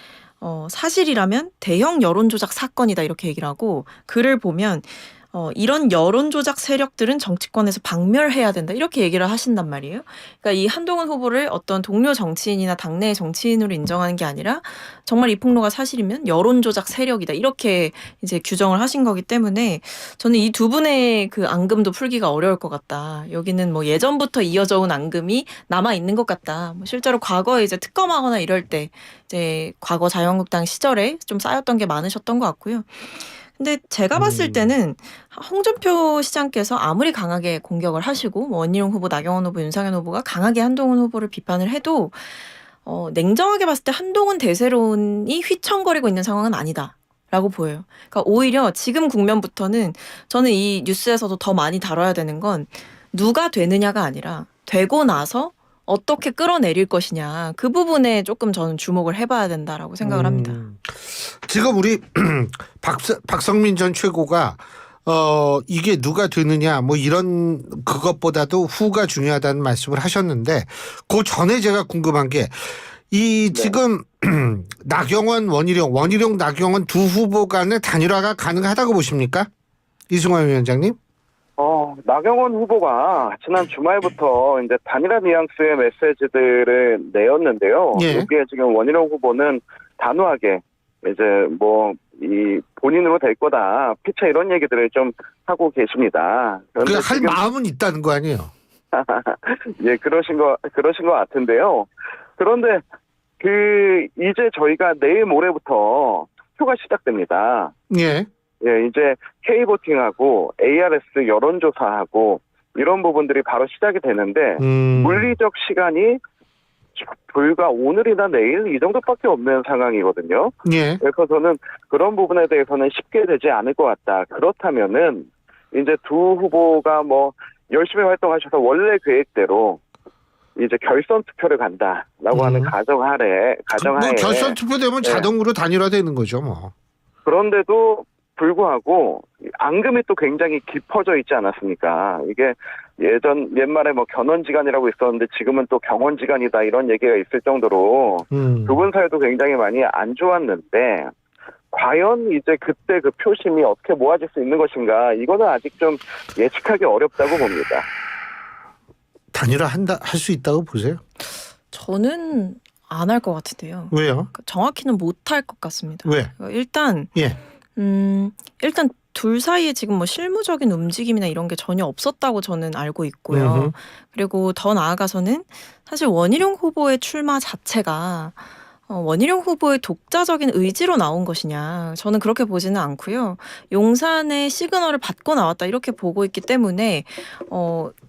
사실이라면 대형 여론조작 사건이다 이렇게 얘기를 하고 글을 보면 이런 여론조작 세력들은 정치권에서 박멸해야 된다 이렇게 얘기를 하신단 말이에요. 그러니까 이 한동훈 후보를 어떤 동료 정치인이나 당내의 정치인으로 인정하는 게 아니라 정말 이 폭로가 사실이면 여론조작 세력이다 이렇게 이제 규정을 하신 거기 때문에 저는 이 두 분의 그 앙금도 풀기가 어려울 것 같다. 여기는 예전부터 이어져 온 앙금이 남아 있는 것 같다. 실제로 과거에 이제 특검하거나 이럴 때 이제 과거 자유한국당 시절에 좀 쌓였던 게 많으셨던 것 같고요. 근데 제가 봤을 때는 홍준표 시장께서 아무리 강하게 공격을 하시고 원희룡 후보, 나경원 후보, 윤상현 후보가 강하게 한동훈 후보를 비판을 해도 냉정하게 봤을 때 한동훈 대세론이 휘청거리고 있는 상황은 아니다라고 보여요. 그러니까 오히려 지금 국면부터는 저는 이 뉴스에서도 더 많이 다뤄야 되는 건 누가 되느냐가 아니라 되고 나서 어떻게 끌어내릴 것이냐 그 부분에 조금 저는 주목을 해봐야 된다라고 생각을 합니다. 지금 우리 박성민 전 최고가 이게 누가 되느냐 이런 그것보다도 후가 중요하다는 말씀을 하셨는데 그 전에 제가 궁금한 게 지금 나경원, 원희룡, 나경원 두 후보 간의 단일화가 가능하다고 보십니까? 이승만 위원장님? 나경원 후보가 지난 주말부터 이제 단일화 뉘앙스의 메시지들을 내었는데요. 예. 여기에 지금 원희룡 후보는 단호하게 이제 이 본인으로 될 거다. 피차 이런 얘기들을 좀 하고 계십니다. 그 할 마음은 있다는 거 아니에요? 예, 그러신 거 같은데요. 그런데 이제 저희가 내일 모레부터 투표가 시작됩니다. 예. 예, 이제 K보팅하고 ARS 여론조사하고 이런 부분들이 바로 시작이 되는데 물리적 시간이 불과 오늘이나 내일 이 정도밖에 없는 상황이거든요. 예. 그래서 저는 그런 부분에 대해서는 쉽게 되지 않을 것 같다. 그렇다면은 이제 두 후보가 뭐 열심히 활동하셔서 원래 계획대로 이제 결선 투표를 간다라고 하는 가정하에 뭐 결선 투표 되면 네. 자동으로 단일화되는 거죠, 뭐. 그런데도 불구하고 앙금이 또 굉장히 깊어져 있지 않았습니까? 이게 옛말에 뭐 견원지간이라고 있었는데 지금은 또 경원지간이다 이런 얘기가 있을 정도로 두 분 사이도 굉장히 많이 안 좋았는데 과연 이제 그때 그 표심이 어떻게 모아질 수 있는 것인가 이거는 아직 좀 예측하기 어렵다고 봅니다. 단일화 할 수 있다고 보세요? 저는 안 할 것 같은데요. 왜요? 정확히는 못 할 것 같습니다. 왜? 일단 예. 일단 둘 사이에 지금 뭐 실무적인 움직임이나 이런 게 전혀 없었다고 저는 알고 있고요. 그리고 더 나아가서는 사실 원희룡 후보의 출마 자체가 원희룡 후보의 독자적인 의지로 나온 것이냐, 저는 그렇게 보지는 않고요. 용산의 시그널을 받고 나왔다 이렇게 보고 있기 때문에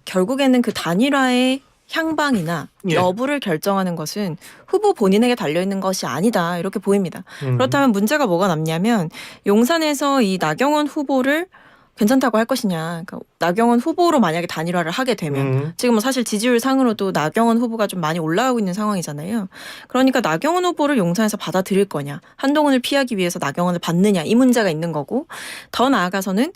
결국에는 그 단일화의 향방이나 여부를 결정하는 것은 후보 본인에게 달려있는 것이 아니다 이렇게 보입니다. 그렇다면 문제가 뭐가 남냐면 용산에서 이 나경원 후보를 괜찮다고 할 것이냐. 그러니까 나경원 후보로 만약에 단일화를 하게 되면 지금 뭐 사실 지지율 상으로도 나경원 후보가 좀 많이 올라가고 있는 상황이잖아요. 그러니까 나경원 후보를 용산에서 받아들일 거냐, 한동훈을 피하기 위해서 나경원을 받느냐, 이 문제가 있는 거고, 더 나아가서는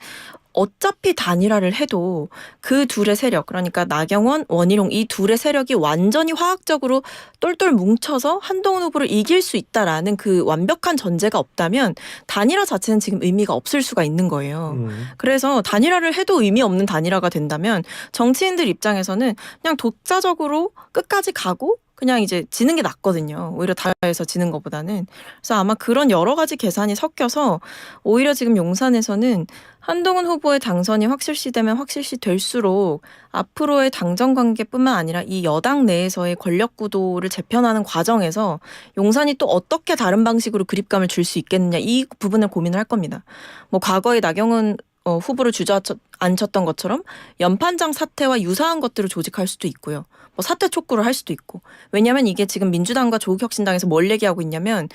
어차피 단일화를 해도 그 둘의 세력, 그러니까 나경원, 원희룡 이 둘의 세력이 완전히 화학적으로 똘똘 뭉쳐서 한동훈 후보를 이길 수 있다라는 그 완벽한 전제가 없다면 단일화 자체는 지금 의미가 없을 수가 있는 거예요. 그래서 단일화를 해도 의미 없는 단일화가 된다면 정치인들 입장에서는 그냥 독자적으로 끝까지 가고 그냥 이제 지는 게 낫거든요. 오히려 단일화에서 지는 것보다는. 그래서 아마 그런 여러 가지 계산이 섞여서 오히려 지금 용산에서는 한동훈 후보의 당선이 확실시되면 확실시 될수록 앞으로의 당정 관계뿐만 아니라 이 여당 내에서의 권력 구도를 재편하는 과정에서 용산이 또 어떻게 다른 방식으로 그립감을 줄 수 있겠느냐, 이 부분을 고민을 할 겁니다. 뭐 과거에 나경원 후보를 주저앉혔던 것처럼 연판장 사태와 유사한 것들을 조직할 수도 있고요. 뭐 사퇴 촉구를 할 수도 있고. 왜냐하면 이게 지금 민주당과 조국혁신당에서 뭘 얘기하고 있냐면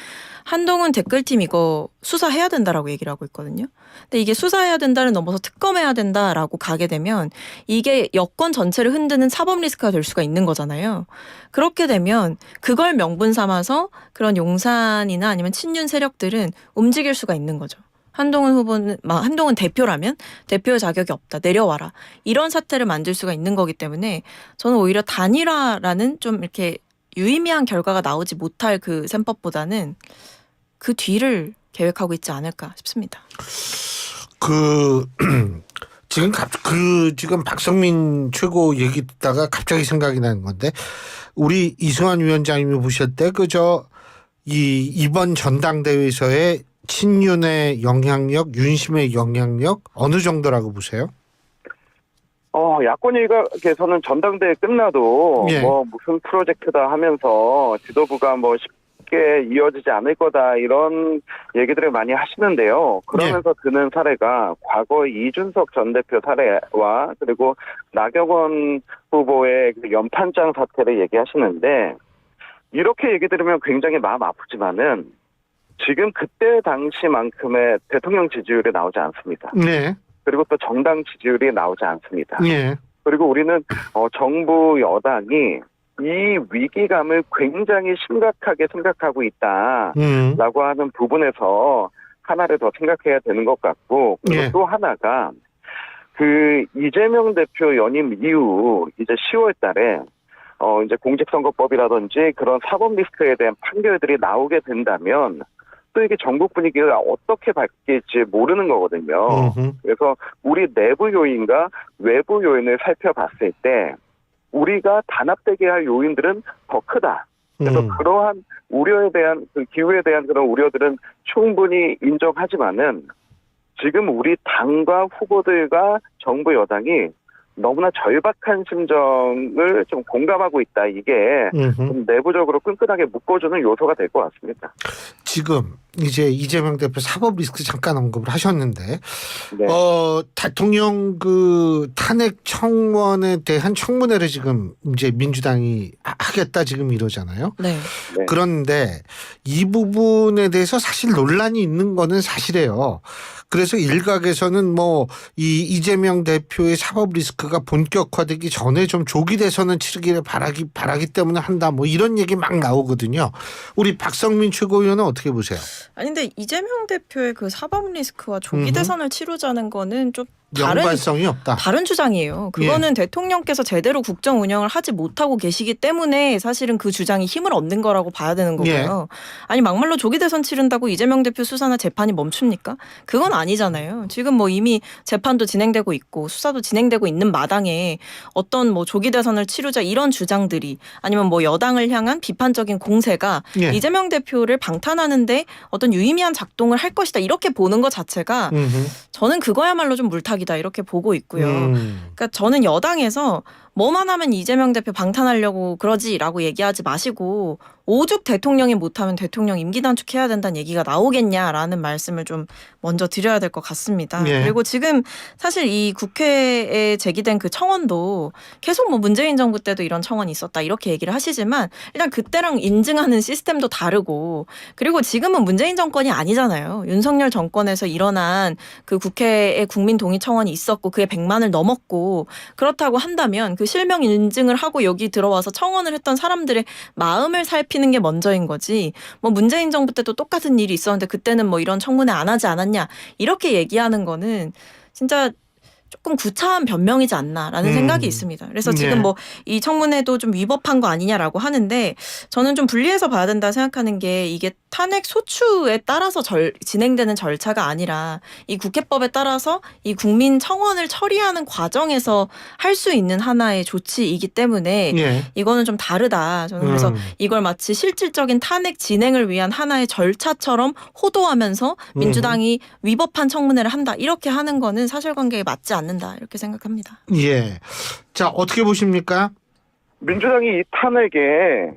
한동훈 댓글팀 이거 수사해야 된다라고 얘기를 하고 있거든요. 근데 이게 수사해야 된다를 넘어서 특검해야 된다라고 가게 되면 이게 여권 전체를 흔드는 사법 리스크가 될 수가 있는 거잖아요. 그렇게 되면 그걸 명분 삼아서 그런 용산이나 아니면 친윤 세력들은 움직일 수가 있는 거죠. 한동훈 후보는, 한동훈 대표라면 대표 자격이 없다, 내려와라, 이런 사태를 만들 수가 있는 거기 때문에 저는 오히려 단일화라는 좀 이렇게 유의미한 결과가 나오지 못할 그 셈법보다는 그 뒤를 계획하고 있지 않을까 싶습니다. 지금 박성민 최고 얘기 듣다가 갑자기 생각이 나는 건데, 우리 이승환 위원장님이 보실 때 이번 전당대회에서의 친윤의 영향력, 윤심의 영향력 어느 정도라고 보세요? 야권 일각에서는 전당대회 끝나도 뭐 무슨 프로젝트다 하면서 지도부가 뭐 쉽게 이어지지 않을 거다 이런 얘기들을 많이 하시는데요. 그러면서 드는 사례가 과거 이준석 전 대표 사례와 그리고 나경원 후보의 그 연판장 사태를 얘기하시는데, 이렇게 얘기 들으면 굉장히 마음 아프지만은 지금 그때 당시만큼의 대통령 지지율이 나오지 않습니다. 네. 그리고 또 정당 지지율이 나오지 않습니다. 네. 그리고 우리는 정부 여당이 이 위기감을 굉장히 심각하게 생각하고 있다라고 하는 부분에서 하나를 더 생각해야 되는 것 같고, 그리고 또 하나가 그 이재명 대표 연임 이후 이제 10월 달에 이제 공직선거법이라든지 그런 사법 리스크에 대한 판결들이 나오게 된다면 또 이게 전국 분위기가 어떻게 바뀔지 모르는 거거든요. 그래서 우리 내부 요인과 외부 요인을 살펴봤을 때 우리가 단합되게 할 요인들은 더 크다. 그래서 그러한 우려에 대한, 그 기후에 대한 그런 우려들은 충분히 인정하지만은 지금 우리 당과 후보들과 정부 여당이 너무나 절박한 심정을 좀 공감하고 있다. 이게 좀 내부적으로 끈끈하게 묶어주는 요소가 될 것 같습니다. 지금 이제 이재명 대표 사법 리스크 잠깐 언급을 하셨는데, 네. 대통령 그 탄핵 청원에 대한 청문회를 지금 이제 민주당이 하겠다 지금 이러잖아요. 네. 그런데 이 부분에 대해서 사실 논란이 있는 거는 사실이에요. 그래서 일각에서는 뭐 이 이재명 대표의 사법 리스크가 본격화되기 전에 좀 조기 대선을 치르기를 바라기 때문에 한다 뭐 이런 얘기 막 나오거든요. 우리 박성민 최고위원은 어떻게 보세요? 아니 근데 이재명 대표의 그 사법 리스크와 조기 대선을 치르자는 거는 좀 연관성이 없다. 다른 주장이에요. 그거는 대통령께서 제대로 국정 운영을 하지 못하고 계시기 때문에 사실은 그 주장이 힘을 얻는 거라고 봐야 되는 거고요. 아니 막말로 조기 대선 치른다고 이재명 대표 수사나 재판이 멈춥니까? 그건 아니잖아요. 지금 뭐 이미 재판도 진행되고 있고 수사도 진행되고 있는 마당에 어떤 뭐 조기 대선을 치르자 이런 주장들이 아니면 뭐 여당을 향한 비판적인 공세가 이재명 대표를 방탄하는데 어떤 유의미한 작동을 할 것이다 이렇게 보는 것 자체가 저는 그거야말로 좀 물타기다 이렇게 보고 있고요. 그러니까 저는 여당에서 뭐만 하면 이재명 대표 방탄하려고 그러지라고 얘기하지 마시고 오죽 대통령이 못하면 대통령 임기 단축해야 된다는 얘기가 나오겠냐라는 말씀을 좀 먼저 드려야 될 것 같습니다. 그리고 지금 사실 이 국회에 제기된 그 청원도 계속 뭐 문재인 정부 때도 이런 청원이 있었다 이렇게 얘기를 하시지만 일단 그때랑 인증하는 시스템도 다르고 그리고 지금은 문재인 정권이 아니잖아요. 윤석열 정권에서 일어난 그 국회에 국민 동의 청원이 있었고 그게 100만을 넘었고 그렇다고 한다면 그 실명 인증을 하고 여기 들어와서 청원을 했던 사람들의 마음을 살피는 게 먼저인 거지. 뭐 문재인 정부 때도 똑같은 일이 있었는데 그때는 뭐 이런 청문회 안 하지 않았냐 이렇게 얘기하는 거는 진짜 조금 구차한 변명이지 않나라는 생각이 있습니다. 그래서 지금 뭐 이 청문회도 좀 위법한 거 아니냐라고 하는데 저는 좀 분리해서 봐야 된다 생각하는 게 이게 탄핵 소추에 따라서 진행되는 절차가 아니라 이 국회법에 따라서 이 국민 청원을 처리하는 과정에서 할 수 있는 하나의 조치이기 때문에 이거는 좀 다르다. 저는 그래서 이걸 마치 실질적인 탄핵 진행을 위한 하나의 절차처럼 호도하면서 민주당이 위법한 청문회를 한다. 이렇게 하는 거는 사실관계에 맞지 않는다. 이렇게 생각합니다. 자, 어떻게 보십니까? 민주당이 이 탄핵에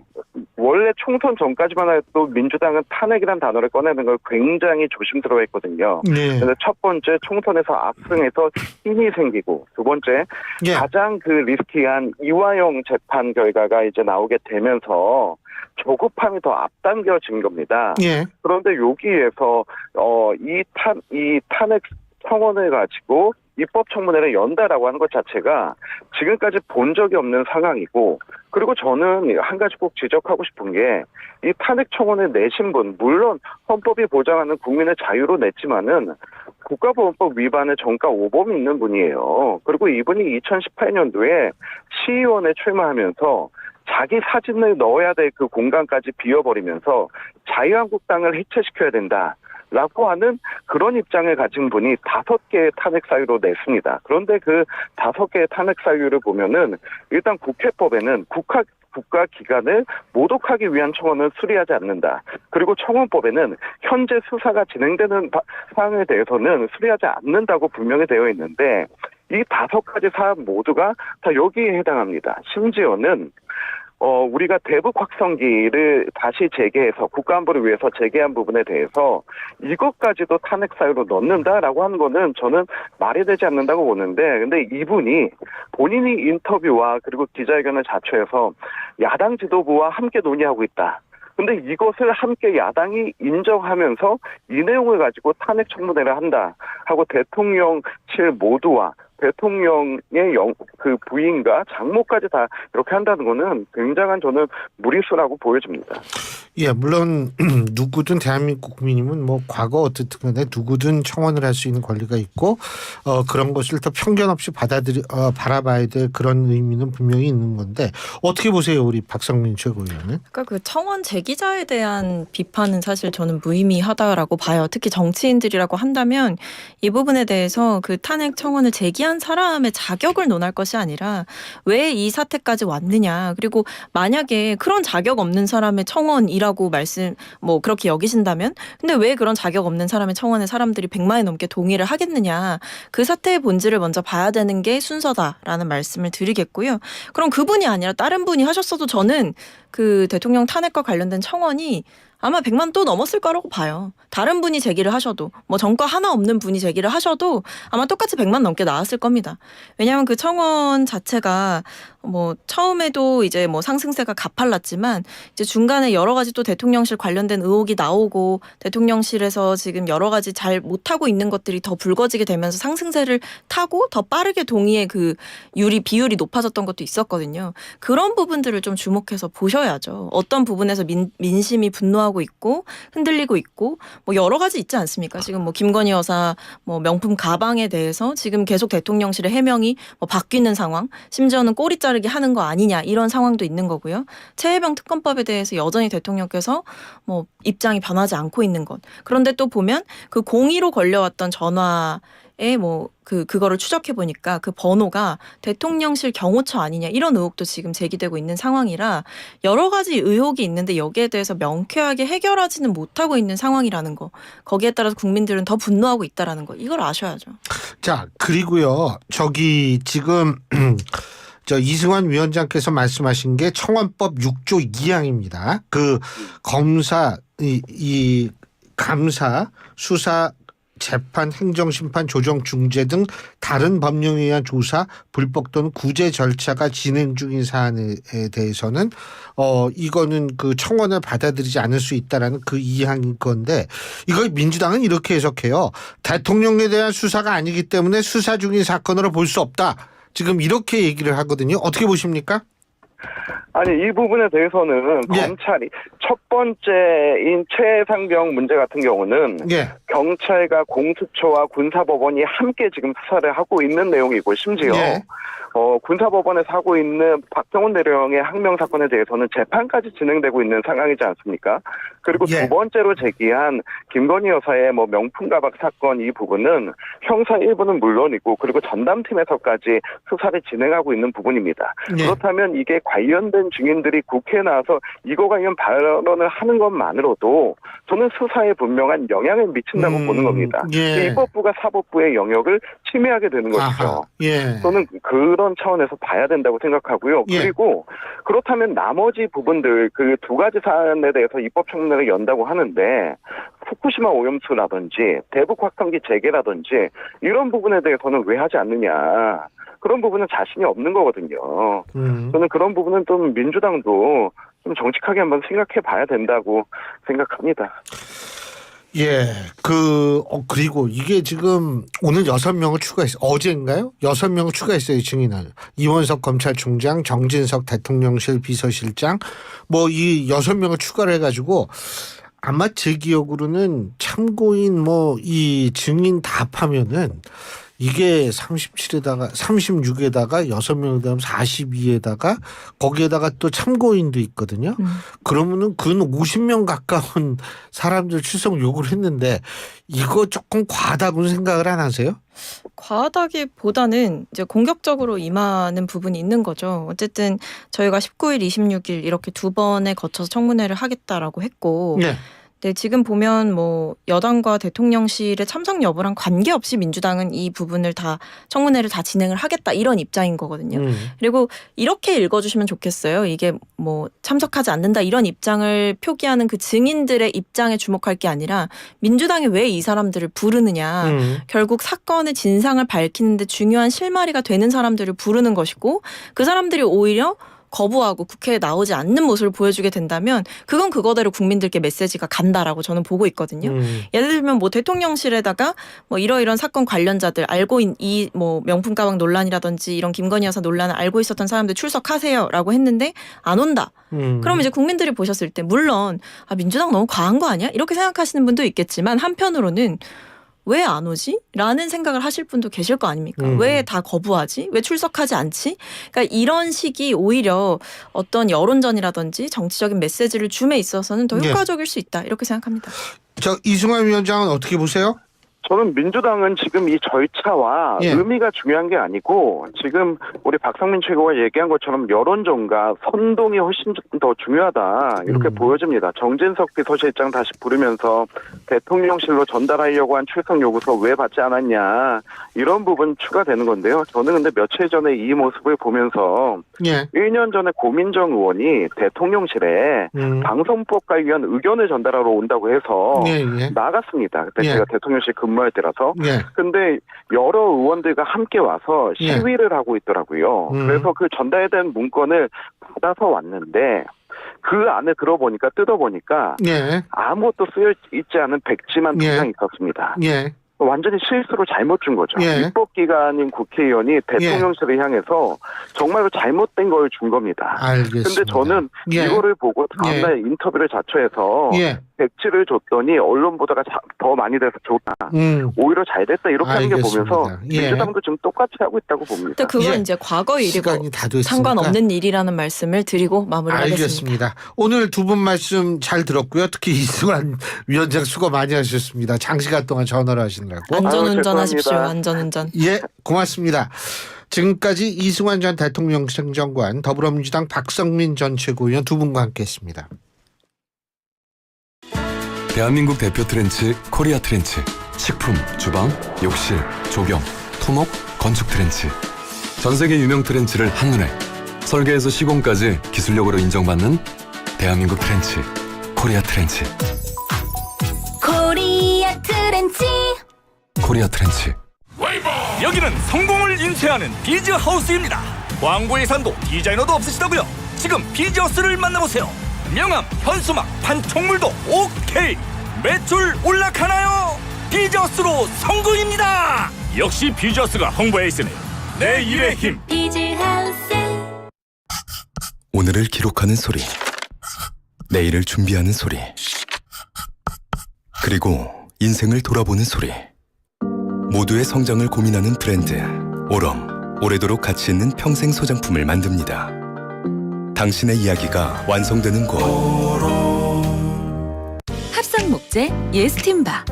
원래 총선 전까지만 해도 민주당은 탄핵이라는 단어를 꺼내는 걸 굉장히 조심스러워했거든요. 그래서 첫 번째 총선에서 압승해서 힘이 생기고 두 번째 가장 그 리스키한 이화영 재판 결과가 이제 나오게 되면서 조급함이 더 앞당겨진 겁니다. 그런데 여기에서 이 탄핵 청원을 가지고 입법청문회를 연다라고 하는 것 자체가 지금까지 본 적이 없는 상황이고 그리고 저는 한 가지 꼭 지적하고 싶은 게 이 탄핵청원을 내신 분 물론 헌법이 보장하는 국민의 자유로 냈지만은 국가보안법 위반의 전과 5범이 있는 분이에요. 그리고 이분이 2018년도에 시의원에 출마하면서 자기 사진을 넣어야 될 그 공간까지 비워버리면서 자유한국당을 해체시켜야 된다. 라고 하는 그런 입장을 가진 분이 5개의 탄핵 사유로 냈습니다. 그런데 그 5개의 탄핵 사유를 보면은 일단 국회법에는 국가 기관을 모독하기 위한 청원을 수리하지 않는다. 그리고 청원법에는 현재 수사가 진행되는 사항에 대해서는 수리하지 않는다고 분명히 되어 있는데 이 5가지 사안 모두가 다 여기에 해당합니다. 심지어는 우리가 대북 확성기를 다시 재개해서 국가안보를 위해서 재개한 부분에 대해서 이것까지도 탄핵 사유로 넣는다라고 하는 거는 저는 말이 되지 않는다고 보는데 근데 이분이 본인이 인터뷰와 그리고 기자회견을 자초해서 야당 지도부와 함께 논의하고 있다. 근데 이것을 함께 야당이 인정하면서 이 내용을 가지고 탄핵 청문회를 한다 하고 대통령실 모두와 대통령의 그 부인과 장모까지 다 이렇게 한다는 거는 굉장한 저는 무리수라고 보여집니다. 물론 누구든 대한민국 국민이면 뭐 과거 어떻든 간에 누구든 청원을 할 수 있는 권리가 있고 그런 것을 더 편견 없이 바라봐야 될 그런 의미는 분명히 있는 건데 어떻게 보세요, 우리 박성민 최고위원은? 그러니까 그 청원 제기자에 대한 비판은 사실 저는 무의미하다라고 봐요. 특히 정치인들이라고 한다면 이 부분에 대해서 그 탄핵 청원을 제기한 사람의 자격을 논할 것이 아니라 왜 이 사태까지 왔느냐. 그리고 만약에 그런 자격 없는 사람의 청원이라고 그렇게 여기신다면 근데 왜 그런 자격 없는 사람의 청원에 사람들이 100만이 넘게 동의를 하겠느냐. 그 사태의 본질을 먼저 봐야 되는 게 순서다라는 말씀을 드리겠고요. 그럼 그분이 아니라 다른 분이 하셨어도 저는 그 대통령 탄핵과 관련된 청원이 아마 100만 또 넘었을 거라고 봐요. 다른 분이 제기를 하셔도 뭐 전과 하나 없는 분이 제기를 하셔도 아마 똑같이 100만 넘게 나왔을 겁니다. 왜냐하면 그 청원 자체가 뭐 처음에도 이제 뭐 상승세가 가팔랐지만 이제 중간에 여러 가지 또 대통령실 관련된 의혹이 나오고 대통령실에서 지금 여러 가지 잘 못하고 있는 것들이 더 불거지게 되면서 상승세를 타고 더 빠르게 동의의 그 비율이 높아졌던 것도 있었거든요. 그런 부분들을 좀 주목해서 보셔야죠. 어떤 부분에서 민심이 분노하고 있고 흔들리고 있고 뭐 여러 가지 있지 않습니까? 지금 뭐 김건희 여사 뭐 명품 가방에 대해서 지금 계속 대통령실의 해명이 뭐 바뀌는 상황, 심지어는 꼬리 자르기 하는 거 아니냐 이런 상황도 있는 거고요. 최혜병 특검법에 대해서 여전히 대통령께서 뭐 입장이 변하지 않고 있는 것. 그런데 또 보면 그 공의로 걸려왔던 전화에 뭐 그거를 추적해 보니까 그 번호가 대통령실 경호처 아니냐 이런 의혹도 지금 제기되고 있는 상황이라 여러 가지 의혹이 있는데 여기에 대해서 명쾌하게 해결하지는 못하고 있는 상황이라는 거. 거기에 따라서 국민들은 더 분노하고 있다라는 거. 이걸 아셔야죠. 자, 그리고요. 저기 지금 이승환 위원장께서 말씀하신 게 청원법 6조 2항입니다. 그 검사 이 감사 수사 재판, 행정심판, 조정, 중재 등 다른 법령에 의한 조사, 불법 또는 구제 절차가 진행 중인 사안에 대해서는 이거는 그 청원을 받아들이지 않을 수 있다라는 그 이항인 건데 이걸 민주당은 이렇게 해석해요. 대통령에 대한 수사가 아니기 때문에 수사 중인 사건으로 볼 수 없다. 지금 이렇게 얘기를 하거든요. 어떻게 보십니까? 아니 이 부분에 대해서는 검찰이 첫 번째인 최상병 문제 같은 경우는 경찰과 공수처와 군사법원이 함께 지금 수사를 하고 있는 내용이고 심지어 군사법원에서 하고 있는 박정훈 대령의 항명 사건에 대해서는 재판까지 진행되고 있는 상황이지 않습니까? 그리고 두 번째로 제기한 김건희 여사의 뭐 명품 가방 사건 이 부분은 형사 일부는 물론이고 그리고 전담팀에서까지 수사를 진행하고 있는 부분입니다. 그렇다면 이게 관련된 증인들이 국회에 나와서 이거 관련 발언을 하는 것만으로도 저는 수사에 분명한 영향을 미친다고 보는 겁니다. 입법부가 사법부의 영역을 침해하게 되는 것이죠. 저는 그런 차원에서 봐야 된다고 생각하고요. 그리고 그렇다면 나머지 부분들 그 두 가지 사안에 대해서 입법청문회를 연다고 하는데 후쿠시마 오염수라든지 대북 확성기 재개라든지 이런 부분에 대해서는 왜 하지 않느냐. 그런 부분은 자신이 없는 거거든요. 저는 그런 부분은 좀 민주당도 좀 정직하게 한번 생각해 봐야 된다고 생각합니다. 그리고 이게 지금 오늘 6명을 추가했어요. 어제인가요? 6명을 추가했어요, 증인을. 이원석 검찰총장, 정진석 대통령실 비서실장, 뭐 이 6명을 추가를 해가지고 아마 제 기억으로는 참고인 뭐 이 증인 다 합하면은 이게 37에다가 36에다가 6명이 되면 42에다가 거기에다가 또 참고인도 있거든요. 그러면은 근 50명 가까운 사람들 출석 요구를 했는데 이거 조금 과하다고 생각을 안 하세요? 과하다기보다는 이제 공격적으로 임하는 부분이 있는 거죠. 어쨌든 저희가 19일, 26일 이렇게 두 번에 거쳐서 청문회를 하겠다라고 했고 네, 지금 보면 뭐 여당과 대통령실의 참석 여부랑 관계없이 민주당은 이 부분을 다 청문회를 다 진행을 하겠다 이런 입장인 거거든요. 그리고 이렇게 읽어주시면 좋겠어요. 이게 뭐 참석하지 않는다 이런 입장을 표기하는 그 증인들의 입장에 주목할 게 아니라 민주당이 왜 이 사람들을 부르느냐. 결국 사건의 진상을 밝히는데 중요한 실마리가 되는 사람들을 부르는 것이고 그 사람들이 오히려 거부하고 국회에 나오지 않는 모습을 보여주게 된다면 그건 그거대로 국민들께 메시지가 간다라고 저는 보고 있거든요. 예를 들면 뭐 대통령실에다가 뭐 이러이런 사건 관련자들 알고 이 뭐 명품 가방 논란이라든지 이런 김건희 여사 논란을 알고 있었던 사람들 출석하세요라고 했는데 안 온다. 그럼 이제 국민들이 보셨을 때 물론 민주당 너무 과한 거 아니야? 이렇게 생각하시는 분도 있겠지만 한편으로는 왜 안 오지? 라는 생각을 하실 분도 계실 거 아닙니까? 왜 다 거부하지? 왜 출석하지 않지? 그러니까 이런 식이 오히려 어떤 여론전이라든지 정치적인 메시지를 줌에 있어서는 더 효과적일 수 있다. 이렇게 생각합니다. 이승환 위원장은 어떻게 보세요? 저는 민주당은 지금 이 절차와 예. 의미가 중요한 게 아니고 지금 우리 박상민 최고가 얘기한 것처럼 여론전과 선동이 훨씬 더 중요하다 이렇게 보여집니다. 정진석 비서실장 다시 부르면서 대통령실로 전달하려고 한 출석 요구서 왜 받지 않았냐 이런 부분 추가되는 건데요. 저는 근데 며칠 전에 이 모습을 보면서 예. 1년 전에 고민정 의원이 대통령실에 방송법 관련 의견을 전달하러 온다고 해서 예, 예. 나갔습니다. 그때 예. 제가 대통령실 근무할 때라서. 예. 근데 여러 의원들과 함께 와서 시위를 하고 있더라고요. 그래서 그 전달된 문건을 받아서 왔는데 그 안에 뜯어보니까 예. 아무것도 쓰여 있지 않은 백지만 두 장 있었습니다. 예. 완전히 실수로 잘못 준 거죠. 예. 입법기관인 국회의원이 대통령실을 향해서 정말로 잘못된 걸 준 겁니다. 알겠습니다. 근데 저는 예. 이거를 보고 다음날 인터뷰를 자초해서 예. 백지를 줬더니 언론 보도가 더 많이 돼서 좋다. 오히려 잘 됐다 이렇게 하는 게 보면서 예. 민주당도 지금 똑같이 하고 있다고 봅니다. 근데 그건 이제 과거 일이고 시간이 다 됐으니까. 상관없는 일이라는 말씀을 드리고 마무리하겠습니다. 알겠습니다. 오늘 두 분 말씀 잘 들었고요. 특히 이승환 위원장 수고 많이 하셨습니다. 장시간 동안 전화를 하시느라고. 안전운전 하십시오. 안전운전. 예, 고맙습니다. 지금까지 이승환 전 대통령 행정관, 더불어민주당 박성민 전 최고위원 두 분과 함께했습니다. 대한민국 대표 트렌치 코리아 트렌치. 식품, 주방, 욕실, 조경, 토목, 건축 트렌치. 전 세계 유명 트렌치를 한눈에 설계에서 시공까지 기술력으로 인정받는 대한민국 트렌치 코리아 트렌치. 코리아 트렌치. 코리아 트렌치. 여기는 성공을 인쇄하는 비즈하우스입니다. 광고 예산도 디자이너도 없으시다고요? 지금 비즈하우스를 만나보세요. 명함, 현수막, 판촉물도 오케이. 매출 올라가나요? 비즈하우스로 성공입니다. 역시 비즈하우스가 홍보에 있으니 내 일의 힘. 비즈하우스. 오늘을 기록하는 소리, 내일을 준비하는 소리, 그리고 인생을 돌아보는 소리. 모두의 성장을 고민하는 브랜드 오럼, 오래도록 가치 있는 평생 소장품을 만듭니다. 당신의 이야기가 완성되는 곳. 합성 목재 예스팀바,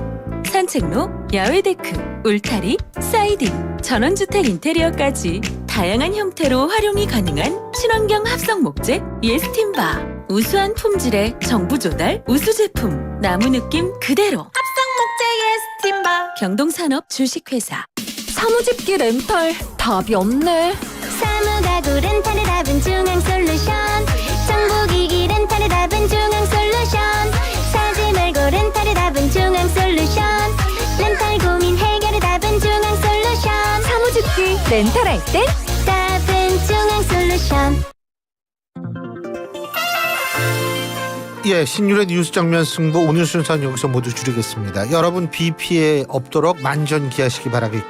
산책로, 야외 데크, 울타리, 사이딩, 전원주택 인테리어까지 다양한 형태로 활용이 가능한 친환경 합성 목재 예스팀바. 우수한 품질의 정부 조달 우수 제품, 나무 느낌 그대로. 합성 목재 예스팀바. 경동산업 주식회사. 사무집기 렌탈 답이 없네. 사무가구 렌탈의 답은 중앙솔루션. 정보기기 렌탈의 답은 중앙솔루션. 사지 말고 렌탈의 답은 중앙솔루션. 렌탈 고민 해결의 답은 중앙솔루션. 사무집기 렌탈할 때 답은 중앙솔루션. 예, 신율의 뉴스 정면 승부 오늘 순서는 여기서 모두 줄이겠습니다. 여러분 비 피해 없도록 만전기하시기 바라겠고요.